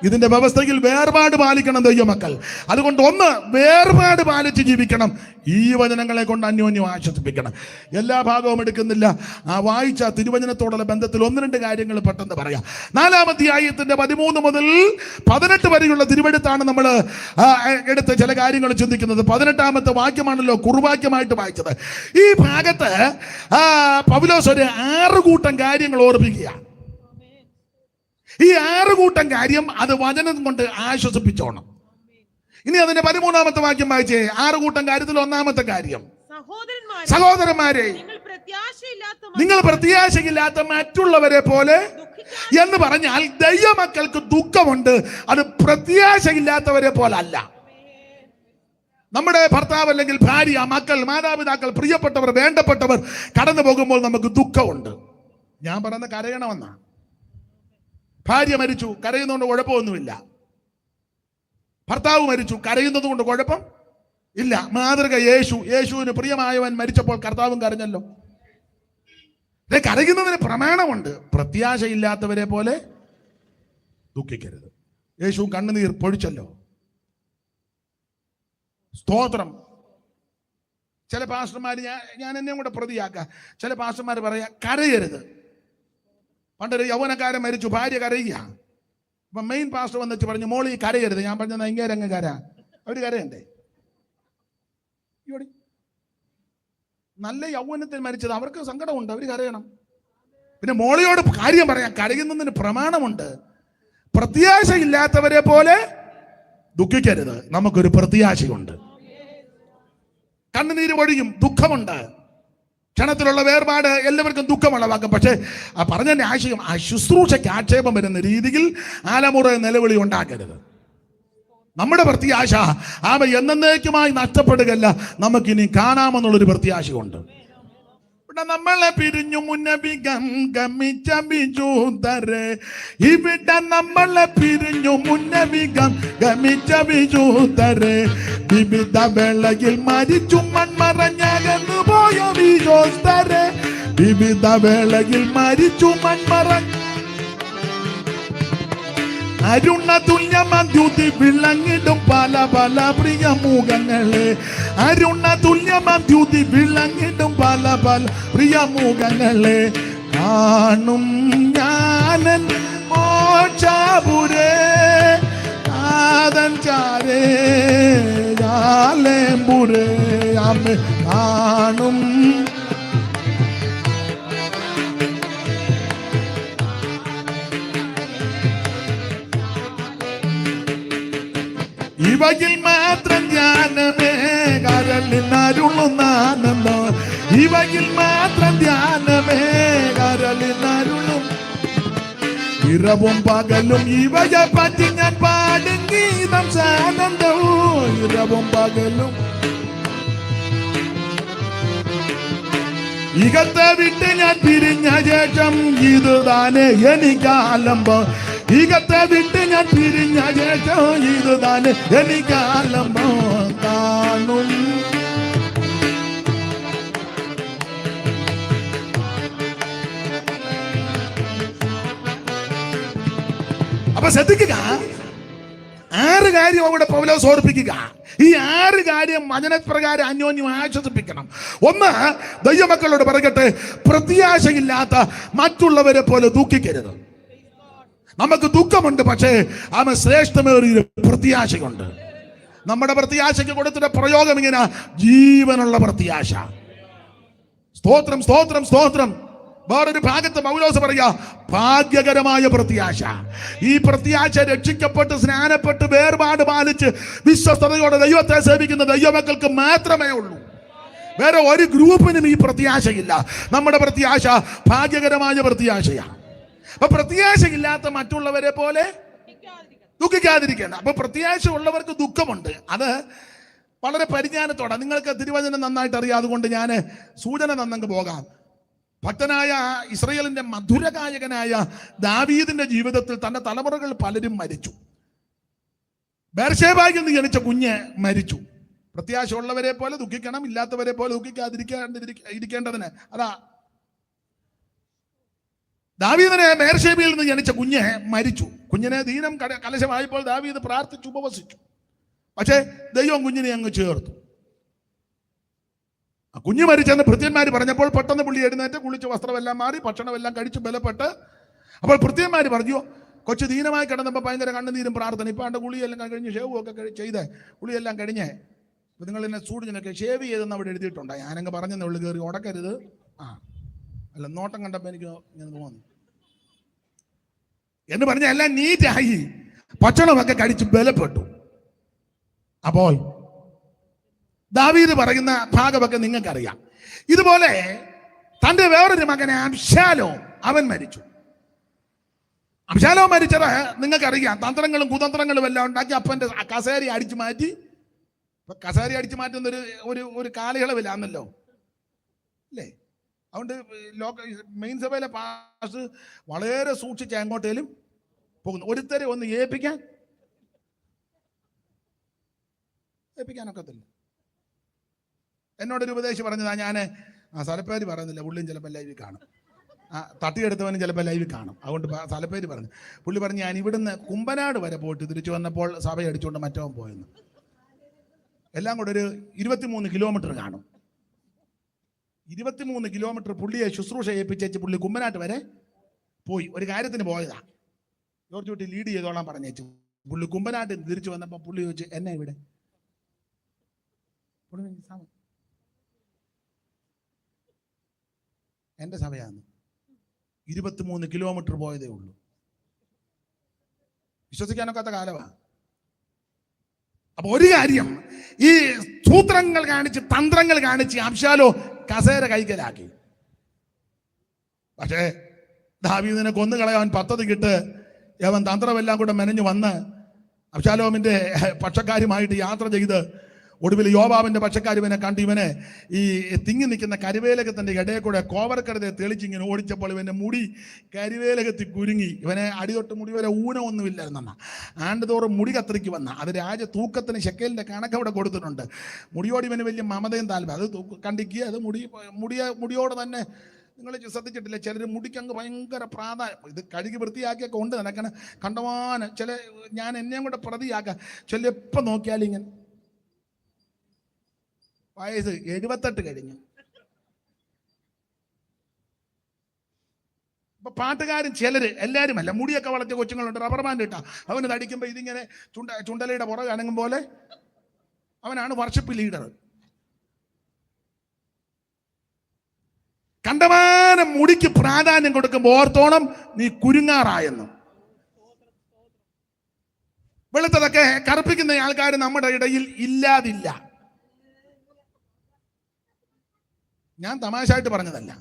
ഇതിന്റെ വ്യവസ്ഥയിൽ വേർപാട് പാലിക്കണം ദൈവമക്കൾ. അതുകൊണ്ട് ഒന്ന്, വേർപാട് പാലിച്ച് ജീവിക്കണം. ഈ വചനങ്ങളെ കൊണ്ട് അന്യോന്യം ആശ്വസിപ്പിക്കണം. എല്ലാ ഭാഗവും എടുക്കുന്നില്ല. ആ വായിച്ച തിരുവചനത്തോടുള്ള ബന്ധത്തിൽ ഒന്ന് രണ്ട് കാര്യങ്ങൾ പെട്ടെന്ന് പറയാം. 4-ാം അധ്യായത്തിന്റെ 13 മുതൽ 18 വരെയുള്ള തിരുവെഴുത്താണ് നമ്മൾ എടുത്ത് ചില കാര്യങ്ങൾ ചിന്തിക്കുന്നത്. 18-ാമത്തെ വാക്യമാണല്ലോ കുറുവാക്യമായിട്ട് വായിച്ചത്. ഈ ഭാഗത്ത് പൗലോസ് ഒരു 6 കൂട്ടം കാര്യങ്ങൾ ഓർമ്മിക്കുക. ഈ 6 കൂട്ടം കാര്യം അത് വചനം കൊണ്ട് ആശ്വസിപ്പിച്ചോണം. ഇനി അതിന്റെ 13-ാമത്തെ വാക്യം വായിച്ചേ. 6 കൂട്ടം കാര്യത്തിൽ 1-ാമത്തെ കാര്യം, സഹോദരന്മാരെ നിങ്ങൾ പ്രത്യാശയില്ലാത്ത മറ്റുള്ളവരെ പോലെ എന്ന് പറഞ്ഞാൽ ദൈവമക്കൾക്ക് ദുഃഖമുണ്ട്, അത് പ്രത്യാശയില്ലാത്തവരെ പോലെ അല്ല. നമ്മുടെ ഭർത്താവ് അല്ലെങ്കിൽ ഭാര്യ, മക്കൾ, മാതാപിതാക്കൾ, പ്രിയപ്പെട്ടവർ, വേണ്ടപ്പെട്ടവർ കടന്നു പോകുമ്പോൾ നമുക്ക് ദുഃഖമുണ്ട്. ഞാൻ പറയുന്ന കരയണമെന്നാ. ഭാര്യ മരിച്ചു, കരയുന്നതുകൊണ്ട് കുഴപ്പമൊന്നുമില്ല. ഭർത്താവ് മരിച്ചു, കരയുന്നത് കൊണ്ട് കുഴപ്പം ഇല്ല. മാതൃക യേശുവിന് പ്രിയമായവൻ മരിച്ചപ്പോൾ കർത്താവും കരഞ്ഞല്ലോ. കരയുന്നതിന് പ്രമാണമുണ്ട്. പ്രത്യാശയില്ലാത്തവരെ പോലെ ദുഃഖിക്കരുത്. യേശു കണ്ണുനീർ പൊഴിച്ചല്ലോ. സ്തോത്രം. ചില പാസ്റ്റർമാർ, ഞാൻ എന്നെ കൂടെ പ്രതിയാക്കാം, ചില പാസ്റ്റർമാർ പറയാ കരയരുത്. പണ്ടൊരു യൗവനക്കാരൻ മരിച്ചു, ഭാര്യ കരയുക. അപ്പൊ മെയിൻ പാസ്റ്റർ വന്നിട്ട് പറഞ്ഞു, മോളി കരയരുത്. ഞാൻ പറഞ്ഞ ഇങ്ങേരങ്ങ് കര, അവര് കരയണ്ടേ? നല്ല യൗവനത്തിൽ മരിച്ചത്, അവർക്ക് സങ്കടമുണ്ട്, അവര് കരയണം. പിന്നെ മോളിയോട് കാര്യം പറയാം, കരയുന്നതിന് പ്രമാണമുണ്ട്. പ്രത്യാശയില്ലാത്തവരെ പോലെ ദുഃഖിക്കരുത്. നമുക്കൊരു പ്രത്യാശയുണ്ട്. കണ്ണുനീര് പൊഴിയും, ദുഃഖമുണ്ട്. ക്ഷണത്തിലുള്ള വേർപാട് എല്ലാവർക്കും ദുഃഖമുള്ളവാക്കും. പക്ഷേ പറഞ്ഞതിന്റെ ആശയം, ആ ശുശ്രൂഷയ്ക്ക് ആക്ഷേപം വരുന്ന രീതിയിൽ ആലമുറ നിലവിളി ഉണ്ടാക്കരുത്. നമ്മുടെ പ്രത്യാശ എന്നേക്കുമായി നഷ്ടപ്പെടുകയല്ല, നമുക്കിനി കാണാമെന്നുള്ളൊരു പ്രത്യാശയുണ്ട്. ഇവിടെ നമ്മളെ പിരിഞ്ഞു മുന്നബികം ഗമിച്ച ബിജൂതരെ, ഇവിടെ നമ്മളെ പിരിഞ്ഞു മുന്നബികം ഗമിച്ച ബിജൂതരെ, വിവിധ വേളയിൽ മരിച്ചു മൺമറഞ്ഞകന്നു പോയ ബിജോസ്തരെ, വിവിധ വേളയിൽ മരിച്ചു മൺമറഞ്ഞ അരുണ തുല്യമദ്യുതി വിളങ്ങിടും പല പല പ്രിയ മുഖങ്ങളെ, അരുണ തുല്യമദ്യുതി വിളങ്ങിടും പല പല പ്രിയ മുഖങ്ങളെ, കാണും ഞാനൻ മോക്ഷപുരേ ആദൻ ചാരേ ജാലേമ്പുരേ അമ്മ കാണും. ഇവയിൽ മാത്രം ധ്യാനമേ കരളിൽ അരുളുന്ന ആനന്ദം, ഇവയിൽ മാത്രം ധ്യാനമേ കരളിൽ അരുളും. ഇരവും പകലും ഇവയെ പറ്റി ഞാൻ പാടും ഗീതം സാനന്ദവും, ഇരവും പകലും. ഇകത്തെ വിട്ട് ഞാൻ പിരിഞ്ഞ ശേഷം ഇത് താനെ എനിക്കാലംബം, ഇകത്തെ വിട്ട് ഞാൻ പിരിഞ്ഞ ശേഷം ഇത് താനെ എനിക്കാലംബം കാണും. അപ്പൊ ശ്രദ്ധിക്കുക, 6 കാര്യം അവിടെ പൗലോസ് ഓർപ്പിക്കുക. ഈ 6 കാര്യം വചനപ്രകാരം അന്യോന്യം ആശ്വസിപ്പിക്കണം. ഒന്ന്, ദൈവമക്കളോട് പറയട്ടെ, പ്രത്യാശയില്ലാത്ത മറ്റുള്ളവരെ പോലെ ദുഃഖിക്കരുത്. നമുക്ക് ദുഃഖമുണ്ട്, പക്ഷേ അവൻ ശ്രേഷ്ഠമേറിയ പ്രത്യാശയുണ്ട്. നമ്മുടെ പ്രത്യാശയ്ക്ക് കൊടുത്തിട്ട് പ്രയോഗം ഇങ്ങനെ ജീവനുള്ള പ്രത്യാശ. സ്തോത്രം, സ്തോത്രം, സ്തോത്രം. വേറൊരു ഭാഗത്ത് പൗലോസ് പറയാ ഭാഗ്യകരമായ പ്രത്യാശ. ഈ പ്രത്യാശ രക്ഷിക്കപ്പെട്ട് സ്നാനപ്പെട്ട് വേർപാട് പാലിച്ച് വിശ്വസ്തയോടെ ദൈവത്തെ സേവിക്കുന്ന ദൈവമക്കൾക്ക് മാത്രമേ ഉള്ളൂ. വേറെ ഒരു ഗ്രൂപ്പിനും ഈ പ്രത്യാശയില്ല. നമ്മുടെ പ്രത്യാശ ഭാഗ്യകരമായ പ്രത്യാശയാണ്. അപ്പൊ പ്രത്യാശയില്ലാത്ത മറ്റുള്ളവരെ പോലെ ദുഃഖിക്കാതിരിക്കേണ്ട. അപ്പൊ പ്രത്യാശ ഉള്ളവർക്ക് ദുഃഖമുണ്ട്. അത് വളരെ പരിജ്ഞാനത്തോടെ. നിങ്ങൾക്ക് തിരുവചനം നന്നായിട്ട് അറിയാം, അതുകൊണ്ട് ഞാൻ സൂചന തന്നങ്ങ് പോകാം. ഭക്തനായ ഇസ്രായേലിന്റെ മധുരഗായകനായ ദാവീദിന്റെ ജീവിതത്തിൽ തന്റെ തലമുറകൾ പലരും മരിച്ചു. ബേർശേബയിൽ നിന്ന് ജനിച്ച കുഞ്ഞ് മരിച്ചു. പ്രത്യാശ ഉള്ളവരെ പോലെ ദുഃഖിക്കണം, ഇല്ലാത്തവരെ പോലെ ദുഃഖിക്കാതിരിക്കേണ്ടതിന്. അതാ ദാവീദിനെ ബേർശേബയിൽ നിന്ന് ജനിച്ച കുഞ്ഞ് മരിച്ചു. കുഞ്ഞിനെ ദീനം കലശമായപ്പോൾ ദാവീദ് പ്രാർത്ഥിച്ചു, ഉപവസിച്ചു. പക്ഷേ ദൈവം കുഞ്ഞിനെ അങ്ങ് ചേർത്തു. ആ കുഞ്ഞ് മരിച്ചെന്ന് ഭൃത്യന്മാർ പറഞ്ഞപ്പോൾ പെട്ടെന്ന് പുള്ളി എഴുന്നേറ്റ് കുളിച്ച് വസ്ത്രമെല്ലാം മാറി ഭക്ഷണമെല്ലാം കഴിച്ച് ബലപ്പെട്ട്. അപ്പോൾ ഭൃത്യന്മാർ പറഞ്ഞു, കൊച്ചു ദീനമായി കിടന്നപ്പോൾ ഭയങ്കര കണ്ണുനീരും പ്രാർത്ഥന. ഇപ്പം അവൻ്റെ കുളിയെല്ലാം കഴിഞ്ഞ് ഷേവും ഒക്കെ ചെയ്ത് കുളിയെല്ലാം കഴിഞ്ഞ് നിങ്ങൾ എന്നെ സൂടിനൊക്കെ ഷേവ് ചെയ്തെന്ന് അവിടെ എഴുതിയിട്ടുണ്ട്. ഞാനങ്ങ് പറഞ്ഞെന്നേ ഉള്ളു, കയറി ഉടക്കരുത്. അല്ല, നോട്ടം കണ്ടപ്പോൾ എനിക്ക് ഇങ്ങനെ തോന്നി എന്ന് പറഞ്ഞ എല്ലാം നീറ്റായി ഭക്ഷണമൊക്കെ കഴിച്ച് ബലപ്പെട്ടു. അപ്പോൾ ദാവീദ് പറയുന്ന ഭാഗമൊക്കെ നിങ്ങൾക്കറിയാം. ഇതുപോലെ തന്റെ വേറൊരു മകനെ അബ്ശാലോം, അവൻ മരിച്ചു. അബ്ശാലോം മരിച്ചത് നിങ്ങൾക്കറിയാം. തന്ത്രങ്ങളും കുതന്ത്രങ്ങളും എല്ലാം ഉണ്ടാക്കി അപ്പന്റെ കസേര അടിച്ചു മാറ്റി. ഇപ്പൊ കസേര അടിച്ചു മാറ്റുന്ന ഒരു കാലയളവിലാണല്ലോ അല്ലേ? അതുകൊണ്ട് മെയിൻ സഭയിലെ പാസ് വളരെ സൂക്ഷിച്ച് എങ്ങോട്ടേലും പോകുന്നു. ഒരുത്തരെ ഒന്ന് ഏൽപ്പിക്കാനൊക്കത്തില്ല. എന്നോടൊരു ഉപദേശം പറഞ്ഞതാ. ഞാൻ സ്ഥലപ്പേര് പറയുന്നില്ല, പുള്ളിയും ചിലപ്പോൾ ലൈവിൽ കാണും. തട്ടിയെടുത്തവനും ചിലപ്പോൾ ലൈവിൽ കാണും. അതുകൊണ്ട് സ്ഥലപ്പേര് പറഞ്ഞു. പുള്ളി പറഞ്ഞു, ഞാൻ ഇവിടുന്ന് കുമ്പനാട് വരെ പോയിട്ട് തിരിച്ചു വന്നപ്പോൾ സഭ അടിച്ചുകൊണ്ട് മറ്റവൻ പോയെന്ന്. എല്ലാം കൂടെ ഒരു 23 കിലോമീറ്റർ കാണും. 23 കിലോമീറ്റർ പുള്ളിയെ ശുശ്രൂഷ ഏൽപ്പിച്ചേച്ച് പുള്ളി കുമ്പനാട്ട് വരെ പോയി. ഒരു കാര്യത്തിന് പോയതാ. ജോർജ് കുട്ടി ലീഡ് ചെയ്തോളാൻ പറഞ്ഞേച്ചു. പുള്ളി കുമ്പനാട്ട് തിരിച്ചു വന്നപ്പോൾ പുള്ളി ചോദിച്ചു, എന്നെ ഇവിടെ എൻ്റെ സഭയാണ്. 23 കിലോമീറ്റർ പോയതേ ഉള്ളൂ. വിശ്വസിക്കാനൊക്കാത്ത കാലമാണ്. അപ്പൊ ഒരു കാര്യം, ഈ സൂത്രങ്ങൾ കാണിച്ച് തന്ത്രങ്ങൾ കാണിച്ച് അബ്ശാലോം കസേര കൈക്കലാക്കി. പക്ഷേ ദാവീദിനെ കൊന്നുകളയാൻ പദ്ധതിക്കിട്ട് അവൻ തന്ത്രമെല്ലാം കൂടെ മെനഞ്ഞു വന്ന് അബ്ശാലോമിന്റെ പക്ഷക്കാരുമായിട്ട് യാത്ര ചെയ്ത് ഒടുവിൽ യോവാബിന്റെ പക്ഷക്കാർ ഇവനെ കണ്ട് ഇവനെ ഈ തിങ്ങി നിൽക്കുന്ന കരിവേലകത്തിന്റെ ഇടയിൽ കൂടെ കോവർക്കരുതെ തെളിച്ചിങ്ങനെ ഓടിച്ചപ്പോൾ ഇവന്റെ മുടി കരിവേലകത്തിൽ കുരുങ്ങി. ഇവനെ അടിതൊട്ട് മുടി വരെ ഊനമൊന്നുമില്ലായിരുന്ന ആണ്ടുതോറും മുടി കത്രിക്ക് വന്ന അത് രാജ തൂക്കത്തിന് ശെക്കേലിന്റെ കണക്ക് അവിടെ കൊടുത്തിട്ടുണ്ട്. മുടിയോട് ഇവന് വലിയ മമതയും താല്പര്യം. അത് കണ്ടിക്കുക. അത് മുടിയോട് തന്നെ നിങ്ങൾ ശ്രദ്ധിച്ചിട്ടില്ല, ചിലർ മുടിക്കങ്ങ് ഭയങ്കര പ്രാധാന്യം. ഇത് കഴുകി വൃത്തിയാക്കിയൊക്കെ കൊണ്ട് നടക്കണം. കണ്ടമാനം ചില ഞാൻ എന്നെയും കൂടെ പ്രതിയാക്കാം. ചില എപ്പം നോക്കിയാലും ഇങ്ങനെ വയസ്സ് 78 കഴിഞ്ഞു. ഇപ്പൊ പാട്ടുകാരും ചിലര്, എല്ലാവരും അല്ല, മുടിയൊക്കെ വളർത്തിയ കൊച്ചുങ്ങളുണ്ട്. റബ്ബർ ബാൻഡ് ഇട്ടാ അവന് തടിക്കുമ്പോ ഇതിങ്ങനെ ചുണ്ടലയുടെ പുറകെ അനങ്ങും പോലെ അവനാണ് വർഷിപ്പ് ലീഡർ. കണ്ടമാനം മുടിക്ക് പ്രാധാന്യം കൊടുക്കുമ്പോൾ ഓർത്തോണം നീ കുരുങ്ങാറായെന്ന്. വെളുത്തതൊക്കെ കറുപ്പിക്കുന്ന ആൾക്കാർ നമ്മുടെ ഇടയിൽ ഇല്ലാതില്ല. ഞാൻ തമാശയായിട്ട് പറഞ്ഞതല്ല.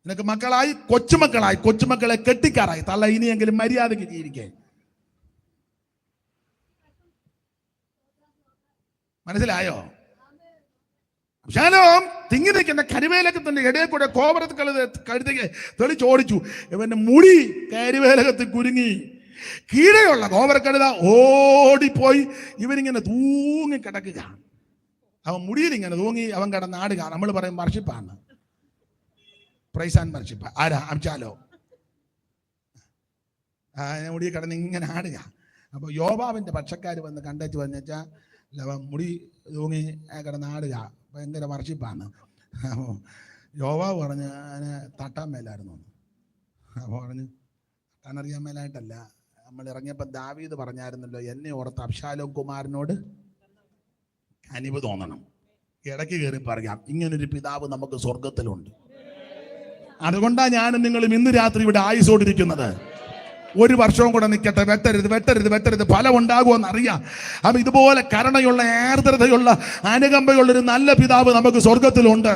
നിനക്ക് മക്കളായി, കൊച്ചുമക്കളെ കെട്ടിക്കാറായി. തള്ള ഇനിയെങ്കിലും മര്യാദയ്ക്ക് ജീവിക്കേ. മനസ്സിലായോ? അബ്ശാലോം തിങ്ങി നിൽക്കുന്ന കരിവേലകത്തിന്റെ ഇടയിൽ കൂടെ കോപരത്ത് കഴുതയ്ക്ക് തെളിച്ചോടിച്ചു. ഇവന്റെ മുടി കരിവേലകത്തിൽ കുരുങ്ങി. കീഴെയുള്ള കോപരക്കഴുത ഓടിപ്പോയി. ഇവനിങ്ങനെ തൂങ്ങി കിടക്കുക. അവൻ മുടിയിൽ ഇങ്ങനെ തൂങ്ങി അവൻ കിടന്നാടുക. നമ്മൾ പറയും വർഷിപ്പാണ്, പ്രൈസ് ആൻഡ് വർഷിപ്പ്. ആരാ? അബ്ശാലോം. മുടി കിടന്ന് ഇങ്ങനെ ആടുക. അപ്പൊ യോവാബിന്റെ പക്ഷക്കാർ വന്ന് കണ്ടേച്ച് വന്നുവെച്ചാൽ അവൻ മുടി തൂങ്ങി കിടന്നാടുക, ഭയങ്കര വർഷിപ്പാണ്. അപ്പോൾ യോവാബ് പറഞ്ഞ് അതിനെ തട്ടാൻ മേലായിരുന്നു. അപ്പോൾ പറഞ്ഞു കാണറിയാൻ മേലായിട്ടല്ല, നമ്മൾ ഇറങ്ങിയപ്പോൾ ദാവീദ് പറഞ്ഞായിരുന്നല്ലോ, എന്നെ ഓർത്ത് അബ്ശാലോം കുമാരനോട് കനിവ് തോന്നണം. ഇടയ്ക്ക് കയറി പറയാം, ഇങ്ങനൊരു പിതാവ് നമുക്ക് സ്വർഗത്തിലുണ്ട്. അതുകൊണ്ടാണ് ഞാനും നിങ്ങളും ഇന്ന് രാത്രി ഇവിടെ ആയുസോടിരിക്കുന്നത്. ഒരു വർഷവും കൂടെ നിൽക്കട്ടെ, വെട്ടരുത് വെട്ടരുത് വെട്ടരുത്, ഫലം ഉണ്ടാകുമെന്ന് അറിയാം. അപ്പം ഇതുപോലെ കരുണയുള്ള, ആർദ്രതയുള്ള, അനുകമ്പയുള്ളൊരു നല്ല പിതാവ് നമുക്ക് സ്വർഗത്തിലുണ്ട്.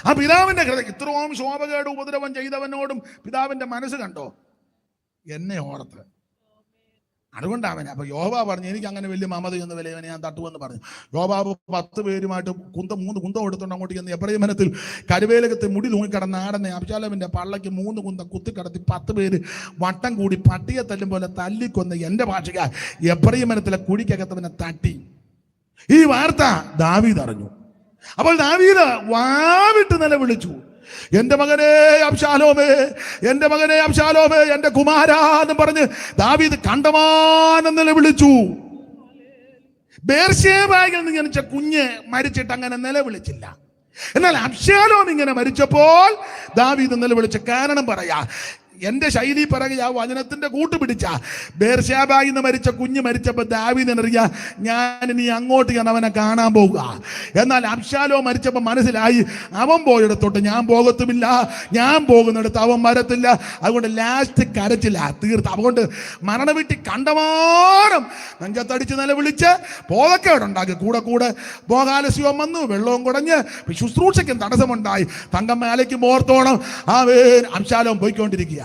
ആ പിതാവിന്റെ ഹൃദയം, ഇത്രയും ശോഭകേട് ഉപദ്രവം ചെയ്തവനോടും പിതാവിന്റെ മനസ്സ് കണ്ടോ, എന്നെ ഓർത്ത്. അതുകൊണ്ടാവൻ അപ്പൊ യോബാബ് പറഞ്ഞു, എനിക്ക് അങ്ങനെ വലിയ മമതയൊന്നും വിലയവനെ ഞാൻ തട്ടുമെന്ന് പറഞ്ഞു. യോബാബ് 10 പേരുമായിട്ട് 3 കുന്തം എടുത്തുകൊണ്ട് അങ്ങോട്ട് ചെന്ന് എബ്രഹിമനത്തിൽ കരുവേലകത്ത് മുടി തൂങ്ങിക്കിടന്ന ആടനെ അബ്ശാലോമിന്റെ പള്ളയ്ക്ക് 3 കുന്തം കുത്തിക്കടത്തി 10 പേര് വട്ടം കൂടി പട്ടിയെ തല്ലും പോലെ തല്ലിക്കൊന്ന് എന്റെ ഭാഷക എബ്രഹിമനത്തിലെ കുഴിക്കകത്തവനെ തട്ടി. ഈ വാർത്ത ദാവീദ് അറിഞ്ഞു. അപ്പോൾ ദാവീദ് വാവിട്ട് നിലവിളിച്ചു, എന്റെ മകനെ അബ്ശാലോമേ, എന്റെ മകനെ അബ്ശാലോമേ, എന്റെ കുമാരാ എന്ന് പറഞ്ഞ് ദാവീദ് കണ്ടമാനം നിലവിളിച്ചു. ബേർശേബയിൽ നിന്ന് ജനിച്ച കുഞ്ഞ് മരിച്ചിട്ട് അങ്ങനെ നിലവിളിച്ചില്ല. എന്നാൽ അബ്ശാലോം ഇങ്ങനെ മരിച്ചപ്പോൾ ദാവീദ് നിലവിളിച്ച കാരണം പറയാ, എന്റെ ശൈലി പിറകെ ആ വചനത്തിന്റെ കൂട്ടുപിടിച്ച ബേർശേബയിൽ നിന്ന് മരിച്ച കുഞ്ഞ് മരിച്ചപ്പോൾ ദാവീദിനറിയാ, ഞാൻ ഇനി അങ്ങോട്ട് ഞാൻ അവനെ കാണാൻ പോവുക. എന്നാൽ അബ്ശാലോം മരിച്ചപ്പോൾ മനസ്സിലായി, അവൻ പോയിടത്തോട്ട് ഞാൻ പോകത്തുമില്ല, ഞാൻ പോകുന്നിടത്ത് അവൻ വരത്തില്ല. അതുകൊണ്ട് ലാസ്റ്റ് കരച്ചില്ല, തീർത്ത്. അതുകൊണ്ട് മരണവീട്ടിൽ കണ്ടമാനം നെഞ്ചത്തടിച്ച് നിലവിളിച്ച് പോകക്കേടുണ്ടാക്കി. കൂടെ കൂടെ ഭോഗാലസ്യവും വന്നു, വെള്ളവും കുടഞ്ഞ് ശുശ്രൂഷയ്ക്കും തടസ്സമുണ്ടായി. തങ്കമ്മേലയ്ക്ക് ഓർത്തോണം അബ്ശാലോം പോയിക്കൊണ്ടിരിക്കുക.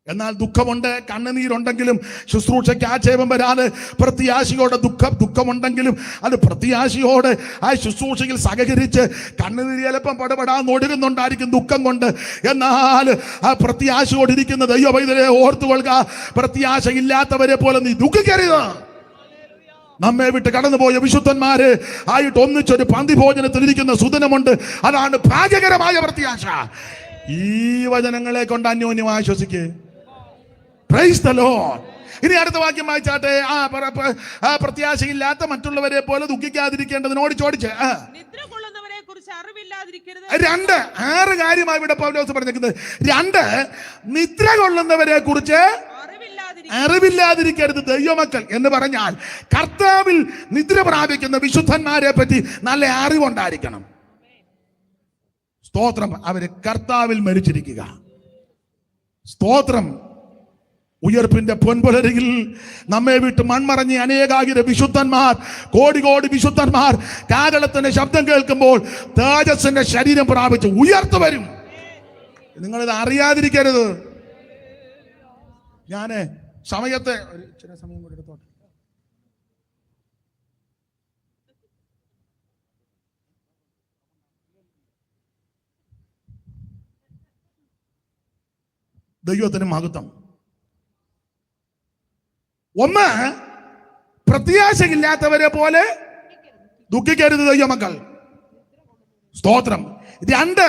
എന്നാൽ ദുഃഖമുണ്ട്, കണ്ണുനീരുണ്ടെങ്കിലും ശുശ്രൂഷയ്ക്ക് ആക്ഷേപം വരാതെ പ്രത്യാശയോടെ ദുഃഖമുണ്ടെങ്കിലും അത് പ്രത്യാശയോടെ ആ ശുശ്രൂഷയിൽ സഹകരിച്ച് കണ്ണുനീര് ചിലപ്പം പടപെടാൻ ഒടുകുന്നുണ്ടായിരിക്കും ദുഃഖം കൊണ്ട്. എന്നാൽ ആ പ്രത്യാശയോടിരിക്കുന്ന ദൈവവൈദ്യരെ ഓർത്തുകൊള്ളുക. പ്രത്യാശയില്ലാത്തവരെ പോലെ നീ ദുഃഖിക്കരുത്. നമ്മെ വിട്ട് കടന്നുപോയ വിശുദ്ധന്മാര് ആയിട്ട് ഒന്നിച്ചൊരു പന്തി ഭോജനത്തിൽ ഇരിക്കുന്ന സുദിനമുണ്ട്. അതാണ് ഭാഗ്യകരമായ പ്രത്യാശ. ഈ വചനങ്ങളെ കൊണ്ട് അന്യോന്യം ആശ്വസിക്ക്. Praise the Lord. ഇനി അടുത്ത വാക്യം വായിച്ചാട്ടെ. പ്രത്യാശയില്ലാത്ത മറ്റുള്ളവരെ പോലെ ദുഃഖിക്കാതിരിക്കേണ്ടതിനോട് ചോദിച്ച് 2 6 കാര്യമായി ഇവിടെ പൗലോസ് പറഞ്ഞിരിക്കുന്നത്. 2 നിദ്ര കൊള്ളുന്നവരെ കുറിച്ച് അറിവില്ലാതിരിക്കരുത് ദൈവമക്കൾ എന്ന് പറഞ്ഞാൽ കർത്താവിൽ നിദ്ര പ്രാപിക്കുന്ന വിശുദ്ധന്മാരെ പറ്റി നല്ല അറിവുണ്ടായിരിക്കണം. സ്തോത്രം. അവര് കർത്താവിൽ മരിച്ചിരിക്കുക. സ്തോത്രം. ഉയർപ്പിന്റെ പൊൻപുലരിയിൽ നമ്മെ വിട്ട് മൺമറഞ്ഞ അനേകായിര വിശുദ്ധന്മാർ, കോടി കോടി വിശുദ്ധന്മാർ കാഹളത്തിന്റെ ശബ്ദം കേൾക്കുമ്പോൾ തേജസ്സിന്റെ ശരീരം പ്രാപിച്ച് ഉയർത്തു വരും. നിങ്ങളിത് അറിയാതിരിക്കരുത്. ഞാന് സമയത്തെ ചില സമയം കൂടി എടുത്തോട്ടെ. ദൈവത്തിന് മഹത്വം. 1 പ്രത്യാശയില്ലാത്തവരെ പോലെ ദുഃഖിക്കരുത് ദൈവമക്കൾ. സ്തോത്രം. 2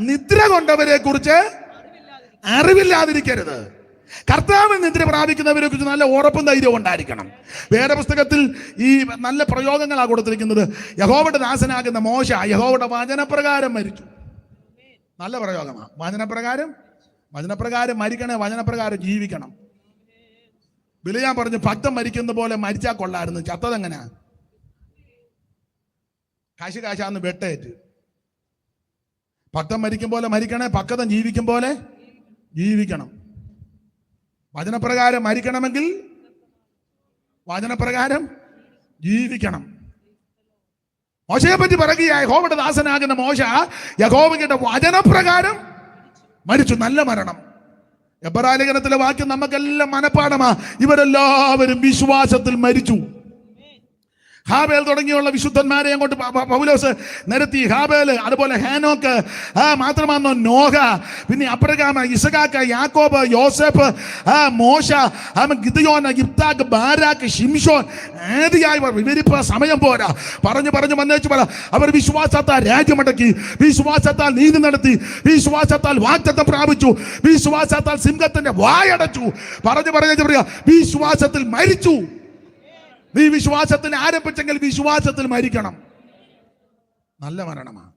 നിദ്ര കൊണ്ടവരെ കുറിച്ച് അറിവില്ലാതിരിക്കരുത്. കർത്താവിൽ നിദ്ര പ്രാപിക്കുന്നവരെ കുറിച്ച് നല്ല ഉറപ്പും ധൈര്യവും ഉണ്ടായിരിക്കണം. വേദപുസ്തകത്തിൽ ഈ നല്ല പ്രയോഗങ്ങളാണ് കൊടുത്തിരിക്കുന്നത്. യഹോവയുടെ ദാസനാകുന്ന മോശ യഹോവയുടെ വചനപ്രകാരം മരിച്ചു. നല്ല പ്രയോഗമാണ്. വചനപ്രകാരം മരിക്കണേ, വചനപ്രകാരം ജീവിക്കണം. ബിലെയാം പറഞ്ഞു, ഭക്തൻ മരിക്കുന്ന പോലെ മരിച്ചാൽ കൊള്ളായിരുന്നു, ചത്തതെങ്ങനെ? കാശാന്ന് വെട്ടേറ്റ്. ഭക്തൻ മരിക്കും പോലെ മരിക്കണേ, ഭക്തൻ ജീവിക്കും പോലെ ജീവിക്കണം. വചനപ്രകാരം മരിക്കണമെങ്കിൽ വചനപ്രകാരം ജീവിക്കണം. മോശയെ പറ്റി പറയുക, യഹോവയുടെ ദാസനാകുന്ന മോശ യഹോവയുടെ വചനപ്രകാരം മരിച്ചു. നല്ല മരണം. എബ്രായ ലേഖനത്തിലെ വാക്യം നമുക്കെല്ലാം മനപ്പാടമാ. ഇവരെല്ലാവരും വിശ്വാസത്തിൽ മരിച്ചു. ഹാബേൽ തുടങ്ങിയുള്ള വിശുദ്ധന്മാരെ അങ്ങോട്ട് പൗലോസ് നിരത്തി. ഹാബേല്, അതുപോലെ ഹേനോക്ക്, മാത്രമാണോ നോഹ, പിന്നെ അബ്രഹാം, ഇസഹാക്ക്, യാക്കോബ്, യോസേഫ്, മോശ, ഗിദെയോൻ, യിഫ്താക്ക്, ബാരാക്ക്, ശിംശോൻ ആദിയായവർ. വിവരിപ്പ സമയം പോരാ. പറഞ്ഞു വന്നേച്ചു പറ. അവർ വിശ്വാസത്താൽ രാജ്യമടക്കി, വിശ്വാസത്താൽ നീതി നടത്തി, വിശ്വാസത്താൽ വാഗ്ദത്തം പ്രാപിച്ചു, വിശ്വാസത്താൽ സിംഹത്തിന്റെ വായടച്ചു. പറഞ്ഞു പറയാ, വിശ്വാസത്തിൽ മരിച്ചു. നീ വിശ്വാസത്തിൽ ആരംഭിച്ചെങ്കിൽ വിശ്വാസത്തിൽ മരിക്കണം. നല്ല മരണമാണ്.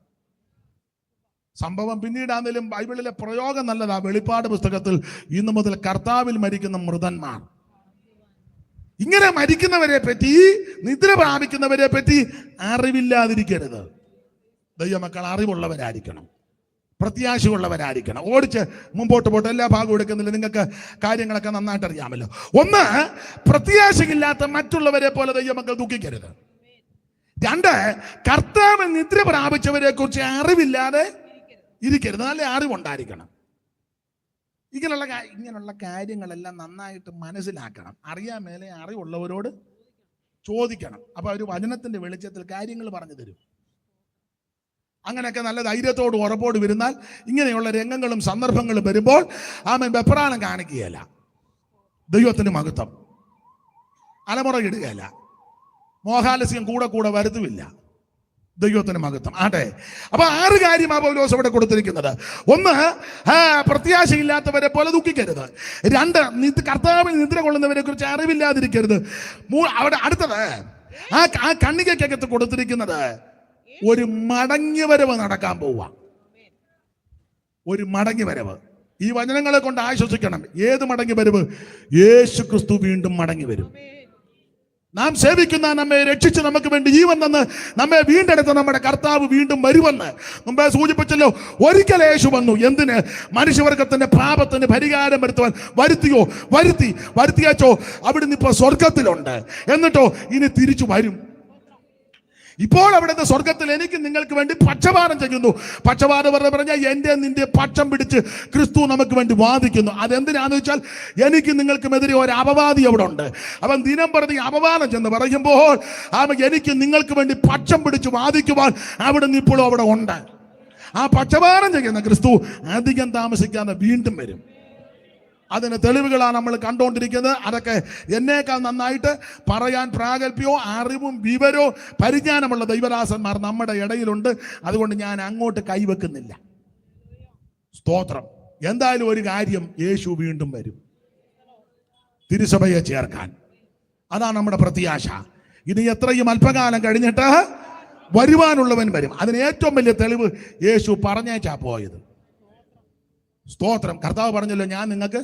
സംഭവം പിന്നീടാണെങ്കിലും ബൈബിളിലെ പ്രയോഗം നല്ലതാ. വെളിപ്പാട് പുസ്തകത്തിൽ ഇന്നു മുതൽ കർത്താവിൽ മരിക്കുന്ന മൃതന്മാർ, ഇങ്ങനെ മരിക്കുന്നവരെ പറ്റി, നിദ്ര പ്രാപിക്കുന്നവരെ പറ്റി അറിവില്ലാതിരിക്കരുത്. ദൈവമക്കൾ അറിവുള്ളവരായിരിക്കണം, പ്രത്യാശയുള്ളവരായിരിക്കണം. ഓടിച്ച് മുമ്പോട്ട് പോട്ടെ, എല്ലാ ഭാഗവും എടുക്കുന്നില്ല, നിങ്ങൾക്ക് കാര്യങ്ങളൊക്കെ നന്നായിട്ട് അറിയാമല്ലോ. ഒന്ന്, പ്രത്യാശയില്ലാത്ത മറ്റുള്ളവരെ പോലെ ദൈവമക്കൾ ദുഃഖിക്കരുത്. രണ്ട്, കർത്താവ് നിദ്ര പ്രാപിച്ചവരെ കുറിച്ച് അറിവില്ലാതെ ഇരിക്കരുത്, നല്ല അറിവുണ്ടായിരിക്കണം. ഇങ്ങനെയുള്ള കാര്യങ്ങളെല്ലാം നന്നായിട്ട് മനസ്സിലാക്കണം. അറിയാൻ മേലെ അറിവുള്ളവരോട് ചോദിക്കണം. അപ്പൊ അവർ വചനത്തിന്റെ വെളിച്ചത്തിൽ കാര്യങ്ങൾ പറഞ്ഞു തരും. അങ്ങനെയൊക്കെ നല്ല ധൈര്യത്തോട് ഉറപ്പോട് വരുന്നാൽ ഇങ്ങനെയുള്ള രംഗങ്ങളും സന്ദർഭങ്ങളും വരുമ്പോൾ ആമേൻ വെപ്രാളം കാണിക്കുകയല്ല, ദൈവത്തിന് മഹത്വം, അലമുറയിടുകയല്ല, മോഹാലസ്യം കൂടെ കൂടെ വരുത്തുമില്ല, ദൈവത്തിന് മഹത്വം ആട്ടെ. അപ്പൊ 6 കാര്യമാണ് പൗലോസ് ഇവിടെ കൊടുത്തിരിക്കുന്നത്. ഒന്ന്, പ്രത്യാശയില്ലാത്തവരെ പോലെ ദുഃഖിക്കരുത്. 2, കർത്താവിൽ നിദ്ര കൊള്ളുന്നവരെ കുറിച്ച് അറിവില്ലാതിരിക്കരുത്. അവിടെ അടുത്തത്, ആ കണ്ണികയ്ക്കകത്ത് കൊടുത്തിരിക്കുന്നത് ഒരു മടങ്ങിവരവ് നടക്കാൻ പോവുക. ഒരു മടങ്ങിവരവ്. ഈ വചനങ്ങളെ കൊണ്ട് ആശ്വസിക്കണം. ഏത് മടങ്ങിവരവ്? യേശു ക്രിസ്തു വീണ്ടും മടങ്ങി വരും. നാം സേവിക്കുന്ന, നമ്മെ രക്ഷിച്ച് നമുക്ക് വേണ്ടി ജീവൻ തന്ന് നമ്മെ വീണ്ടെടുത്ത നമ്മുടെ കർത്താവ് വീണ്ടും വരുമെന്ന് മുമ്പേ സൂചിപ്പിച്ചല്ലോ. ഒരിക്കൽ യേശു വന്നു. എന്തിന്? മനുഷ്യവർഗത്തിന്റെ പാപത്തിന് പരിഹാരം വരുത്തിയാച്ചോ അവിടുന്ന് ഇപ്പൊ സ്വർഗത്തിലുണ്ട്. എന്നിട്ടോ ഇനി തിരിച്ചു വരും. ഇപ്പോൾ അവിടുത്തെ സ്വർഗത്തിൽ എനിക്ക് നിങ്ങൾക്ക് വേണ്ടി പക്ഷപാതം ചെയ്യുന്നു. പക്ഷപാതം പറഞ്ഞാൽ എന്റെ നിന്റെ പക്ഷം പിടിച്ച് ക്രിസ്തു നമുക്ക് വേണ്ടി വാദിക്കുന്നു. അതെന്തിനാന്ന് വെച്ചാൽ എനിക്ക് നിങ്ങൾക്കുമെതിരെ ഒരു അപവാദി അവിടെ ഉണ്ട്. അവൻ ദിനം പ്രതി അപവാദം ചെന്ന് പറയുമ്പോൾ എനിക്ക് നിങ്ങൾക്ക് വേണ്ടി പക്ഷം പിടിച്ച് വാദിക്കുവാൻ അവിടുന്ന് ഇപ്പോഴും അവിടെ ഉണ്ട്. ആ പക്ഷപാതം ചെയ്യുന്ന ക്രിസ്തു അധികം താമസിക്കാതെ വീണ്ടും വരും. അതിന് തെളിവുകളാണ് നമ്മൾ കണ്ടുകൊണ്ടിരിക്കുന്നത്. അതൊക്കെ എന്നേക്കാൾ നന്നായിട്ട് പറയാൻ പ്രാഗൽഭ്യവും അറിവും വിവരവും പരിജ്ഞാനമുള്ള ദൈവദാസന്മാർ നമ്മുടെ ഇടയിലുണ്ട്. അതുകൊണ്ട് ഞാൻ അങ്ങോട്ട് കൈവെക്കുന്നില്ല. സ്തോത്രം. എന്തായാലും ഒരു കാര്യം, യേശു വീണ്ടും വരും തിരുസഭയെ ചേർക്കാൻ. അതാണ് നമ്മുടെ പ്രത്യാശ. ഇനി എത്രയും അല്പകാലം കഴിഞ്ഞിട്ട് വരുവാനുള്ളവൻ വരും. അതിന് ഏറ്റവും വലിയ തെളിവ് യേശു പറഞ്ഞേച്ചാ പോയത്. സ്തോത്രം. കർത്താവ് പറഞ്ഞല്ലോ, ഞാൻ നിങ്ങൾക്ക്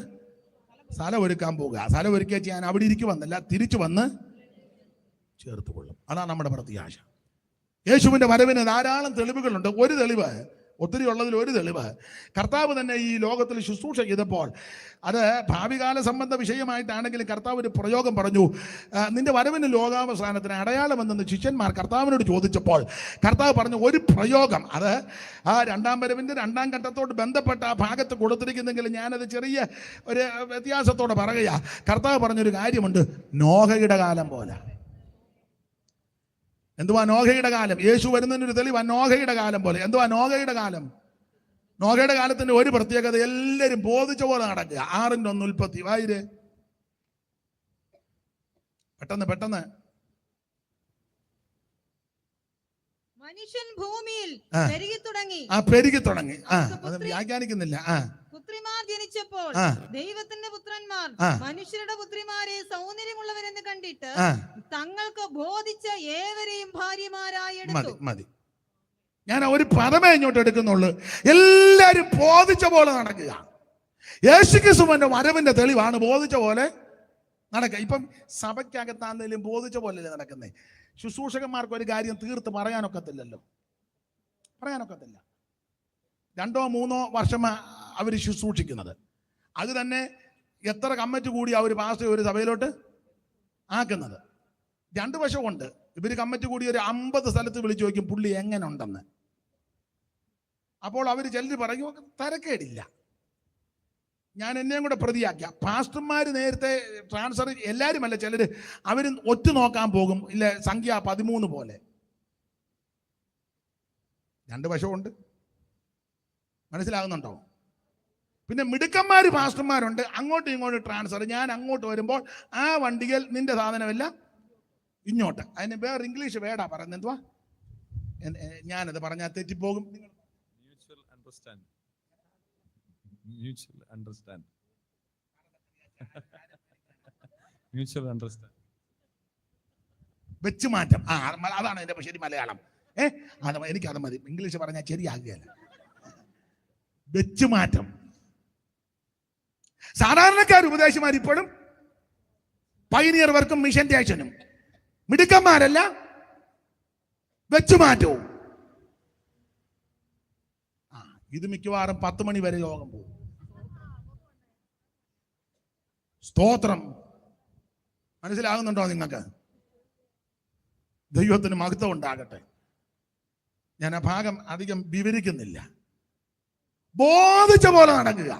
സ്ഥലം ഒരുക്കാൻ പോകുക. സ്ഥലം ഒരുക്കിയാൽ ഞാൻ അവിടെ ഇരിക്കുവന്നല്ല, തിരിച്ചു വന്ന് ചേർത്തുകൊള്ളും. അതാണ് നമ്മുടെ പ്രത്യാശ. യേശുവിന്റെ വരവിന് ധാരാളം തെളിവുകളുണ്ട്. ഒരു തെളിവ്, ഒത്തിരി ഉള്ളതിൽ ഒരു തെളിവ്, കർത്താവ് തന്നെ ഈ ലോകത്തിൽ ശുശ്രൂഷ ചെയ്തപ്പോൾ, അത് ഭാവികാല സംബന്ധ വിഷയമായിട്ടാണെങ്കിലും കർത്താവ് ഒരു പ്രയോഗം പറഞ്ഞു. നിന്റെ വരവിന് ലോകാവസാനത്തിന് അടയാളം എന്തെന്ന് ശിഷ്യന്മാർ കർത്താവിനോട് ചോദിച്ചപ്പോൾ കർത്താവ് പറഞ്ഞു ഒരു പ്രയോഗം. അത് ആ രണ്ടാം വരവിൻ്റെ 2ാം ഘട്ടത്തോട് ബന്ധപ്പെട്ട ആ ഭാഗത്ത് കൊടുത്തിരിക്കുന്നെങ്കിലും ഞാനത് ചെറിയ ഒരു വ്യത്യാസത്തോടെ പറയുക. കർത്താവ് പറഞ്ഞൊരു കാര്യമുണ്ട്, നോഹയുടെ കാലം പോലെ. എന്തുവാ നോഹയുടെ കാലം? യേശു വരുന്നതിനൊരു തെളിവാ നോഹയുടെ കാലം പോലെ. എന്തുവാ നോഹയുടെ കാലം? നോഹയുടെ കാലത്തിന്റെ ഒരു പ്രത്യേകത, എല്ലാവരും ബോധിച്ച പോലെ നടക്കുക. 6:1 വായിര് പെട്ടെന്ന്. മനുഷ്യൻ ഭൂമിയിൽ പെരുകി തുടങ്ങി. അത് വ്യാഖ്യാനിക്കുന്നില്ല. പുത്രിമാർ ജനിച്ചപ്പോൾ ദൈവത്തിന്റെ പുത്രന്മാർ മനുഷ്യരുടെ പുത്രിമാരെ സൗന്ദര്യമുള്ളവരെന്ന് കണ്ടിട്ട് തങ്ങൾക്ക് ബോധിച്ച ഏവരെയും ഭാര്യമാരായി എടുത്തു. മതി. ഞാൻ ഒരു പദമേ ഇങ്ങോട്ട് എടുക്കുന്നുള്ളൂ. എല്ലാരും ബോധിച്ച പോലെ നടക്കുക. യേശുക്രിസ്തുവിന്റെ വരവിന്റെ തെളിവാണ് ബോധിച്ച പോലെ നടക്കുക. ഇപ്പം സഭയ്ക്കകത്താണെങ്കിലും ബോധിച്ച പോലെയല്ലേ നടക്കുന്നേ. ശുശ്രൂഷകന്മാർക്ക് ഒരു കാര്യം തീർത്ത് പറയാനൊക്കത്തില്ല. 2-3 വർഷം അവർ ശുശ്രൂഷിക്കുന്നത്. അത് തന്നെ എത്ര കമ്മിറ്റി കൂടി അവർ പാസ്റ്റർ ഒരു സഭയിലോട്ട് ആക്കുന്നത്. 2 വശമുണ്ട്. ഇവർ കമ്മിറ്റി കൂടി ഒരു 50 സ്ഥലത്ത് വിളിച്ചു ചോദിക്കും പുള്ളി എങ്ങനെ ഉണ്ടെന്ന്. അപ്പോൾ അവർ ചിലർ പറയും തരക്കേടില്ല. ഞാൻ എന്നെയും കൂടെ പ്രതിയാക്കിയ പാസ്റ്റർമാർ നേരത്തെ ട്രാൻസ്ഫർ, എല്ലാവരും അല്ല, ചിലർ അവർ ഒറ്റ നോക്കാൻ പോകും. ഇല്ല, സംഖ്യ 13 പോലെ. 2 വശമുണ്ട്. മനസ്സിലാകുന്നുണ്ടോ? പിന്നെ മിടുക്കന്മാർ പാസ്റ്റർമാരുണ്ട്, അങ്ങോട്ടും ഇങ്ങോട്ടും ട്രാൻസ്ഫർ. ഞാൻ അങ്ങോട്ട് വരുമ്പോൾ ആ വണ്ടിയിൽ നിന്റെ സാധനമെല്ലാം ഇങ്ങോട്ട്. അതിന് വേറെ ഇംഗ്ലീഷ് വേടാ പറയുന്നത്. എന്തുവാ? ഞാനത് പറഞ്ഞാൽ തെറ്റിപ്പോകും. വെച്ച് മാറ്റം. അതാണ് എന്റെ ശരി മലയാളം. എനിക്കത് മതി. ഇംഗ്ലീഷ് പറഞ്ഞാൽ ശരിയാകുകയല്ല. വെച്ചുമാറ്റം. സാധാരണക്കാർ ഉപദേശിമാർ ഇപ്പോഴും പൈനിയർ വർക്കും മിഷൻ സ്റ്റേഷനും മിടുക്കന്മാരല്ല, വെച്ചുമാറ്റവും. ഇത് മിക്കവാറും 10 മണി വരെ യോഗം പോകും. സ്തോത്രം. മനസ്സിലാകുന്നുണ്ടോ നിങ്ങൾക്ക്? ദൈവത്തിന് മഹത്വം ഉണ്ടാകട്ടെ. ഞാൻ ആ ഭാഗം അധികം വിവരിക്കുന്നില്ല. ബോധിച്ച പോലെ നടക്കുക.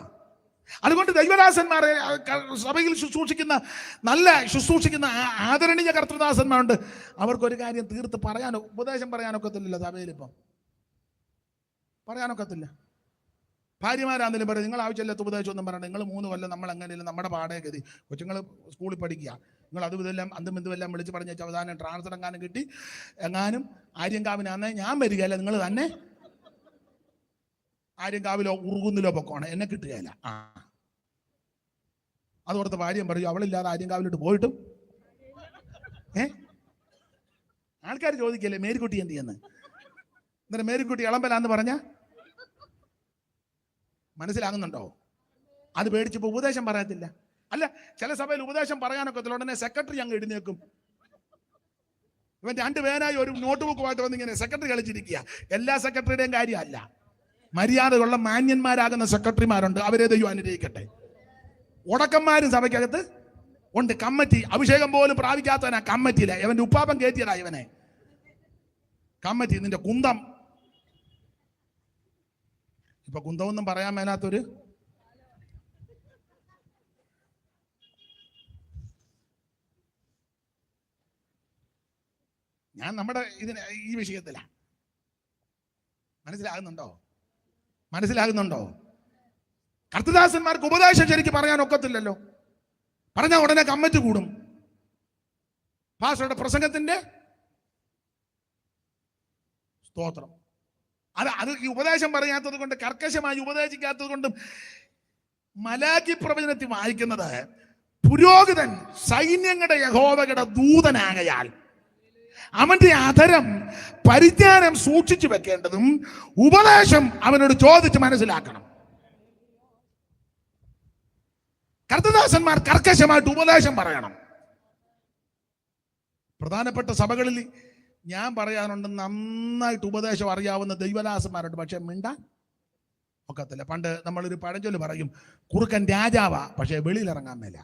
അതുകൊണ്ട് ദൈവദാസന്മാരെ സഭയിൽ ശുശ്രൂഷിക്കുന്ന ആദരണീയ കർത്തൃദാസന്മാരുണ്ട്. അവർക്കൊരു കാര്യം തീർത്ത് പറയാനോ ഉപദേശം പറയാനൊക്കത്തില്ല. സഭയിൽ ഇപ്പം പറയാനൊക്കത്തില്ല. ഭാര്യമാരാണെങ്കിലും പറയും, നിങ്ങൾ ആവശ്യമില്ലാത്ത ഉപദേശം ഒന്നും പറയണ്ട, നിങ്ങൾ 3 കൊല്ലം നമ്മൾ എങ്ങനെയും നമ്മുടെ പാടേ ഗതി, കൊച്ചുങ്ങൾ സ്കൂളിൽ പഠിക്കുക, നിങ്ങൾ അതും ഇതെല്ലാം അന്തും ബന്ധുവെല്ലാം വിളിച്ച് പറഞ്ഞ അവസാനം ട്രാൻസ്ഫർ എങ്ങാനും കിട്ടി, എങ്ങാനും ആര്യങ്കാവിനാന്നേ ഞാൻ വരികയല്ല, നിങ്ങൾ തന്നെ ആര്യങ്കാവിലോ ഉറുകുന്നിലോ പൊക്കോണം, എന്നെ കിട്ടുകയില്ല. അതോർത്ത് ഭാര്യം പറയും, അവളില്ലാതെ ആര്യങ്കാവിലോട്ട് പോയിട്ടും ആൾക്കാർ ചോദിക്കല്ലേ മേരിക്കുട്ടി എന്ത് ചെയ്യുന്നു? എന്നിട്ട് മേരിക്കുട്ടി ഇളമ്പലാന്ന് പറഞ്ഞ മനസ്സിലാകുന്നുണ്ടോ? അത് പേടിച്ചപ്പോ ഉപദേശം പറയത്തില്ല. അല്ല, ചില സഭയിൽ ഉപദേശം പറയാനൊക്കെ ഉടനെ സെക്രട്ടറി അങ്ങ് എഴുന്നേക്കും. ഇവൻ 2 പേരായി ഒരു നോട്ട് ബുക്കുമായിട്ട് വന്നിങ്ങനെ സെക്രട്ടറി കളിച്ചിരിക്കുക. എല്ലാ സെക്രട്ടറിയുടെയും കാര്യമല്ല. മര്യാദയുള്ള മാന്യന്മാരാകുന്ന സെക്രട്ടറിമാരുണ്ട്, അവരെ ദൈവം അനുഗ്രഹിക്കട്ടെ. ഉടക്കന്മാരും സഭയ്ക്കകത്ത് ഉണ്ട്. കമ്മിറ്റി അഭിഷേകം പോലും പ്രാപിക്കാത്തവനാ കമ്മിറ്റിയിലെ. ഇവന്റെ ഉപ്പാപ്പൻ കയറ്റിയതാ ഇവനെ കമ്മിറ്റി. നിന്റെ കുന്തം, ഇപ്പൊ കുന്തമൊന്നും പറയാൻ മേലാത്തൊരു ഞാൻ നമ്മുടെ ഈ വിഷയത്തിലാ. മനസ്സിലാകുന്നുണ്ടോ? കർത്തൃദാസന്മാർക്ക് ഉപദേശം ശരിക്കും പറയാൻ ഒക്കത്തില്ലല്ലോ. പറഞ്ഞാൽ ഉടനെ കമ്മിറ്റി കൂടും. പാസ്റ്ററുടെ പ്രസംഗത്തിന്റെ സ്തോത്രം. അത് ഈ ഉപദേശം പറയാത്തത് കൊണ്ട്, കർക്കശമായി ഉപദേശിക്കാത്തത് കൊണ്ടും. മലാക്കി പ്രവചനത്തിൽ വായിക്കുന്നത്, പുരോഹിതൻ സൈന്യങ്ങളുടെ യഹോവയുടെ ദൂതനാകയാൽ അവന്റെ അധരം പരിജ്ഞാനം സൂക്ഷിച്ചു വെക്കേണ്ടതും ഉപദേശം അവനോട് ചോദിച്ച് മനസ്സിലാക്കണം. കർത്തൃദാസന്മാർ കർക്കശമായിട്ട് ഉപദേശം പറയണം. പ്രധാനപ്പെട്ട സഭകളിൽ ഞാൻ പറയാനുണ്ട്, നന്നായിട്ട് ഉപദേശം അറിയാവുന്ന ദൈവദാസന്മാരുണ്ട്, പക്ഷെ മിണ്ടാൻ ഒക്കത്തില്ല. പണ്ട് നമ്മളൊരു പഴഞ്ചൊല്ല് പറയും, കുറുക്കൻ രാജാവാ പക്ഷെ വെളിയിലിറങ്ങാൻ മേല.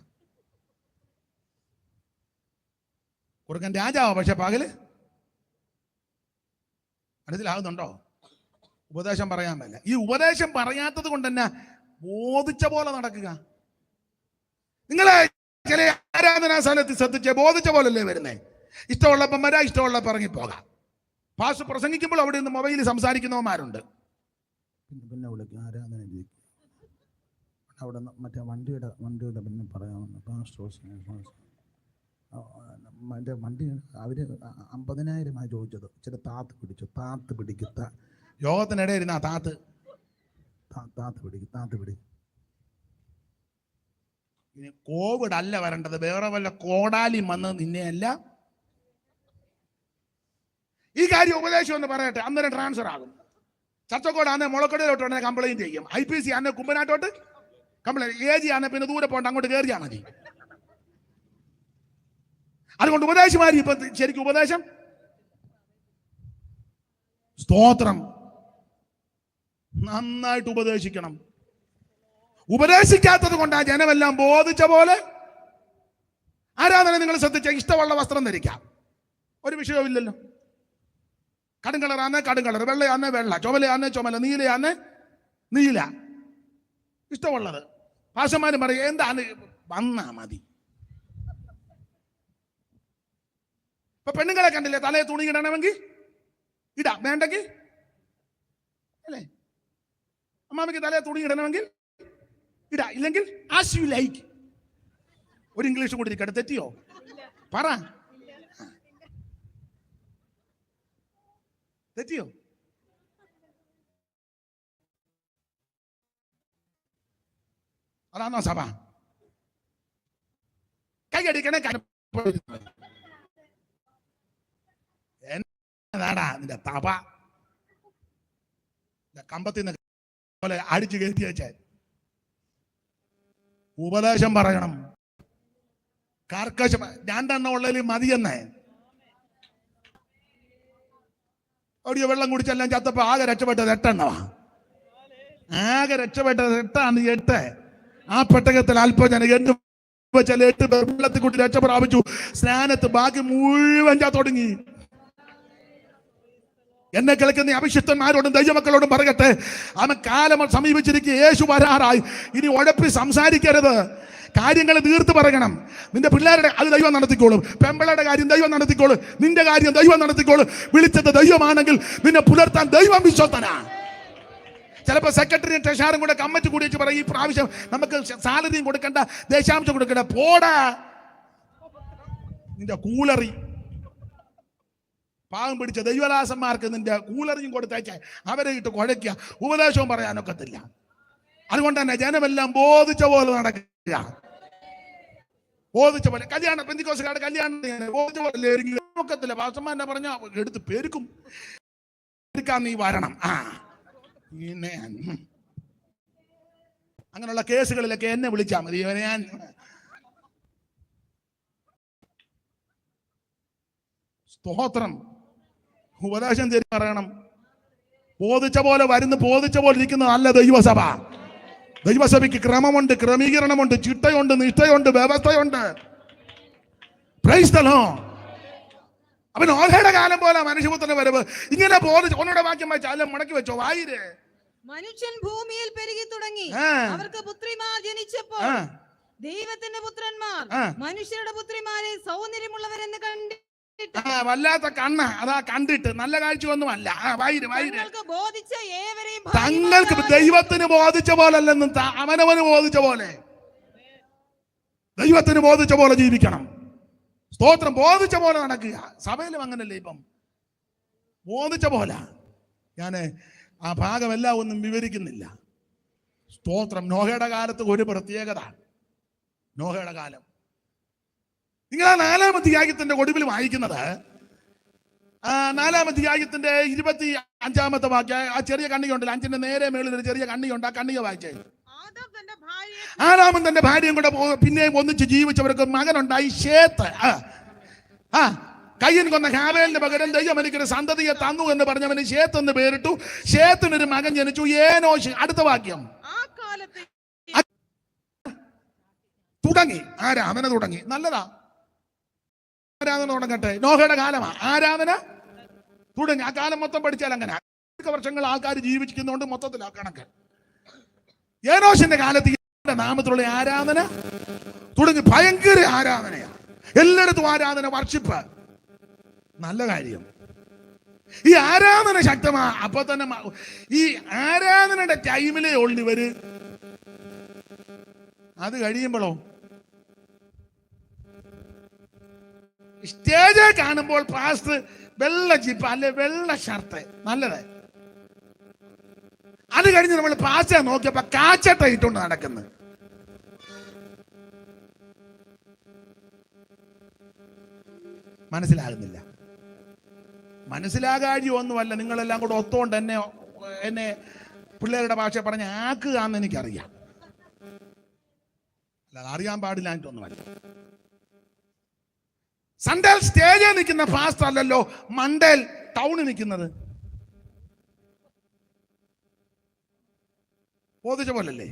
കുറുക്കൻ രാജാവാ പക്ഷെ പകല്. മനസ്സിലാകുന്നുണ്ടോ? ഉപദേശം പറയാൻ മേല. ഈ ഉപദേശം പറയാത്തത് കൊണ്ട് തന്നെ ബോധിച്ച പോലെ നടക്കുക. നിങ്ങളെ ചില ആരാധനാ സ്ഥലത്ത് ശ്രദ്ധിച്ച് ബോധിച്ച പോലല്ലേ വരുന്നേ. ഇഷ്ടമുള്ളപ്പം വരാം, ഇഷ്ടമുള്ളപ്പം ഇറങ്ങിപ്പോകാം. പാസ്റ്റർ പ്രസംഗിക്കുമ്പോൾ അവിടെ നിന്ന് മൊബൈലിൽ സംസാരിക്കുന്നവന്മാരുണ്ട്. പിന്നെ വിളിക്കും ആരാധന അവിടെ മറ്റേ വണ്ടിയുടെ പിന്നെ പറയാമെന്ന് മറ്റേ വണ്ടി അവര് 50,000 ചോദിച്ചത്. ചില താത്ത് പിടിക്കും. യോഗത്തിനിടെ ഇരുന്ന താത്ത് പിടിക്കും. ഇനി കോവിഡ് അല്ല വരേണ്ടത്, വേറെ വല്ല കോടാലി വന്ന് നിന്നെയല്ല. ഈ കാര്യം ഉപദേശം എന്ന് പറയട്ടെ, അന്നേരം ട്രാൻസ്ഫർ ആകും. ചർച്ചക്കോട് ആന്നെ മുളക്കൊടിയിലോട്ട് ഉടനെ കംപ്ലൈന്റ് ചെയ്യും. IPC ആന്നെ കുമ്പനാട്ടോട്ട് കംപ്ലൈന്റ്, AG ആന്നെ പിന്നെ ദൂരെ പോകണ്ട, അങ്ങോട്ട് കയറിയാൽ മതി. അതുകൊണ്ട് ഉപദേശമാരി ഇപ്പൊ ശരിക്കും ഉപദേശം സ്തോത്രം നന്നായിട്ട് ഉപദേശിക്കണം. ഉപദേശിക്കാത്തത് കൊണ്ട് ആ ജനമെല്ലാം ബോധിച്ച പോലെ ആരാധന. നിങ്ങൾ ശ്രദ്ധിച്ച ഇഷ്ടമുള്ള വസ്ത്രം ധരിക്കാം, ഒരു വിഷയവുമില്ലല്ലോ. കടുങ്കളറാന്നെ കടുങ്കളർ, വെള്ളയാന്നെ വെള്ള, ചുമലയാന്നെ ചുമല, നീലയാന്നെ നീല, ഇഷ്ടമുള്ളത്. പാഷന്മാരും പറയും എന്താണ് വന്നാ മതി. ഇപ്പൊ പെണ്ണുങ്ങളെ കണ്ടില്ലേ, തലയെ തുണി ഇടണമെങ്കിൽ ഇടാം, വേണ്ടെങ്കിൽ അല്ലേ. അമ്മാമയ്ക്ക് തലയെ തുണി ഇടണമെങ്കിൽ ഇടാ, ഇല്ലെങ്കിൽ ആസ് യു ലൈക്ക്. ഒരു ഇംഗ്ലീഷ് കൂടി ഇരിക്കട്ടെ, തെറ്റിയോ പറ, തെറ്റിയോ? അതാണോ സഭ? കൈയടിക്കണേ എന്നതാടാ നിന്റെ തപ കമ്പത്തിന്ന് പോലെ അടിച്ചു കയറ്റി വെച്ചാൽ ഉപദേശം പറയണം. കർക്കശം 2 ഉള്ളതിൽ മതിയെന്നേ. അവിടെ വെള്ളം കുടിച്ചെല്ലാം ചത്തപ്പോ ആകെ രക്ഷപ്പെട്ടത് 8 ആകെ രക്ഷപ്പെട്ടത് 8. ആ പെട്ടകത്തിൽ അല്പജനം എന്ത് വെച്ചാൽ 8 പേർ വെള്ളത്തിൽ കൂട്ടി രക്ഷ പ്രാപിച്ചു. സ്നാനത്ത് ബാക്കി മുഴുവൻ ചാത്തൊടുങ്ങി. എന്നെ കേൾക്കുന്ന അഭിഷിക്തന്മാരോടും ദൈവമക്കളോടും പറയട്ടെ, അവൻ കാലം സമീപിച്ചിരിക്കുക. യേശു വരാറായി. ഇനി ഉഴപ്പി സംസാരിക്കരുത്. കാര്യങ്ങൾ തീർത്ത് പറയണം. നിന്റെ പിള്ളേരുടെ അത് ദൈവം നടത്തിക്കോളും. പെമ്പിളയുടെ കാര്യം ദൈവം നടത്തിക്കോളും. നിന്റെ കാര്യം ദൈവം നടത്തിക്കോളും. വിളിച്ചത് ദൈവമാണെങ്കിൽ നിന്നെ പുലർത്താൻ ദൈവം വിശ്വസ്തനാ. ചിലപ്പോൾ സെക്രട്ടറിയും ട്രഷറും കൂടെ കമ്മിറ്റി കൂടി വെച്ച് പറയും, ഈ പ്രാവശ്യം നമുക്ക് സാലറിയും കൊടുക്കണ്ട, ദേശാംശം കൊടുക്കണ്ട. പോടാ നിന്റെ കൂലറി. പാവം പിടിച്ച ദൈവദാസന്മാർക്ക് നിന്റെ കൂലറിയും കൊടുത്തേക്ക് അവരെ ഇട്ട് കുഴയ്ക്കുക. ഉപദേശവും പറയാനൊക്കത്തില്ല. അതുകൊണ്ട് തന്നെ ജനമെല്ലാം ബോധിച്ച പോലെ നടക്കുക. ബോധിച്ച പോലെ കല്യാണം, പെന്തിക്കോസുകാരുടെ കല്യാണം ബോധിച്ച പോലെ ഒക്കത്തില്ല. പാസ്റ്റർമാരെ പറഞ്ഞാൽ എടുത്ത് പെരുക്കും. നീ വരണം. പിന്നെ അങ്ങനെയുള്ള കേസുകളിലൊക്കെ എന്നെ വിളിച്ചാൽ മതി. ഞാൻ സ്തോത്രം. ഉപദേശം തരും പറയണം. ബോധിച്ച പോലെ വരുന്ന, ബോധിച്ച പോലെ ഇരിക്കുന്ന നല്ല ദൈവസഭ. ദൈവസഭയ്ക്ക് ക്രമമുണ്ട്, ക്രമീകരണമുണ്ട്, ചിട്ടയുണ്ട്, നിഷ്ഠയുണ്ട്, വ്യവസ്ഥയുണ്ട്. Price the Lord. അപ്പൊ നോഹയുടെ കാലം പോലെ മനുഷ്യപുത്രന്റെ വരവ്. ഇങ്ങനെ ബോധിച്ച് ഒന്നുകൂടെ വാക്യം വായിച്ചാൽ അല്ല മടക്കി വെച്ചോ വായിരേ. മനുഷ്യൻ ഭൂമിയിൽ പെരുകി തുടങ്ങി. അവർക്ക് പുത്രിമാർ ജനിച്ചപ്പോൾ ദൈവത്തിന്റെ പുത്രന്മാർ മനുഷ്യരുടെ പുത്രിമാരെ സൗന്ദര്യമുള്ളവരെന്ന് കണ്ടിട്ട് വല്ലാത്ത കണ്ണ്. അതാ കണ്ടിട്ട് നല്ല കാഴ്ചയൊന്നുമല്ല. തങ്ങൾക്ക് ദൈവത്തിന് ബോധിച്ച പോലല്ലെന്നും അവനവന് ബോധിച്ച പോലെ, ദൈവത്തിന് ബോധിച്ച പോലെ ജീവിക്കണം. സ്തോത്രം. ബോധിച്ച പോലെ നടക്കുക. സഭയിലും അങ്ങനല്ലേ ഇപ്പം ബോധിച്ച പോലെ. ഞാൻ ആ ഭാഗമെല്ലാം ഒന്നും വിവരിക്കുന്നില്ല. സ്തോത്രം. നോഹയുടെ കാലത്ത് ഒരു പ്രത്യേകത. നോഹയുടെ കാലം നിങ്ങൾ ആ 4-ാം അധ്യായത്തിന്റെ ഒടുവിൽ വായിക്കുന്നത്, 4-ാം അധ്യായത്തിന്റെ 25-ാമത്തെ വാക്യം. ആ ചെറിയ കണ്ണിയുണ്ടല്ലോ, 5ന്റെ നേരെ മേളിൽ ഒരു ചെറിയ കണ്ണിയുണ്ട്. ആ കണ്ണിയെ വായിച്ചേ. ആദാമും തന്റെ ഭാര്യയും കൂടെ പിന്നെയും ഒന്നിച്ച് ജീവിച്ചവർക്ക് മകനുണ്ടായി, ശേത്ത്. കയ്യൻ കൊന്ന ഹാബേലിന്റെ പകരം ദൈവം എനിക്കൊരു സന്തതിയെ തന്നു എന്ന് പറഞ്ഞവന് ശേത്ത് എന്ന് പേരിട്ടു. ശേത്തിനൊരു മകൻ ജനിച്ചു, ഏനോശ്. അടുത്ത വാക്യം. തുടങ്ങി ആരാധന തുടങ്ങി. നല്ലതാ, ആരാധന തുടങ്ങട്ടെ. നോഹയുടെ കാലമാ ആരാധന തുടങ്ങി. ആ കാലം മൊത്തം പഠിച്ചാൽ അങ്ങനെ വർഷങ്ങൾ ആൾക്കാർ ജീവിക്കുന്നതുകൊണ്ട് മൊത്തത്തിൽ ആ കണക്ക്. ഏനോശിന്റെ കാലത്ത് നാമത്തിലുള്ള ആരാധന തുടങ്ങി. ഭയങ്കര ആരാധനയാ. എല്ലായിടത്തും ആരാധന, വർഷിപ്പ്. നല്ല കാര്യം. ഈ ആരാധന ശക്തമാ. അപ്പൊ തന്നെ ഈ ആരാധനയുടെ ടൈമിലേ ഉള്ളു ഇവര്. അത് കഴിയുമ്പോഴോ സ്റ്റേജ് കാണുമ്പോൾ പാസ്റ്റർ വെള്ള ജിപ്പ് അല്ലെ വെള്ള ഷർട്ട്, നല്ലത്. അത് കഴിഞ്ഞ് നമ്മൾ പാസ്റ്റർ നോക്കിയപ്പോ കാച്ചട്ട ഇട്ടുകൊണ്ട് നടക്കുന്നു. മനസ്സിലാകുന്നില്ല. മനസ്സിലാകാഴി ഒന്നുമല്ല. നിങ്ങളെല്ലാം കൂടെ ഒത്തോണ്ട് എന്നെ പിള്ളേരുടെ ഭാഷ പറഞ്ഞ് ആക്കുക എന്ന് എനിക്കറിയാം. അല്ലാതെ അറിയാൻ പാടില്ലായിട്ടൊന്നുമല്ല. സൺഡേൽ സ്റ്റേജിൽ നിൽക്കുന്ന പാസ്റ്റർ അല്ലല്ലോ മണ്ടേൽ ടൗണിൽ നിൽക്കുന്നത്. ബോധിച്ച പോലല്ലേ?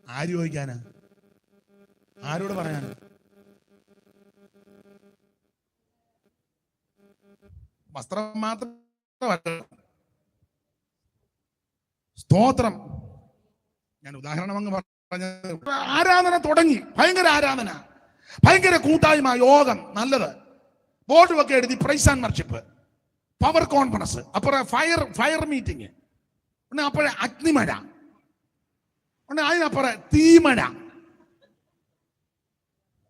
ആര് ചോദിക്കാനാ? ആരോട് പറയാനാ? വസ്ത്രം മാത്രമല്ല, സ്തോത്രം. ഞാൻ ഉദാഹരണം അങ്ങ് പറഞ്ഞത്. ആരാധന തുടങ്ങി. ഭയങ്കര ആരാധന, ഭയങ്കര കൂട്ടായ്മ, യോഗം. നല്ലത്. ബോർഡ് ഒക്കെ എഴുതി praise and worship, power conference, അപ്പുറം ഫയർ മീറ്റിംഗ്, അപ്പോഴേ അഗ്നിമഴ, അതിനപ്പുറം തീമഴ,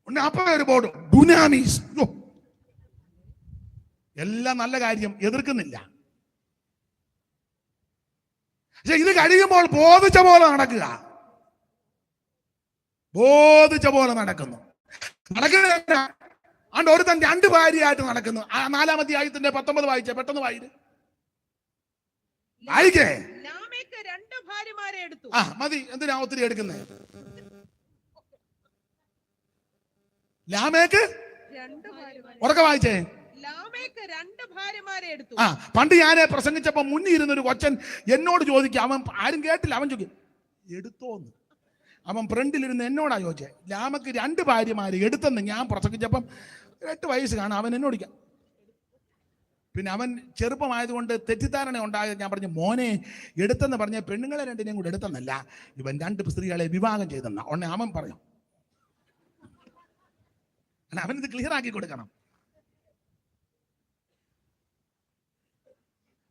അപ്പുറം ഒരു ബോർഡ് ഡുനാമീസ്. എല്ലാം നല്ല കാര്യം, എതിർക്കുന്നില്ല. പക്ഷെ ഇത് കഴിയുമ്പോൾ ബോധിച്ച പോലെ നടക്കുക. ബോധിച്ച പോലെ നടക്കുന്നു. നടക്കുന്ന ആണ്ട് ഒരുത്തൻ 2 ഭാര്യയായിട്ട് നടക്കുന്നു. 4-ാം അധ്യായത്തിന്റെ 19 വായിച്ചേ, പെട്ടെന്ന് വായിക്കേ. രണ്ട് ഭാര്യമാരെ എടുത്തു. മതി, എന്തിനാ ഒത്തിരി എടുക്കുന്നത്? ലാമേക്ക് ഉറക്കെ വായിച്ചേ. ലാമേക്ക് രണ്ട് ഭാര്യമാരെ എടുത്തു. പണ്ട് ഞാൻ പ്രസംഗിച്ചപ്പോ മുന്നിൽ ഇരുന്നൊരു കൊച്ചൻ എന്നോട് ചോദിക്കുക, അവൻ ആരും കേട്ടില്ല, അവൻ ചോദിക്കും എടുത്തോന്ന്. അവൻ ഫ്രണ്ടിലിരുന്ന് എന്നോടാ ചോദിച്ചേ, ലാമക്ക് രണ്ട് ഭാര്യമാര് എടുത്തെന്ന് ഞാൻ പ്രസംഗിച്ചപ്പം 8 വയസ്സ് കാണാം. അവൻ എന്നോടിക്കാം. പിന്നെ അവൻ ചെറുപ്പമായതുകൊണ്ട് തെറ്റിദ്ധാരണ ഉണ്ടായത്. ഞാൻ പറഞ്ഞു, മോനെ എടുത്തെന്ന് പറഞ്ഞ പെണ്ണുങ്ങളെ രണ്ടിനെയും കൂടെ എടുത്തെന്നല്ല, ഇവൻ 2 സ്ത്രീകളെ വിവാഹം ചെയ്തെന്ന ഉടനെ അവൻ പറയും. അവനിത് ക്ലിയർ ആക്കി കൊടുക്കണം.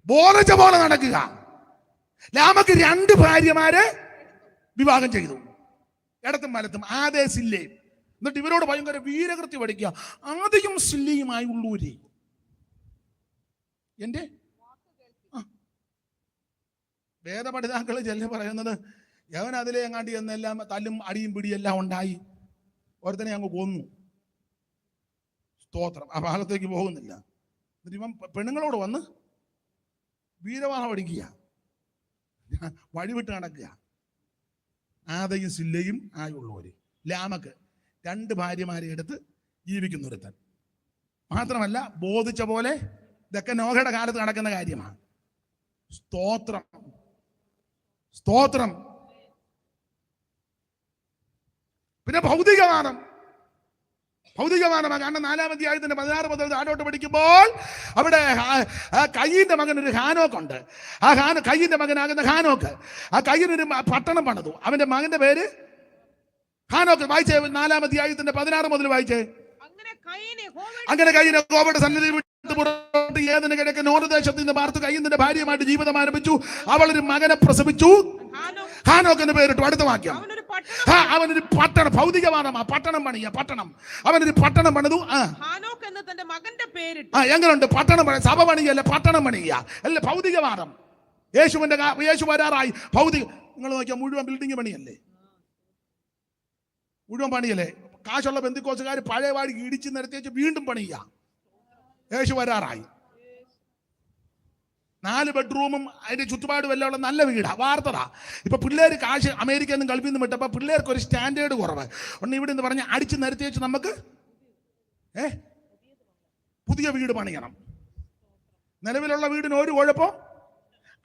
ബോധിച്ച പോലെ നടക്കുക. ലാമക്ക് 2 ഭാര്യമാരെ വിവാഹം ചെയ്തു, ഇടത്തും വലത്തും, ആദേ സില്ലേ. എന്നിട്ട് ഇവരോട് ഭയങ്കര വീരകൃത്യ പഠിക്കുക. ആദ്യം സില്ലയുമായി ഉള്ളൂരി എന്റെ വേദപഠിതാക്കള് ചെല്ലു പറയുന്നത്, യവൻ അതിലെ എങ്ങാണ്ടി എന്നെല്ലാം തല്ലും അടിയും പിടിയെല്ലാം ഉണ്ടായി ഒരുത്തനെ അങ്ങ് കൊന്നു. സ്തോത്രം. ആ ഭാഗത്തേക്ക് പോകുന്നില്ല. എന്നിട്ട് ഇവൻ പെണ്ണുങ്ങളോട് വന്ന് വീരവാഹ പഠിക്കുക, വഴിവിട്ട് നടക്കുക. ആദയും സില്ലയും ആയുള്ളവര്. ലാമക്ക് 2 ഭാര്യമാരെ എടുത്ത് ജീവിക്കുന്നൊരുത്തൻ. മാത്രമല്ല ബോധിച്ച പോലെ, ഇതൊക്കെ നോഹയുടെ കാലത്ത് നടക്കുന്ന കാര്യമാണ്. സ്തോത്രം, സ്തോത്രം. പിന്നെ ഭൗതികവാദം. ഭൗതികവാദമാണ്. കാരണം 4-ാം അധ്യായത്തിന്റെ 16 മുതൽ താഴോട്ട് പഠിക്കുമ്പോൾ അവിടെ കയ്യിന്റെ മകൻ ഒരു ഹാനോക്കുണ്ട്. കയ്യിന്റെ മകനാകുന്ന ഹാനോക്ക് ആ കയ്യിനൊരു പട്ടണം പണിതു. അവന്റെ മകന്റെ പേര് ഹാനോക്ക്. വായിച്ചേ 4-ാം അധ്യായത്തിന്റെ 16 മുതൽ വായിച്ചേ. അങ്ങനെ കയ്യിനെ യഹോവയുടെ സന്നിധിയിൽ വിട്ട് പുറത്ത് ഏതിന് കിഴക്ക് നോർദേശത്ത് നിന്ന് പാർത്ത് കയ്യിന്റെ ഭാര്യയുമായിട്ട് ജീവിതം ആരംഭിച്ചു. അവളൊരു മകനെ പ്രസവിച്ചു, ഹാനോക്കിന്റെ പേരിട്ടു. അടുത്ത വാക്യം. അവനൊരു പട്ടണം, ഭൗതികവാദമാ, പട്ടണം പണിയ, പട്ടണം. അവനൊരു പട്ടണം പണിതു. എങ്ങനെയുണ്ട് പട്ടണം പണി? സഭ പണിയല്ല, പട്ടണം പണിയ അല്ല, ഭൗതികവാദം. യേശു വരാറായി. ഭൗതിക, നിങ്ങൾ നോക്കിയാൽ മുഴുവൻ ബിൽഡിംഗ് പണിയല്ലേ, മുഴുവൻ പണിയല്ലേ. കാശുള്ള ബന്ധുക്കോസുകാർ പഴയ വാടി ഇടിച്ച് നിരത്തി വെച്ച് വീണ്ടും പണിയ. യേശു വരാറായി. 4 ബെഡ്റൂമും അതിന്റെ ചുറ്റുപാടും എല്ലാം ഉള്ള നല്ല വീടാ, വാർത്തതാ. ഇപ്പൊ പിള്ളേർ കാശ് അമേരിക്കയിൽ നിന്നും ഗൾഫിൽ നിന്നും വിട്ടപ്പോ പിള്ളേർക്ക് ഒരു സ്റ്റാൻഡേർഡ് കുറവ്. ഒന്ന് ഇവിടെ നിന്ന് പറഞ്ഞ് അടിച്ച് നിരത്തി വെച്ച് നമുക്ക് പുതിയ വീട് പണിയണം. നിലവിലുള്ള വീടിന് ഒരു കുഴപ്പം,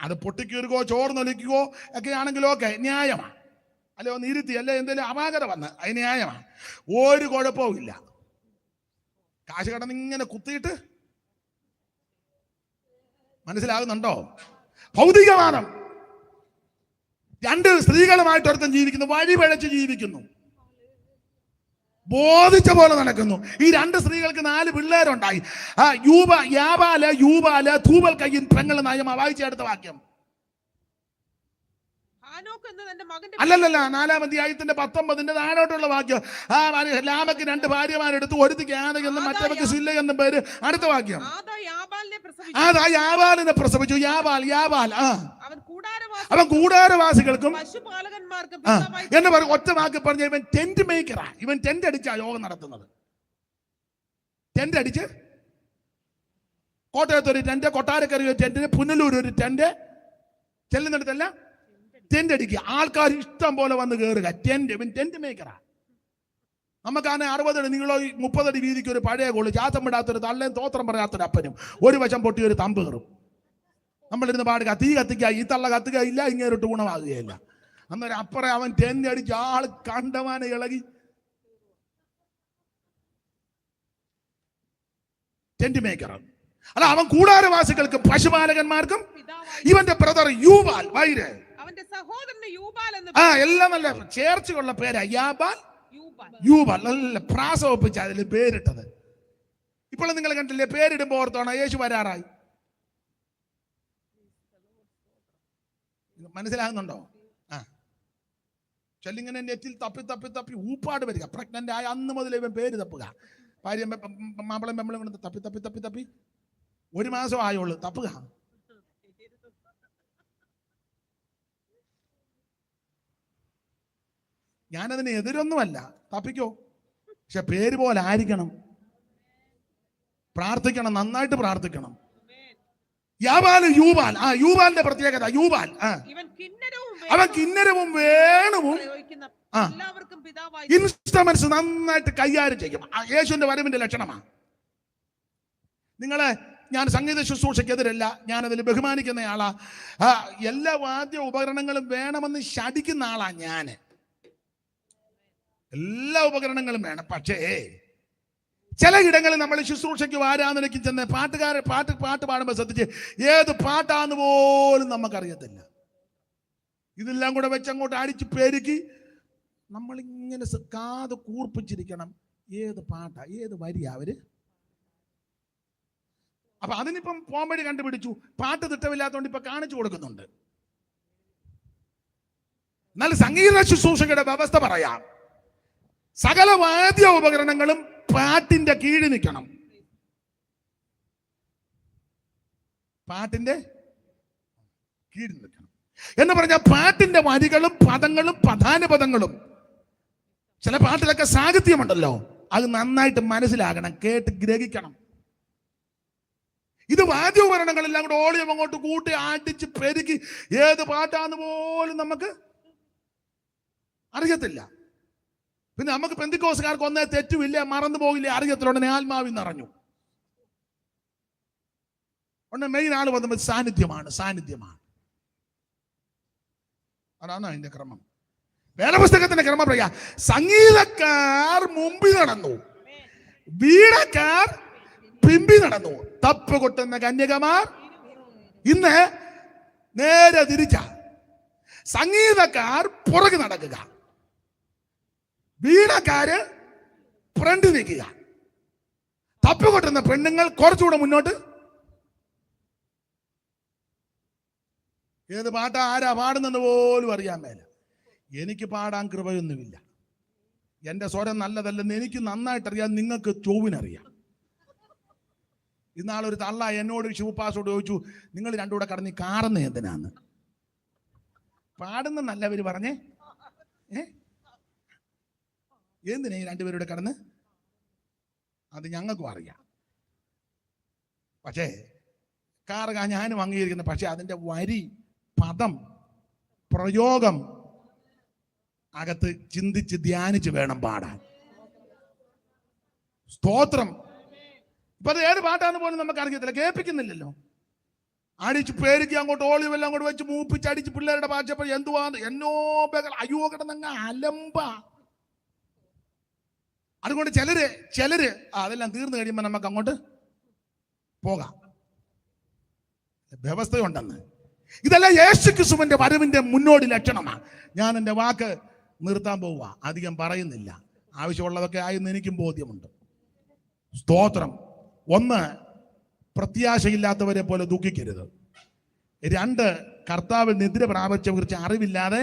അത് പൊട്ടിക്കീറുകയോ ചോർന്നൊലിക്കുകയോ ഒക്കെ ആണെങ്കിലോ ഒക്കെ ന്യായമാണ്. അല്ലോ നിരുത്തി അല്ലെ എന്തെങ്കിലും അപാകത വന്ന് അത് ന്യായമാണ്, ഒരു കുഴപ്പവും ഇല്ല. കാശ് കടന്ന് ഇങ്ങനെ കുത്തിയിട്ട്, മനസ്സിലാകുന്നുണ്ടോ? ഭൗതികവാദം. 2 സ്ത്രീകളുമായിട്ട് ഒരുത്തൻ ജീവിക്കുന്നു, വഴി പിഴച്ച് ജീവിക്കുന്നു, ബോധിച്ച പോലെ നടക്കുന്നു. ഈ 2 സ്ത്രീകൾക്ക് 4 പിള്ളേരുണ്ടായി. യൂബാല് തൂബൽ കയ്യൻ പെങ്ങൾ നയമ. വായിച്ചെടുത്ത വാക്യം. അല്ലല്ല, 4-ാം അധ്യായത്തിന്റെ 19 താഴോട്ടുള്ള വാക്യം. ലാമക്ക് 2 ഭാര്യമാരെടുത്തു, ഒരുത്തിക്ക് ആദയെന്നും മറ്റവർക്ക് സില്ല എന്നും പേര്. അടുത്ത വാക്യം. യാബാലിനെ പ്രസവിച്ചു. യാബാൽ അവൻ കൂടാരവാസികൾക്കും എന്ന് പറയും. ഒറ്റ വാക്ക് പറഞ്ഞ ഇവൻ ടെന്റ് മേക്കറാ. ഇവൻ ടെന്റ് അടിച്ചാ യോഗം നടത്തുന്നത്. ടെന്റ് അടിച്ച് കോട്ടയത്ത് ഒരു ടെന്റ്, കൊട്ടാരക്കര ഒരു ടെന്റിന്, പുനലൂർ ഒരു ടെന്റ്, ചെല്ലുന്നിടത്തല്ല ടെന്റ് അടിക്കുക. ആൾക്കാർ ഇഷ്ടം പോലെ വന്ന് കയറുക. ടെന്റ് മേക്കറാ. നമുക്കാണ് 60 അടി നീളോ 30 അടി വീതിക്ക് ഒരു പഴയ കോള്, ചാത്തം വിടാത്തൊരു തള്ളയും തോത്രം പറയാത്തൊരു അപ്പനും, ഒരു വശം പൊട്ടി ഒരു തമ്പ് കയറും. നമ്മളിരുന്ന് പാടുക, തീ കത്തിക്കുക, ഈ തള്ള കത്തുകയില്ല, ഇങ്ങേരോട്ട് ഗുണമാകുകയില്ല. അന്നേരം അപ്പുറം അവൻ ടെന്റ് അടിച്ച് ആൾ കണ്ടവാനെ ഇളകി. ടെന്റ് മേക്കർ അല്ല, അവൻ കൂടാരവാസികൾക്കും പശുപാലകന്മാർക്കും. ഇവന്റെ ബ്രദർ യൂബാൽ, വൈര്, എല്ലാം നല്ല ചേർച്ചയുള്ള പേരാ. യൂബാൽ നല്ല പ്രാസം ഒപ്പിച്ച അതിൽ പേരിട്ടത്. ഇപ്പോൾ നിങ്ങൾ കണ്ടില്ലേ, പേരിടുമ്പോ ഓർത്തോണ യേശു വരാറായി. മനസ്സിലാകുന്നുണ്ടോ? ചെല്ലിങ്ങനെ നെറ്റിൽ തപ്പി ഊപ്പാട് വരിക. പ്രഗ്നന്റ് ആയ അന്ന് മുതൽ ഇവൻ പേര് തപ്പുക. ഭാര്യ മാപ്പിളം പെമ്പളം കൊണ്ട് തപ്പി 1 മാസം ആയുള്ളൂ തപ്പുക. ഞാനതിന് എതിരൊന്നുമല്ല, തപ്പിക്കോ, പക്ഷെ പേര് പോലെ ആയിരിക്കണം. പ്രാർത്ഥിക്കണം, നന്നായിട്ട് പ്രാർത്ഥിക്കണം. യാബാല് യൂബാൽ. യൂബാലിന്റെ പ്രത്യേകത യൂബാൽ അവൻ കിന്നരവും വേണുവും എല്ലാവർക്കും പിതാവായി ഇൻസ്ട്രുമെന്റ്സ് നന്നായിട്ട് കൈകാര്യം ചെയ്യും. യേശുവിന്റെ വരവിന്റെ ലക്ഷണമാണ്. ഞാൻ സംഗീത ശുശ്രൂഷയ്ക്കെതിരല്ല, ഞാനതിൽ ബഹുമാനിക്കുന്ന ആളാ. എല്ലാ വാദ്യ ഉപകരണങ്ങളും വേണമെന്ന് ശഠിക്കുന്ന ആളാ ഞാൻ. എല്ലാ ഉപകരണങ്ങളും വേണം. പക്ഷേ ചില ഇടങ്ങളിൽ നമ്മൾ ശുശ്രൂഷയ്ക്ക് ആരാധനയ്ക്ക് ചെന്ന് പാട്ട് പാടുമ്പോൾ ശ്രദ്ധിച്ച് ഏത് പാട്ടാന്ന് പോലും നമുക്കറിയത്തില്ല. ഇതെല്ലാം കൂടെ വെച്ച് അങ്ങോട്ട് അടിച്ച് പെരുക്കി നമ്മളിങ്ങനെ കാത് കൂർപ്പിച്ചിരിക്കണം. ഏത് പാട്ടാ, ഏത് വരിയാ അവര്. അപ്പൊ അതിനിപ്പം പോംവഴി കണ്ടുപിടിച്ചു. പാട്ട് തിട്ടമില്ലാത്തതുകൊണ്ട് ഇപ്പൊ കാണിച്ചു കൊടുക്കുന്നുണ്ട്. എന്നാൽ സംഗീത ശുശ്രൂഷകരുടെ വ്യവസ്ഥ പറയാം. സകല വാദ്യ ഉപകരണങ്ങളും പാട്ടിന്റെ കീഴിൽ നിൽക്കണം. പാട്ടിന്റെ കീഴിൽ നിൽക്കണം എന്ന് പറഞ്ഞാൽ പാട്ടിന്റെ വരികളും പദങ്ങളും പ്രധാന പദങ്ങളും, ചില പാട്ടിലൊക്കെ സാഹിത്യമുണ്ടല്ലോ, അത് നന്നായിട്ട് മനസ്സിലാകണം, കേട്ട് ഗ്രഹിക്കണം. ഇത് വാദ്യോപകരണങ്ങളെല്ലാം കൂടെ ഓളിയം അങ്ങോട്ട് കൂട്ടി ആട്ടിച്ച് പെരുക്കി ഏത് പാട്ടാന്ന് പോലും നമുക്ക് അറിയത്തില്ല. പിന്നെ നമുക്ക് പെന്തിക്കോസുകാർക്ക് ഒന്നേ തെറ്റുമില്ല, മറന്നു പോകില്ല, അറിയത്തില്ല. ഉടനെ ആത്മാവിൽ നിറഞ്ഞു. ഉടനെ മെയിൻ ആള് വന്നത് സാന്നിധ്യമാണ്. അതാണ് അതിന്റെ ക്രമം. വേദപുസ്തകത്തിന്റെ ക്രമം പറയാ. സംഗീതക്കാർ മുമ്പിൽ നടന്നു, വീണക്കാർ പിമ്പി നടന്നു, തപ്പ് കൊട്ടുന്ന കന്യകമാർ ഇന്ന് നേരെ തിരിച്ച. സംഗീതക്കാർ പുറകെ നടക്കുക, വീണക്കാര് ഫ്രണ്ട് നിൽക്കുക, തപ്പ് കൊട്ടുന്ന പെണ്ണുങ്ങൾ കുറച്ചുകൂടെ മുന്നോട്ട്. ഏത് പാട്ടാ ആരാ പാടുന്നെന്ന് പോലും അറിയാൻ മേല. എനിക്ക് പാടാൻ കൃപയൊന്നുമില്ല. എൻ്റെ സ്വരം നല്ലതല്ലെന്ന് എനിക്ക് നന്നായിട്ടറിയാം, നിങ്ങൾക്ക് ചൊവ്വിനറിയാം. ഇന്നാളൊരു തള്ള എന്നോട് ശിവപാസോട് ചോദിച്ചു, നിങ്ങൾ രണ്ടുകൂടെ കടന്ന് കാറുന്ന എന്തിനാന്ന്? പാടുന്ന നല്ലവര് പറഞ്ഞേ, എന്തിനാ ഈ രണ്ടുപേരുടെ കടന്ന്? അത് ഞങ്ങൾക്കും അറിയാം. പക്ഷേ കാറ് ഞാനും അംഗീകരിക്കുന്നത്. പക്ഷെ അതിൻ്റെ വരി, പദം, പ്രയോഗം അകത്ത് ചിന്തിച്ച് ധ്യാനിച്ച് വേണം പാടാൻ. സ്തോത്രം. ഇപ്പൊ അത് ഏത് പാട്ടാന്ന് പോലും നമുക്ക് അറിയത്തില്ല, കേൾപ്പിക്കുന്നില്ലല്ലോ. അടിച്ച് പേരുക്കി അങ്ങോട്ട് ഓളിവെല്ലാം അങ്ങോട്ട് വെച്ച് മൂപ്പിച്ച് അടിച്ച് പിള്ളേരുടെ പാച്ചപ്പോൾ എന്തുവാന്ന് എന്നോ അയ്യോ കിടന്നങ്ങ അലമ്പ. അതുകൊണ്ട് ചിലര് അതെല്ലാം തീർന്നു കഴിയുമ്പോൾ നമുക്ക് അങ്ങോട്ട് പോകാം. വ്യവസ്ഥയുണ്ടെന്ന്. ഇതെല്ലാം യേശുക്രിസ്തുവിന്റെ വരവിന്റെ മുന്നോടി ലക്ഷണമാണ്. ഞാൻ എൻ്റെ വാക്ക് നിർത്താൻ പോവുക, അധികം പറയുന്നില്ല. ആവശ്യമുള്ളതൊക്കെ ആയെന്ന് എനിക്കും ബോധ്യമുണ്ട്. സ്തോത്രം. 1, പ്രത്യാശയില്ലാത്തവരെ പോലെ ദുഃഖിക്കരുത്. 2, കർത്താവിൽ നിദ്ര പ്രാപിച്ചവരെ കുറിച്ച് അറിവില്ലാതെ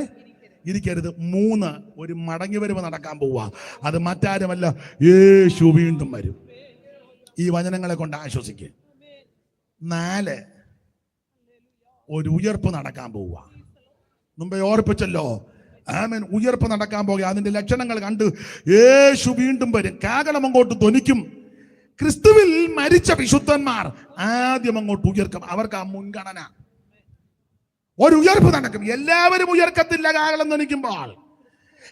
ഇരിക്കരുത്. 3, ഒരു മടങ്ങിവരവ് നടക്കാൻ പോവുക. അത് മറ്റാരുമല്ല, യേശു വീണ്ടും വരും. ഈ വചനങ്ങളെ കൊണ്ട് ആശ്വസിക്കുക. 4, ഒരു ഉയർപ്പ് നടക്കാൻ പോവുക. മുമ്പേ ഓർപ്പിച്ചല്ലോ, ആമേൻ. ഉയർപ്പ് നടക്കാൻ പോകുക. അതിന്റെ ലക്ഷണങ്ങൾ കണ്ട് യേശു വീണ്ടും വരും. കാഹളം അങ്ങോട്ട് ധ്വനിക്കും. ക്രിസ്തുവിൽ മരിച്ച വിശുദ്ധന്മാർ ആദ്യം അങ്ങോട്ട് ഉയർക്കും. അവർക്ക് ആ മുൻഗണന. ഒരു ഉയർപ്പ് നടക്കും. എല്ലാവരും ഉയർക്കത്തില്ല. കാഹളം ധ്വനിക്കുമ്പോൾ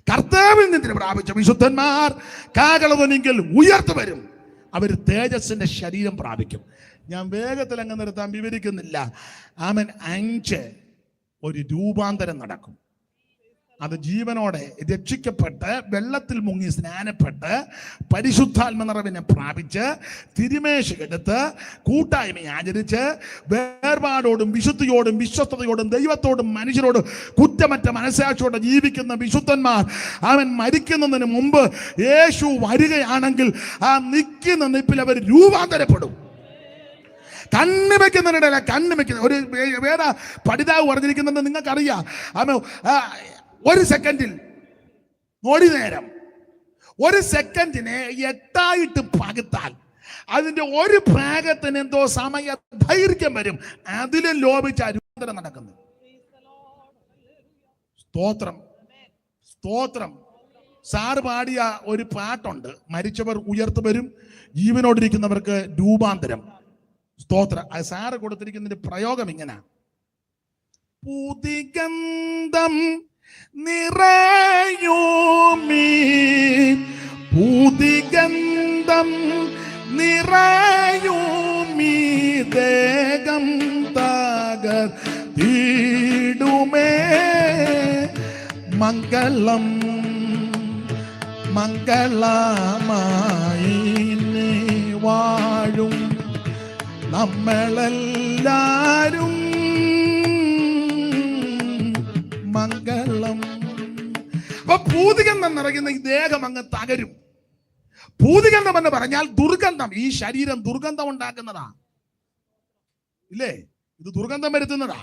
കർത്താവിൽ നിന്ന് പ്രാപിച്ച വിശുദ്ധന്മാർ കാഹളം ധ്വനിക്കൽ ഉയർത്ത് വരും. അവർ തേജസ്സിന്റെ ശരീരം പ്രാപിക്കും. ഞാൻ വേഗത്തിൽ അങ്ങ് നിർത്താൻ വിവരിക്കുന്നില്ല. ആമൻ. 5, ഒരു രൂപാന്തരം നടക്കും. അത് ജീവനോടെ രക്ഷിക്കപ്പെട്ട് വെള്ളത്തിൽ മുങ്ങി സ്നാനപ്പെട്ട് പരിശുദ്ധാത്മ നിറവിനെ പ്രാപിച്ച് തിരുമേശയെടുത്ത് കൂട്ടായ്മ ആചരിച്ച് വേർപാടോടും വിശുദ്ധിയോടും വിശ്വസ്തയോടും ദൈവത്തോടും മനുഷ്യരോടും കുറ്റമറ്റ മനസ്സാക്ഷിയോടെ ജീവിക്കുന്ന വിശുദ്ധന്മാർ അവൻ മരിക്കുന്നതിന് മുമ്പ് യേശു വരികയാണെങ്കിൽ ആ നിൽക്കുന്ന നിപ്പിൽ അവർ രൂപാന്തരപ്പെടും. കണ്ണ് വെക്കുന്നതിനിടയില കണ്ണ് വെക്കുന്ന ഒരു വേറെ പഠിതാവ് പറഞ്ഞിരിക്കുന്നത് നിങ്ങൾക്കറിയാം. ഒരു സെക്കൻഡിൽ നൊടി നേരം, ഒരു സെക്കൻഡിനെ 8 പകുത്താൽ അതിന്റെ ഒരു ഭാഗത്തിന് എന്തോ സമയ ദൈർഘ്യം വരും. അതിലും ലോപിച്ച രൂപാന്തരം നടക്കുന്നു. സ്തോത്രം, സ്തോത്രം. സാറ് പാടിയ ഒരു പാട്ടുണ്ട്, മരിച്ചവർ ഉയർത്തു വരും, ജീവനോടിരിക്കുന്നവർക്ക് രൂപാന്തരം. സ്തോത്രം. അത് സാറ് കൊടുത്തിരിക്കുന്നതിന്റെ പ്രയോഗം ഇങ്ങനെ: പുതിഗന്ധം നിറയുമീ, പുതിഗന്ധം നിറയുമീ ദേഹം തകർത്തിടുമേ. മംഗളം മംഗളമായി നീ വാഴും നമ്മളെല്ലാരും മംഗളം. അപ്പൊ ഭൂതിഗന്ധം നിറയുന്ന ഈ ദേഹം അങ്ങ് തകരും. ഭൂതിഗന്ധം എന്ന് പറഞ്ഞാൽ ദുർഗന്ധം. ഈ ശരീരം ദുർഗന്ധം ഉണ്ടാക്കുന്നതാ, ഇല്ലേ? ഇത് ദുർഗന്ധം വരുത്തുന്നതാ.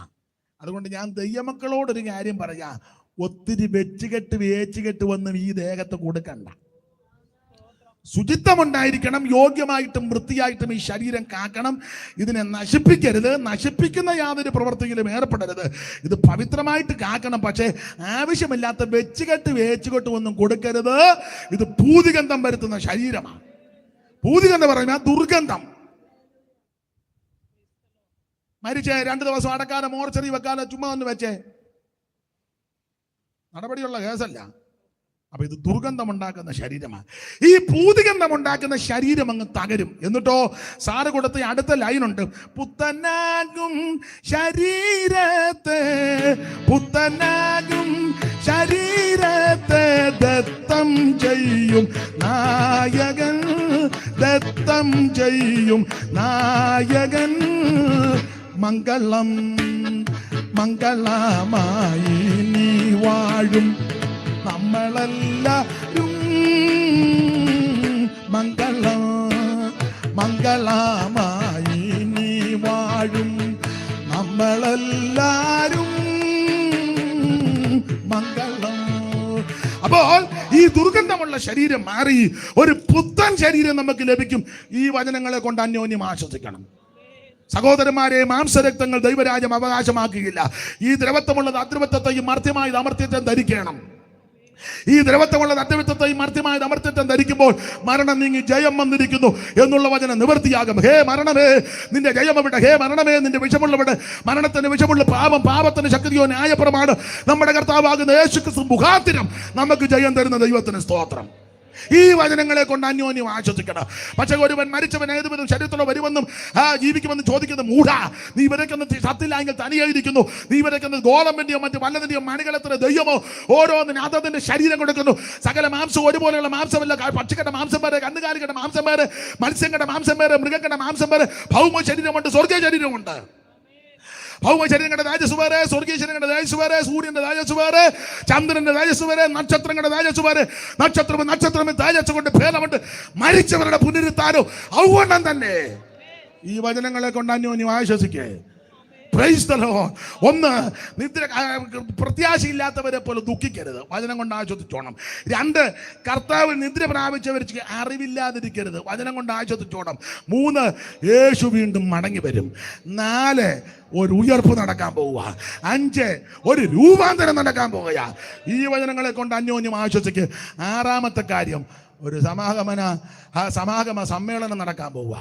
അതുകൊണ്ട് ഞാൻ ദൈവമക്കളോടൊരു കാര്യം പറയാ: ഒത്തിരി വേച്ചുകെട്ട് വന്നും ഈ ദേഹത്ത് കൊടുക്കണ്ട. ശുചിത്വമുണ്ടായിരിക്കണം, യോഗ്യമായിട്ടും വൃത്തിയായിട്ടും ഈ ശരീരം കാക്കണം. ഇതിനെ നശിപ്പിക്കരുത്, നശിപ്പിക്കുന്ന യാതൊരു പ്രവർത്തിയിലും ഏർപ്പെടരുത്. ഇത് പവിത്രമായിട്ട് കാക്കണം. പക്ഷേ ആവശ്യമില്ലാത്ത വേച്ചുകെട്ട് ഒന്നും കൊടുക്കരുത്. ഇത് ഭൂതിഗന്ധം വരുത്തുന്ന ശരീരമാണ്. ഭൂതിഗന്ധം പറയുന്ന ദുർഗന്ധം. മരിച്ചേ 2 ദിവസം അടക്കാതെ മോർച്ചറി വെക്കാതെ ചുമ്മാ ഒന്ന് വെച്ചേ, നടപടിയുള്ള കേസല്ല. അപ്പൊ ഇത് ദുർഗന്ധം ഉണ്ടാക്കുന്ന ശരീരമാണ്. ഈ ഭൂതിഗന്ധം ഉണ്ടാക്കുന്ന ശരീരം അങ്ങ് തകരും. എന്നിട്ടോ സാറ് കൊടുത്ത അടുത്ത ലൈനുണ്ട്: പുത്തനാകും ശരീരത്തെ, പുത്തനാകും ശരീരത്തെ ദത്തം ചെയ്യും നായകൻ, ദത്തം ചെയ്യും നായകൻ. മംഗളം മംഗളമായി നീ വാഴും നമ്മളെല്ലാരും മംഗളം മംഗളമായി നീ വാഴും നമ്മളെല്ലാരും മംഗളം. അപ്പോൾ ഈ ദുർഗന്ധമുള്ള ശരീരം മാറി ഒരു പുത്തൻ ശരീരം നമുക്ക് ലഭിക്കും. ഈ വചനങ്ങളെ കൊണ്ട് അന്യോന്യം ആശ്വസിക്കണം. സഹോദരന്മാരെ, മാംസരക്തങ്ങൾ ദൈവരാജ്യം അവകാശമാക്കുകയില്ല. ഈ ദ്രവത്വമുള്ളത് അദ്രവത്വത്തെയും മർത്യമായത് അമർത്യത്വം ധരിക്കണം. ഈ ദ്രവത്വമുള്ളത് അദ്രവത്വത്തെയും മർത്യമായത് അമർത്യത്വം ധരിക്കുമ്പോൾ മരണം നീങ്ങി ജയം വന്നിരിക്കുന്നു എന്നുള്ള വചനം നിവൃത്തിയാകും. ഹേ മരണമേ നിന്റെ ജയം എവിടെ? ഹേ മരണമേ നിന്റെ വിഷമുള്ളവിടെ? മരണത്തിന് വിഷമുള്ള പാപം, പാപത്തിന് ശക്തിയോ ന്യായപ്രമാണ്. നമ്മുടെ കർത്താവാകുന്ന യേശുക്രിസ്തു മുഖാന്തരം നമുക്ക് ജയം തരുന്ന ദൈവത്തിന് സ്തോത്രം. ഈ വചനങ്ങളെ കൊണ്ട് അന്യോന്യം ആശ്വസിക്കണം. പക്ഷെ ഒരുവൻ മരിച്ചവൻ ഏതുവിധം ശരീരത്തോടെ വരുമെന്നും ജീവിക്കുമെന്ന് ചോദിക്കുന്ന മൂഢാ, നീ ഇവരൊക്കെ സത്തില്ലെങ്കിൽ തനിയായിരിക്കുന്നു. നീ ഇവരൊക്കെ ഗോതമ്പിന്റെയോ മറ്റു വല്ലതിന്റെയോ മണികളത്തിന് ദൈവമോ ഓരോന്നിന് അതതിന്റെ ശരീരം കൊടുക്കുന്നു. സകല മാംസം ഒരുപോലെയുള്ള മാംസമല്ല. പക്ഷികളുടെ മാംസം വേറെ, കന്നുകാലികളുടെ മാംസം വേറെ, മത്സ്യങ്ങളുടെ മാംസം വേറെ, മൃഗങ്ങളുടെ മാംസം വേറെ. ഭൗമ ശരീരമുണ്ട്, സ്വർഗീയ ശരീരമുണ്ട്. ഭൗമ ശരീരങ്ങളുടെ തേജസ് വേറെ, സ്വർഗീയ ശരീരങ്ങളുടെ തേജസ് വേറെ, സൂര്യന്റെ തേജസ് വേറെ, ചന്ദ്രന്റെ തേജസ് വേറെ, നക്ഷത്രങ്ങളുടെ തേജസ് വേറെ. നക്ഷത്രം തേജസ് കൊണ്ട് ഭേദമുണ്ട്. മരിച്ചവരുടെ പുനരുത്ഥാനം ഔവണ്ണം തന്നെ. ഈ വചനങ്ങളെ കൊണ്ട് അന്യോന്യം ആശ്വസിക്കേ. Praise the Lord. ഒന്ന്, നിദ്ര പ്രത്യാശയില്ലാത്തവരെ പോലെ ദുഃഖിക്കരുത്, വചനം കൊണ്ട് ആശ്വസിച്ചോണം. 2, കർത്താവ് നിദ്ര പ്രാപിച്ചവർക്ക് അറിവില്ലാതിരിക്കരുത്, വചനം കൊണ്ട് ആശ്വസിച്ചോണം. 3, യേശു വീണ്ടും മടങ്ങി വരും. 4, ഒരു ഉയർപ്പ് നടക്കാൻ പോവുക. 5, ഒരു രൂപാന്തരം നടക്കാൻ പോവുക. ഈ വചനങ്ങളെ കൊണ്ട് അന്യോന്യം ആശ്വസിക്കുക. 6ാമത്തെ കാര്യം, ഒരു സമാഗമ സമ്മേളനം നടക്കാൻ പോവുക.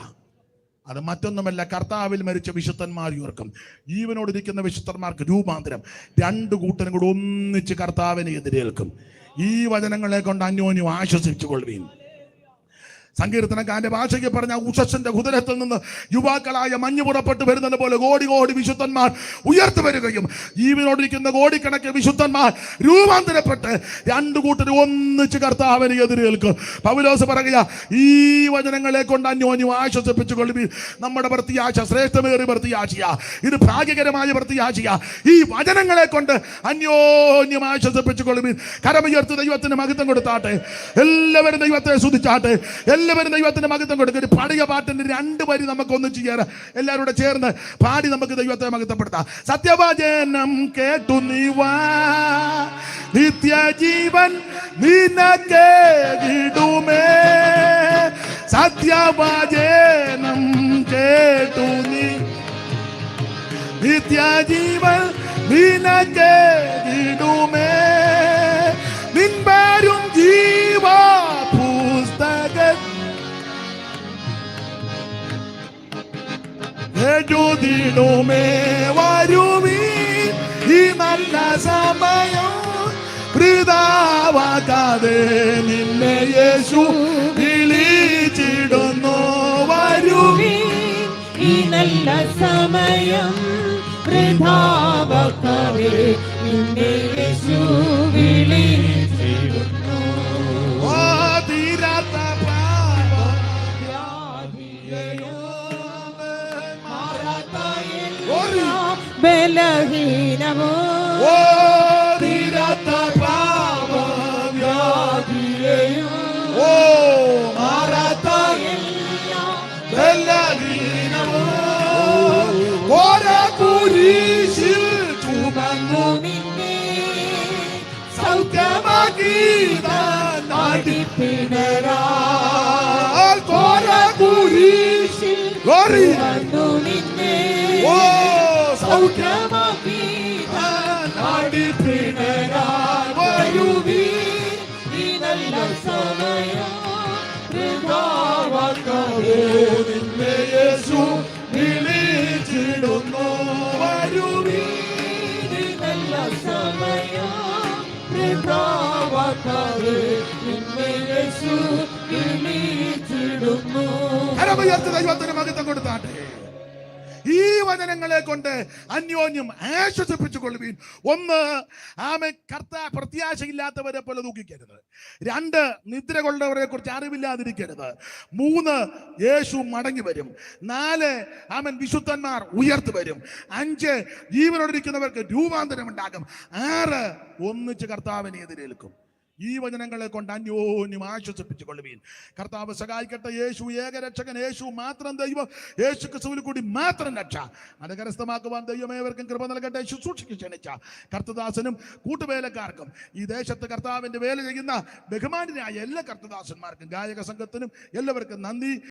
അത് മറ്റൊന്നുമല്ല, കർത്താവിൽ മരിച്ച വിശുദ്ധന്മാർ ഉയർക്കും. ജീവനോടിരിക്കുന്ന വിശുദ്ധന്മാർക്ക് രൂപാന്തരം. 2 കൂട്ടരും കൂടെ ഒന്നിച്ച് കർത്താവിനെ എതിരേൽക്കും. ഈ വചനങ്ങളെ കൊണ്ട് അന്യോന്യം ആശ്വസിച്ചു കൊള്ളുവീൻ. സങ്കീർത്തനക്കാരന്റെ ഭാഷയ്ക്ക് പറഞ്ഞ ഉഷസ്സിന്റെ കുതിരത്തിൽ നിന്ന് യുവാക്കളായ മഞ്ഞ് പുറപ്പെട്ടു വരുന്നത് പോലെ കോടി കോടി വിശുദ്ധന്മാർ ഉയർത്തു വരികയും ജീവനോടിരിക്കുന്ന കോടിക്കണക്കിന് വിശുദ്ധന്മാർ രൂപാന്തരപ്പെട്ട് 2 കൂട്ടർ ഒന്നിച്ച് കർത്താവിനെ എതിരേൽക്കും. പൗലോസ് പറയുക, ഈ വചനങ്ങളെ കൊണ്ട് അന്യോന്യം ആശ്വസിപ്പിച്ചു കൊള്ളുവീൻ. നമ്മുടെ പ്രത്യാശ ശ്രേഷ്ഠമേറിയ പ്രത്യാശയാ, ഇത് ഭാഗ്യകരമായ പ്രത്യാശയാ. ഈ വചനങ്ങളെ കൊണ്ട് അന്യോന്യം ആശ്വസിപ്പിച്ചു കൊള്ളുവീൻ. കരമുയർത്തി ദൈവത്തിന് മഹത്വം കൊടുത്താട്ടെ. എല്ലാവരും ദൈവത്തെ സ്തുതിച്ചാട്ടെ. എല്ലാവരും ദൈവത്തിന്റെ മഹത്വം കൊടുക്കുക. ഒരു പടിക പാട്ടിന്റെ 2 വരി നമുക്ക് ഒന്നിച്ച് ചേരാം. എല്ലാവരും ചേർന്ന് പാടി നമുക്ക് ദൈവത്തെ മഹത്വപ്പെടുത്താം. സത്യവചനം കേട്ടു നീ വാ, നിത്യജീവൻ നിനക്കേകിടുമേ. സത്യവചനം കേട്ടു നീ, നിത്യജീവൻ നിനക്കേകിടുമേ. നിൻപേരും ജീവ പുസ്തക വിളിച്ചിടുമേ വരുവീൻ, ഈ നല്ല സമയം വൃഥാവാക്കാതെ നിന്നെ യേശു വിളിച്ചിടുന്നു വരുവീൻ. ഈ നല്ല സമയം വൃഥാവാക്കാതെ നിന്നെ യേശു വിളിച്ചിടുന്നു. ഓ തീരാത്ത പാപം ബലഹീനമോ ഓ തീരാത്ത പാപവ്യാധിയെയും ഓ മാറാത്ത ബലഹീനമോ കുരിശിൽ ചുമന്നു നിന്നെ സൗഖ്യമാക്കി നടിപ്പിണരാൽ കുരിശിൽ വന്നു നിന്നെ ഓ സൗഖ്യമാക്കി നടിപ്പിണരാൽ വരുവീൻ, ഈ നല്ല സമയം വൃഥാവാക്കാതെ നിന്നെ യേശു വിളിച്ചിടുന്നു വരുവീൻ. ഈ നല്ല സമയം വൃഥാവാക്കാതെ നിന്നെ യേശു വിളിച്ചിടുന്നു. കരമുയർത്തി ദൈവത്തിന് മഹത്വം കൊടുത്താട്ടെ. ഈ വചനങ്ങളെ കൊണ്ട് അന്യോന്യം ആശ്വസിപ്പിച്ചു കൊള്ളുവീൻ. ഒന്ന്, ആമേ പ്രത്യാശയില്ലാത്തവരെ പോലെ ദുഃഖിക്കരുത്. രണ്ട്, നിദ്ര കൊള്ളവരെ കുറിച്ച് അറിവില്ലാതിരിക്കരുത്. മൂന്ന്, യേശു മടങ്ങി വരും. നാല്, ആമൻ വിശുദ്ധന്മാർ ഉയർത്തു വരും. അഞ്ച്, ജീവനോടിരിക്കുന്നവർക്ക് രൂപാന്തരം ഉണ്ടാകും. ആറ്, ഒന്നിച്ച് കർത്താവിനെ എതിരേൽക്കും. ഈ വചനങ്ങളെ കൊണ്ട് അന്യോന്യം ആശ്വസിപ്പിച്ചു കൊള്ളുവീൻ. കർത്താവ് സഹായിക്കട്ടെ. യേശു ഏകരക്ഷകൻ, യേശു മാത്രം ദൈവം, യേശു ക്രിസ്തുവിൽ കൂടി മാത്രം രക്ഷ. അത് കരസ്ഥമാക്കുവാൻ ദൈവമേവർക്കും കൃപ നൽകട്ടെ. ശുശ്രൂഷയ്ക്ക് ക്ഷണിച്ച കർത്തദാസനും കൂട്ടുവേലക്കാർക്കും ഈ ദേശത്ത് കർത്താവിന്റെ വേല ചെയ്യുന്ന ബഹുമാന്യരായ എല്ലാ കർത്തദാസന്മാർക്കും ഗായക സംഘത്തിനും എല്ലാവർക്കും നന്ദി.